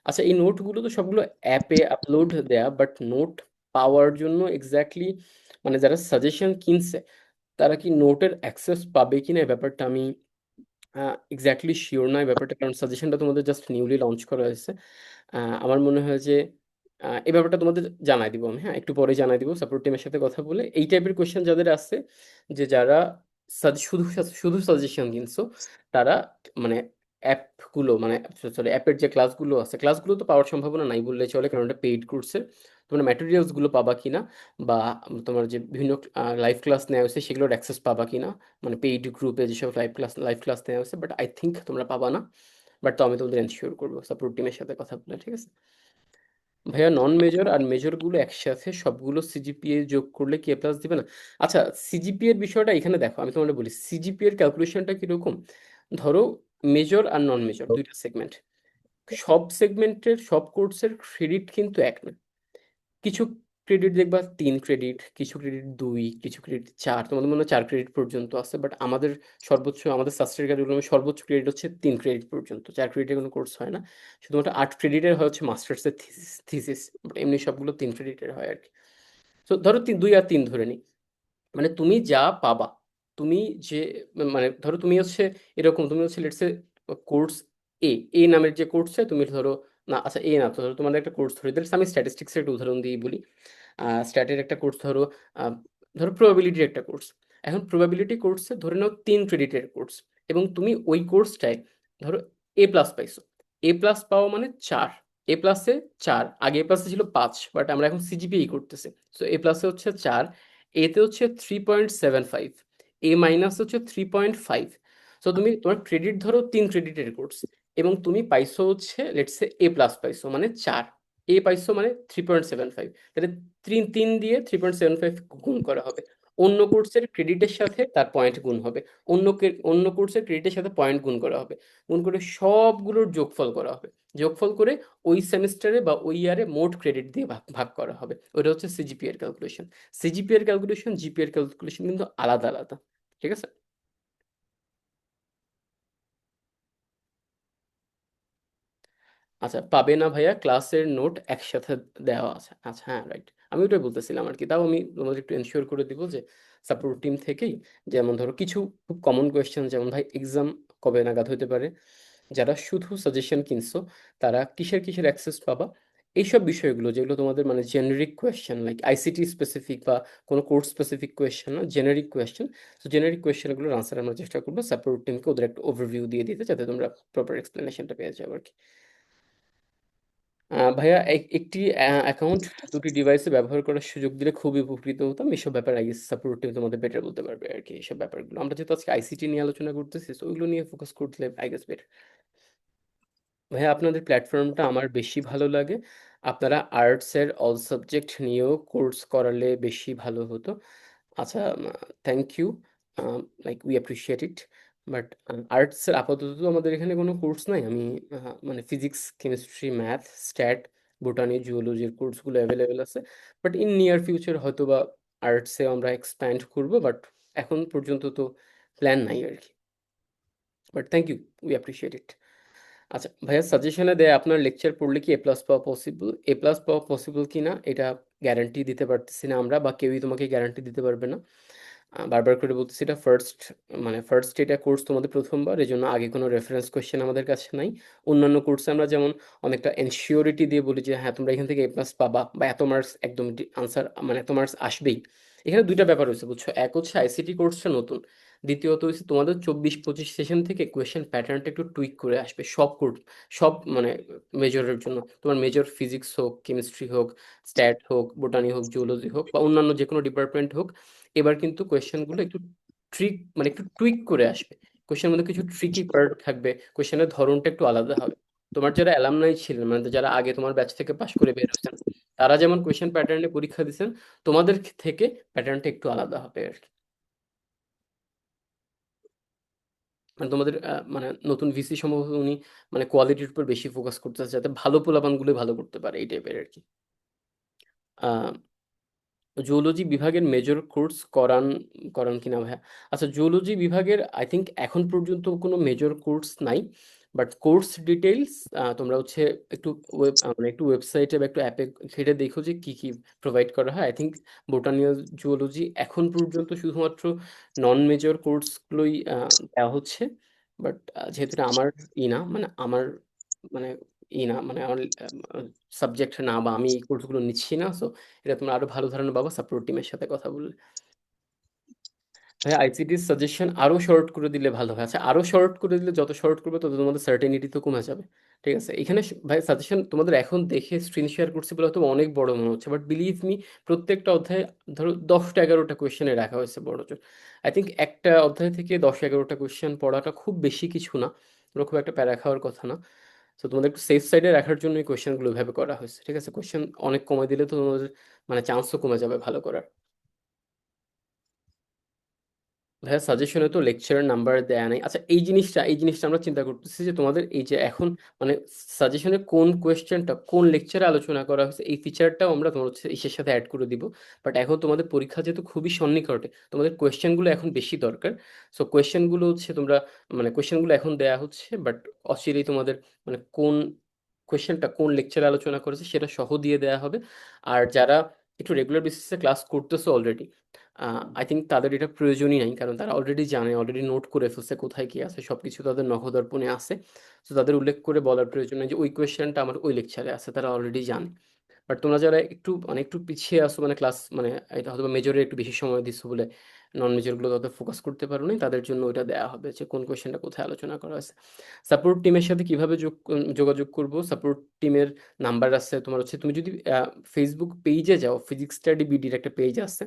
আচ্ছা, এই নোটগুলো তো সবগুলো অ্যাপে আপলোড দেয়া, বাট নোট পাওয়ার জন্য এক্স্যাক্টলি মানে যারা সাজেশন কিনছে তারা কি নোটের অ্যাক্সেস পাবে কিনা, এই ব্যাপারটা আমি এক্স্যাক্টলি শিওর নয় ব্যাপারটা, কারণ সাজেশনটা তোমাদের জাস্ট নিউলি লঞ্চ করা হয়েছে। আমার মনে হয় যে এই ব্যাপারটা তোমাদের জানাই দিব আমি, হ্যাঁ একটু পরে জানাই দিব সাপোর্ট টিমের সাথে কথা বলে। এই টাইপের কোয়েশ্চেন যাদের আছে, যে যারা শুধু শুধু সাজেশন কিনছো, তারা মানে অ্যাপগুলো মানে সরি অ্যাপের যে ক্লাসগুলো আছে, ক্লাসগুলো তো পাওয়ার সম্ভাবনা নাই বললে চলে, কারণ এটা পেইড কোর্সের। তোমরা ম্যাটেরিয়ালসগুলো পাবা কিনা, বা তোমার যে বিভিন্ন লাইভ ক্লাস নেওয়া হয়েছে সেগুলোর অ্যাক্সেস পাবা কিনা, মানে পেইড গ্রুপে যেসব লাইভ ক্লাস নেওয়া হয়েছে, বাট আই থিঙ্ক তোমরা পাবা না। বাট তো আমি তোমাদের এনশিওর করবো সাপোর্ট টিমের সাথে কথা বলে। ঠিক আছে ভাইয়া, নন মেজর আর মেজর গুলো একসাথে সবগুলো সিজিপিএ যোগ করলে কি এ প্লাস দিবে না? আচ্ছা, সিজিপিএ এর বিষয়টা এখানে দেখো, আমি তোমাদের বলি সিজিপিএ এর ক্যালকুলেশনটা কিরকম। ধরো মেজর আর নন মেজর দুইটা সেগমেন্ট, সব সেগমেন্টের সব কোর্সের ক্রেডিট কিন্তু এক না। কিছু ক্রেডিট দেখবা 3 ক্রেডিট, কিছু ক্রেডিট 2, কিছু ক্রেডিট 4, তোমাদের মনে হয় 4 ক্রেডিট পর্যন্ত আছে, বাট আমাদের সর্বোচ্চ, আমাদের সাবস্টেট কারিকুলামে সর্বোচ্চ ক্রেডিট হচ্ছে 3 ক্রেডিট পর্যন্ত, 4 ক্রেডিটের কোনো কোর্স হয় না। শুধুমাত্র 8 ক্রেডিটের হয় হচ্ছে মাস্টার্সের থিসিস, বাট এমনি সবগুলো 3 ক্রেডিটের হয় আর কি। তো ধরো 2 আর 3 ধরে নিই, মানে তুমি যা পাবা, তুমি যে মানে ধরো তুমি হচ্ছে এরকম, তুমি হচ্ছে লেটসে কোর্স এ, এ নামের যে কোর্সে তুমি ধরো, না আচ্ছা এ না তো, ধরো তোমাদের একটা কোর্স ধরে দিলে, আমি স্ট্যাটিস্টিক্সের একটা উদাহরণ দিয়ে বলি। স্ট্যাটের একটা কোর্স ধরো, আহ, ধরো প্রবাবিলিটির একটা কোর্স। এখন প্রবাবিলিটি কোর্সে ধরে নাও 3 ক্রেডিটের কোর্স, এবং তুমি ওই কোর্সটায় ধরো এ প্লাস পাইছো। এ প্লাস পাওয়া মানে 4, এ প্লাসে 4, আগে এ প্লাসে ছিল 5, বাট আমরা এখন সিজিপিএ করতেছি। সো এ প্লাসে হচ্ছে 4, এতে হচ্ছে 3.75, এ মাইনাস হচ্ছে 3.5। সো তুমি তোমার ক্রেডিট ধরো 3 ক্রেডিটের কোর্স, এবং তুমি পাইছো হচ্ছে লেটস সে এ প্লাস পাইছো মানে 4, এ পাইছো মানে 3.75, তাহলে 3 দিয়ে 3.75 গুণ করা হবে। অন্য কোর্সের ক্রেডিটের সাথে তার পয়েন্ট গুণ হবে, অন্য কোর্সের ক্রেডিটের সাথে পয়েন্ট গুণ করা হবে, গুণ করে সবগুলোর যোগফল করা হবে। যোগফল করে ওই সেমিস্টারে বা ওই ইয়ারে মোট ক্রেডিট দিয়ে ভাগ ভাগ করা হবে। ওটা হচ্ছে সিজিপি এর ক্যালকুলেশন। সিজিপি এর ক্যালকুলেশন, জিপি এর ক্যালকুলেশন কিন্তু আলাদা আলাদা। ঠিক আছে? আচ্ছা, পাবে না ভাইয়া, ক্লাসের নোট একসাথে দেওয়া আছে। আচ্ছা, হ্যাঁ, রাইট। আমি ওটাই বলতেছিলাম আর কি। তাও আমি তোমাদের একটু এনশিওর করে দিব যে সাপোর্ট টিম থেকেই, যেমন ধরো কিছু খুব কমন কোয়েশ্চেন, যেমন ভাই এক্সাম কবে নাগাদ হতে পারে, যারা শুধু সাজেশন কিনছো তারা কিসের কিসের অ্যাক্সেস পাবা, এইসব বিষয়গুলো যেগুলো তোমাদের মানে generic question, like ICT specific বা কোনো কোর্স স্পেসিফিক কোয়েশ্চেন না, জেনারিক কোয়েশ্চেন। তো জেনারিক কোয়েশ্চেনগুলোর আনসার আমরা চেষ্টা করবো সাপোর্ট টিমকে ওদের একটা ওভারভিউ দিয়ে দিতে, যাতে তোমরা প্রপার এক্সপ্লেনেশনটা পেয়ে যাও আর কি। ভাইয়া একটি অ্যাকাউন্ট দুটি ডিভাইসে ব্যবহার করার সুযোগ দিলে খুবই উপকৃত হতাম। এসব ব্যাপারে আই গেস সাপোর্ট টিম তোমাদের বেটার বলতে পারবে আর কি। এইসব ব্যাপারগুলো আমরা যেহেতু আজকে আইসিটি নিয়ে আলোচনা করতেছি, তো ওইগুলো নিয়ে ফোকাস করলে আই গেস বেটার। ভাইয়া আপনাদের প্ল্যাটফর্মটা আমার বেশি ভালো লাগে। আপনারা আর্টসের অল সাবজেক্ট নিয়েও কোর্স করালে বেশি ভালো হতো। আচ্ছা, thank you, like we appreciate it. But আর্টসের আপাতত তো আমাদের এখানে কোনো কোর্স নাই। আমি মানে physics, chemistry, math, stat, botany, জুওলজির কোর্সগুলো অ্যাভেলেবেল আছে। বাট ইন নিয়ার ফিউচার হয়তো বা আর্টসে আমরা এক্সপ্যান্ড করব, বাট এখন পর্যন্ত তো প্ল্যান নাই আর কি। But thank you, we appreciate it. আচ্ছা ভাইয়া, সাজেশনে দেয় আপনার লেকচার পড়লে কি এ প্লাস পাওয়া পসিবল? এ প্লাস পাওয়া পসিবল কি না এটা গ্যারান্টি দিতে পারতেছি না আমরা, বা কেউই তোমাকে গ্যারান্টি দিতে পারবে না। বারবার করে বলতেছি, এটা ফার্স্ট, মানে ফার্স্ট এটা কোর্স তোমাদের প্রথমবার, এই জন্য আগে কোনো রেফারেন্স কোয়েশ্চেন আমাদের কাছে নাই। অন্যান্য কোর্সে আমরা যেমন অনেকটা এনশিওরিটি দিয়ে বলি যে হ্যাঁ তোমরা এখান থেকে এ প্লাস পাবা, বা এত মার্কস একদম আনসার, মানে এত মার্কস আসবেই। এখানে দুইটা ব্যাপার হচ্ছে বুঝছো, এক হচ্ছে আইসিটি কোর্সটা নতুন, দ্বিতীয়ত হচ্ছে তোমাদের 24-25 সেশন থেকে কোয়েশ্চেন প্যাটার্নটা একটু টুইক করে আসবে সব কোর্স, সব মানে মেজরের জন্য। তোমার মেজর ফিজিক্স হোক, কেমিস্ট্রি হোক, স্ট্যাট হোক, বোটানি হোক, জিওলজি হোক, বা অন্যান্য যে কোনো ডিপার্টমেন্ট হোক, এবার কিন্তু কোয়েশ্চেনগুলো একটু মানে একটু টুইক করে আসবে। কোয়েশ্চেনের মধ্যে কিছু ট্রিকি পার্ট থাকবে, কোয়েশ্চেনের ধরনটা একটু আলাদা হবে। তোমার যারা অ্যালামনাই ছিলেন, মানে যারা আগে তোমার ব্যাচ থেকে পাশ করে বের হয়েছেন, তারা যেমন কোয়েশ্চেন প্যাটার্নে পরীক্ষা দিচ্ছেন, তোমাদের থেকে প্যাটার্নটা একটু আলাদা হবে আর কি। মানে তোমাদের মানে নতুন ভিসি সম্ভবত উনি মানে কোয়ালিটির উপর বেশি ফোকাস করতেছে, যাতে ভালো পোলাপানগুলো ভালো করতে পারে, এই টাইপের আর কি। আহ জুওলজি বিভাগের মেজর কোর্স করান করান কিনা ভাইয়া? আচ্ছা, জুওলজি বিভাগের আই থিঙ্ক এখন পর্যন্ত কোনো মেজর কোর্স নাই। বাট কোর্স ডিটেইলস তোমরা হচ্ছে একটু মানে একটু ওয়েবসাইটে বা একটু অ্যাপে ঘেটে দেখো যে কি কি প্রোভাইড করা হয়। আই থিঙ্ক বোটানিয়াল জুওলজি এখন পর্যন্ত শুধুমাত্র নন মেজর কোর্সগুলোই দেওয়া হচ্ছে। বাট যেহেতু এটা আমার না, মানে আমার মানে না, মানে আমার সাবজেক্ট না, বা আমি এই কোর্সগুলো নিচ্ছি না, সো এটা তোমরা আরো ভালো ধারণা পাবো সাপোর্ট টিমের সাথে কথা বললে। ভাই আইসিটির সাজেশন আরো শর্ট করে দিলে ভালো হয়। আচ্ছা, আরো শর্ট করে দিলে যত শর্ট করবে তত তোমাদের সার্টেনিটি তো কমে যাবে। ঠিক আছে, এখানে ভাই সাজেশন তোমাদের এখন দেখে স্ক্রিন শেয়ার করছি বলে হয়তো অনেক বড় মনে হচ্ছে, বাট বিলিভ মি, প্রত্যেকটা অধ্যায়ে ধরো 10টা 11টা কোয়েশ্চেনে রাখা হয়েছে বড় জোর। আই থিঙ্ক একটা অধ্যায় থেকে 10-11টা কোয়েশ্চেন পড়াটা খুব বেশি কিছু না, তোমরা খুব একটা প্যারা খাওয়ার কথা না। তো তোমাদের একটু সেফ সাইডে রাখার জন্য এই কোয়েশ্চেনগুলো এভাবে করা হয়েছে। ঠিক আছে, কোয়েশ্চেন অনেক কমে দিলে তো তোমাদের মানে চান্সও কমে যাবে ভালো করার। ভাইয়া সাজেশনে তো লেকচারের নাম্বার দেয়া নাই। আচ্ছা, এই জিনিসটা আমরা চিন্তা করতেছি যে তোমাদের এই যে এখন মানে সাজেশনে কোন কোয়েশ্চেনটা কোন লেকচারে আলোচনা করা হয়েছে, এই ফিচারটাও আমরা তোমার হচ্ছে ইসের সাথে অ্যাড করে দিব। বাট এখন তোমাদের পরীক্ষা যেহেতু খুবই সন্নিকটে, তোমাদের কোয়েশ্চেনগুলো এখন বেশি দরকার। সো কোয়েশ্চেনগুলো হচ্ছে তোমরা মানে কোয়েশ্চেনগুলো এখন দেয়া হচ্ছে, বাট অচিরেই তোমাদের মানে কোন কোয়েশ্চেনটা কোন লেকচারে আলোচনা করেছে সেটা সহ দিয়ে দেয়া হবে। আর যারা একটু রেগুলার বেসিসে ক্লাস করতেছো অলরেডি, আই থিঙ্ক তাদের এটা প্রয়োজনই নাই, কারণ তারা অলরেডি জানে, অলরেডি নোট করে ফেলছে কোথায় কি আছে, সব কিছু তাদের নখদর্পণে আছে। তো তাদের উল্লেখ করে বলার প্রয়োজন নেই যে ওই কোয়েশ্চেনটা আমার ওই লেকচারে আছে, তারা অলরেডি জানে। বাট তোমরা যারা একটু মানে একটু পিছিয়ে আসো, মানে ক্লাস মানে এটা হয়তো মেজরে একটু বেশি সময় দিচ্ছ বলে নন মেজরগুলো তত ফোকাস করতে পারো নাই, তাদের জন্য ওইটা দেওয়া হবে যে কোন কোয়েশ্চেনটা কোথায় আলোচনা করা হয়েছে। সাপোর্ট টিমের সাথে কিভাবে যোগাযোগ করব, সাপোর্ট টিমের নাম্বার আছে তোমার হচ্ছে, তুমি যদি ফেসবুক পেজে যাও, ফিজিক্স স্টাডি বিডির একটা পেজ আছে,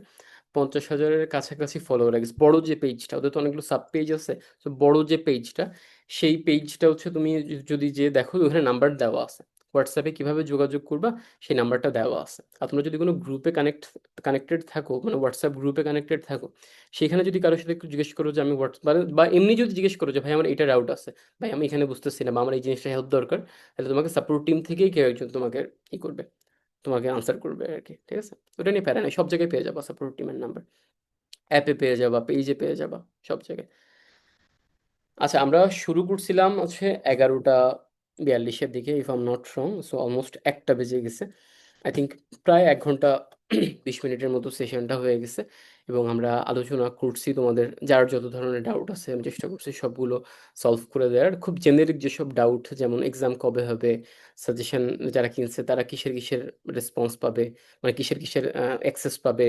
50,000-এর কাছাকাছি ফলোয়ার আছে বড় যে পেজটা, ওদের তো অনেকগুলো সাব পেজ আছে। তো বড় যে পেজটা, সেই পেজটা হচ্ছে তুমি যদি যে দেখো ওখানে নাম্বার দেওয়া আছে, হোয়াটসঅ্যাপে কিভাবে যোগাযোগ করবা সেই নাম্বারটা দেওয়া আছে। আর তোমরা যদি কোনো গ্রুপে কানেক্টেড থাকো, মানে হোয়াটসঅ্যাপ গ্রুপে কানেক্টেড থাকো, সেখানে যদি কারোর সাথে একটু জিজ্ঞেস করো যে আমি বা এমনি যদি জিজ্ঞেস করো যে ভাই আমার এটা ডাউট আছে, ভাই আমি এখানে বুঝতেছি না বা আমার এই জিনিসটা হেল্প দরকার, তাহলে তোমাকে সাপোর্ট টিম থেকেই কেউ একজন তোমাকে ই করবে, তোমাকে আনসার করবে আর কি। ঠিক আছে, ওটা নিয়ে প্যারা নাই, সব জায়গায় পেয়ে যাবা সাপোর্ট টিমের নাম্বার, অ্যাপে পেয়ে যাবা, পেজে পেয়ে যাবা, সব জায়গায়। আচ্ছা, আমরা শুরু করছিলাম হচ্ছে 11টা 42-এর দিকে, if I'm not wrong, so almost 1টা বেজে গেছে। আই থিঙ্ক প্রায় 1 ঘন্টা 20 মিনিটের মতো সেশনটা হয়ে গেছে, এবং আমরা আলোচনা করছি তোমাদের যার যত ধরনের ডাউট আছে আমি চেষ্টা করছি সবগুলো সলভ করে দেওয়ার। খুব জেনেরিক যেসব ডাউট, যেমন এক্সাম কবে হবে, সাজেশন যারা কিনছে তারা কিসের কিসের রেসপন্স পাবে, মানে কিসের কিসের অ্যাক্সেস পাবে,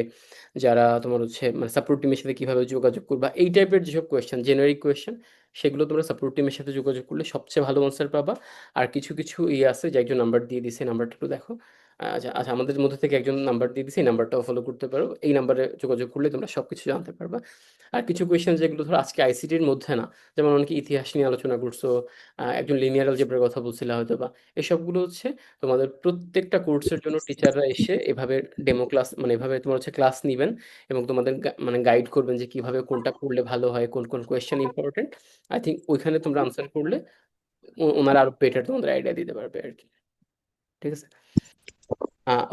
যারা তোমার হচ্ছে মানে সাপোর্ট টিমের সাথে কিভাবে যোগাযোগ করবা, এই টাইপের যেসব কোয়েশ্চেন, জেনারিক কোয়েশ্চেন, সেগুলো তোমরা সাপোর্ট টিমের সাথে যোগাযোগ করলে সবচেয়ে ভালো আনসার পাবা। আর কিছু কিছু ইয়ে আছে যে একজন নাম্বার দিয়ে দিছে, নাম্বারটা একটু দেখো। আচ্ছা আচ্ছা, আমাদের মধ্যে থেকে একজন নাম্বার দিয়ে দিছে, এই নাম্বারটাও ফলো করতে পারো, এই নাম্বারে যোগাযোগ করলে তোমরা সবকিছু জানতে পারবা। আর কিছু কোয়েশ্চেন যেগুলো ধরো আজকে আইসিটির মধ্যে না, যেমন অনেকে ইতিহাস নিয়ে আলোচনা করছো, একজন লিনিয়ার অলজেব্রার কথা বলছিলা হয়তো বা, এসবগুলো হচ্ছে তোমাদের প্রত্যেকটা কোর্সের জন্য টিচাররা এসে এভাবে ডেমো ক্লাস, মানে এভাবে তোমার হচ্ছে ক্লাস নিবেন, এবং তোমাদের মানে গাইড করবেন যে কিভাবে কোনটা করলে ভালো হয়, কোন কোন কোয়েশ্চেন ইম্পর্টেন্ট। আই থিঙ্ক ওইখানে তোমরা আনসার করলে ওনারা আরো বেটার তোমাদের আইডিয়া দিতে পারবে আর কি। ঠিক আছে।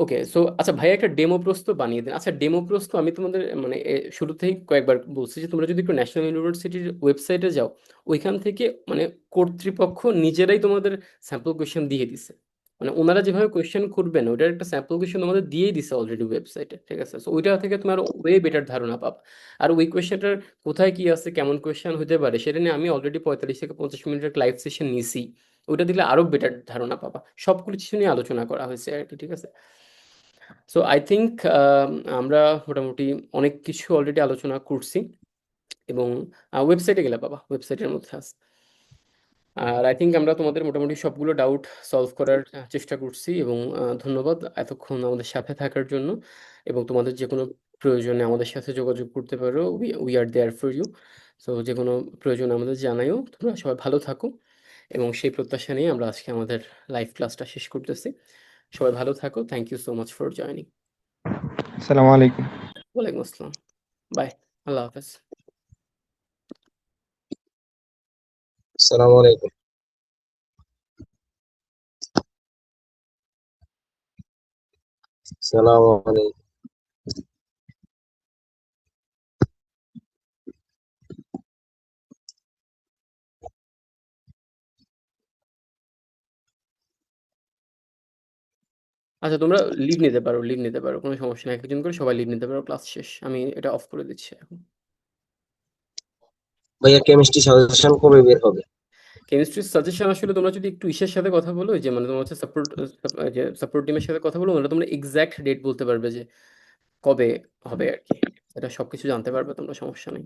ওকে, সো আচ্ছা ভাইয়া একটা ডেমো প্রস্তুত বানিয়ে দিন। আচ্ছা, ডেমো প্রস্তুত আমি তোমাদের মানে শুরুতেই কয়েকবার বলছি যে তোমরা যদি একটু ন্যাশনাল ইউনিভার্সিটির ওয়েবসাইটে যাও, ওইখান থেকে মানে কর্তৃপক্ষ নিজেরাই তোমাদের স্যাম্পল কোয়েশ্চেন দিয়ে দিছে, মানে ওনারা যেভাবে কোয়েশ্চেন করবেন ওইটার একটা স্যাম্পল কোয়েশ্চেন তোমাদের দিয়েই দিছে অলরেডি ওয়েবসাইটে। ঠিক আছে, সো ওইটা থেকে তোমার ওয়ে বেটার ধারণা পাবা। আর ওই কোয়েশ্চেনটার কোথায় কি আছে, কেমন কোয়েশ্চেন হতে পারে, সেটা নিয়ে আমি অলরেডি 45 থেকে 50 মিনিটের লাইভ সেশন নিছি, ওইটা দিলে আরো বেটার ধারণা পাবা। সবগুলো কিছু নিয়ে আলোচনা করা হয়েছে আর কি। ঠিক আছে, সো আই থিঙ্ক আমরা মোটামুটি অনেক কিছু অলরেডি আলোচনা করছি, এবং ওয়েবসাইটে গেলে বাবা, ওয়েবসাইটের মধ্যে আছে। আর আই থিঙ্ক আমরা তোমাদের মোটামুটি সবগুলো ডাউট সলভ করার চেষ্টা করছি, এবং ধন্যবাদ এতক্ষণ আমাদের সাথে থাকার জন্য। এবং তোমাদের যে কোনো প্রয়োজনে আমাদের সাথে যোগাযোগ করতে পারো, we are there for you. So যে কোনো প্রয়োজনে আমাদের জানাইও। তোমরা সবাই ভালো থাকো, এবং সেই প্রত্যাশা নিয়ে আমরা আজকে আমাদের লাইভ ক্লাসটা শেষ করতেছি। সবাই ভালো থাকো, thank you so much for joining. আসসালামু আলাইকুম। ওয়ালাইকুম আসসালাম। বাই। আল্লাহ হাফেজ। আসসালামু আলাইকুম। আসসালামু আলাইকুম। আচ্ছা, তোমরা লিভ নিতে পারো, লিভ নিতে পারো, কোনো সমস্যা নেই, একজন করে সবাই লিভ নিতে পারো, ক্লাস শেষ, আমি এটা অফ করে দিচ্ছি এখন। ভাইয়া কেমিস্ট্রি সাজেশন কবে বের হবে? কেমিস্ট্রির সাজেশন আসলে তোমরা যদি একটু ইসের সাথে কথা বলো, ওই যে মানে তোমার হচ্ছে সাপোর্ট টিমের সাথে কথা বলো, ওরা তোমরা এক্সাক্ট ডেট বলতে পারবে যে কবে হবে আর কি। এটা সবকিছু জানতে পারবে তোমরা, সমস্যা নেই।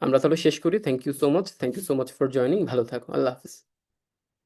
আমরা তাহলে শেষ করি। Thank you so much, thank you so much for joining. ভালো থাকো, আল্লাহ হাফিজ।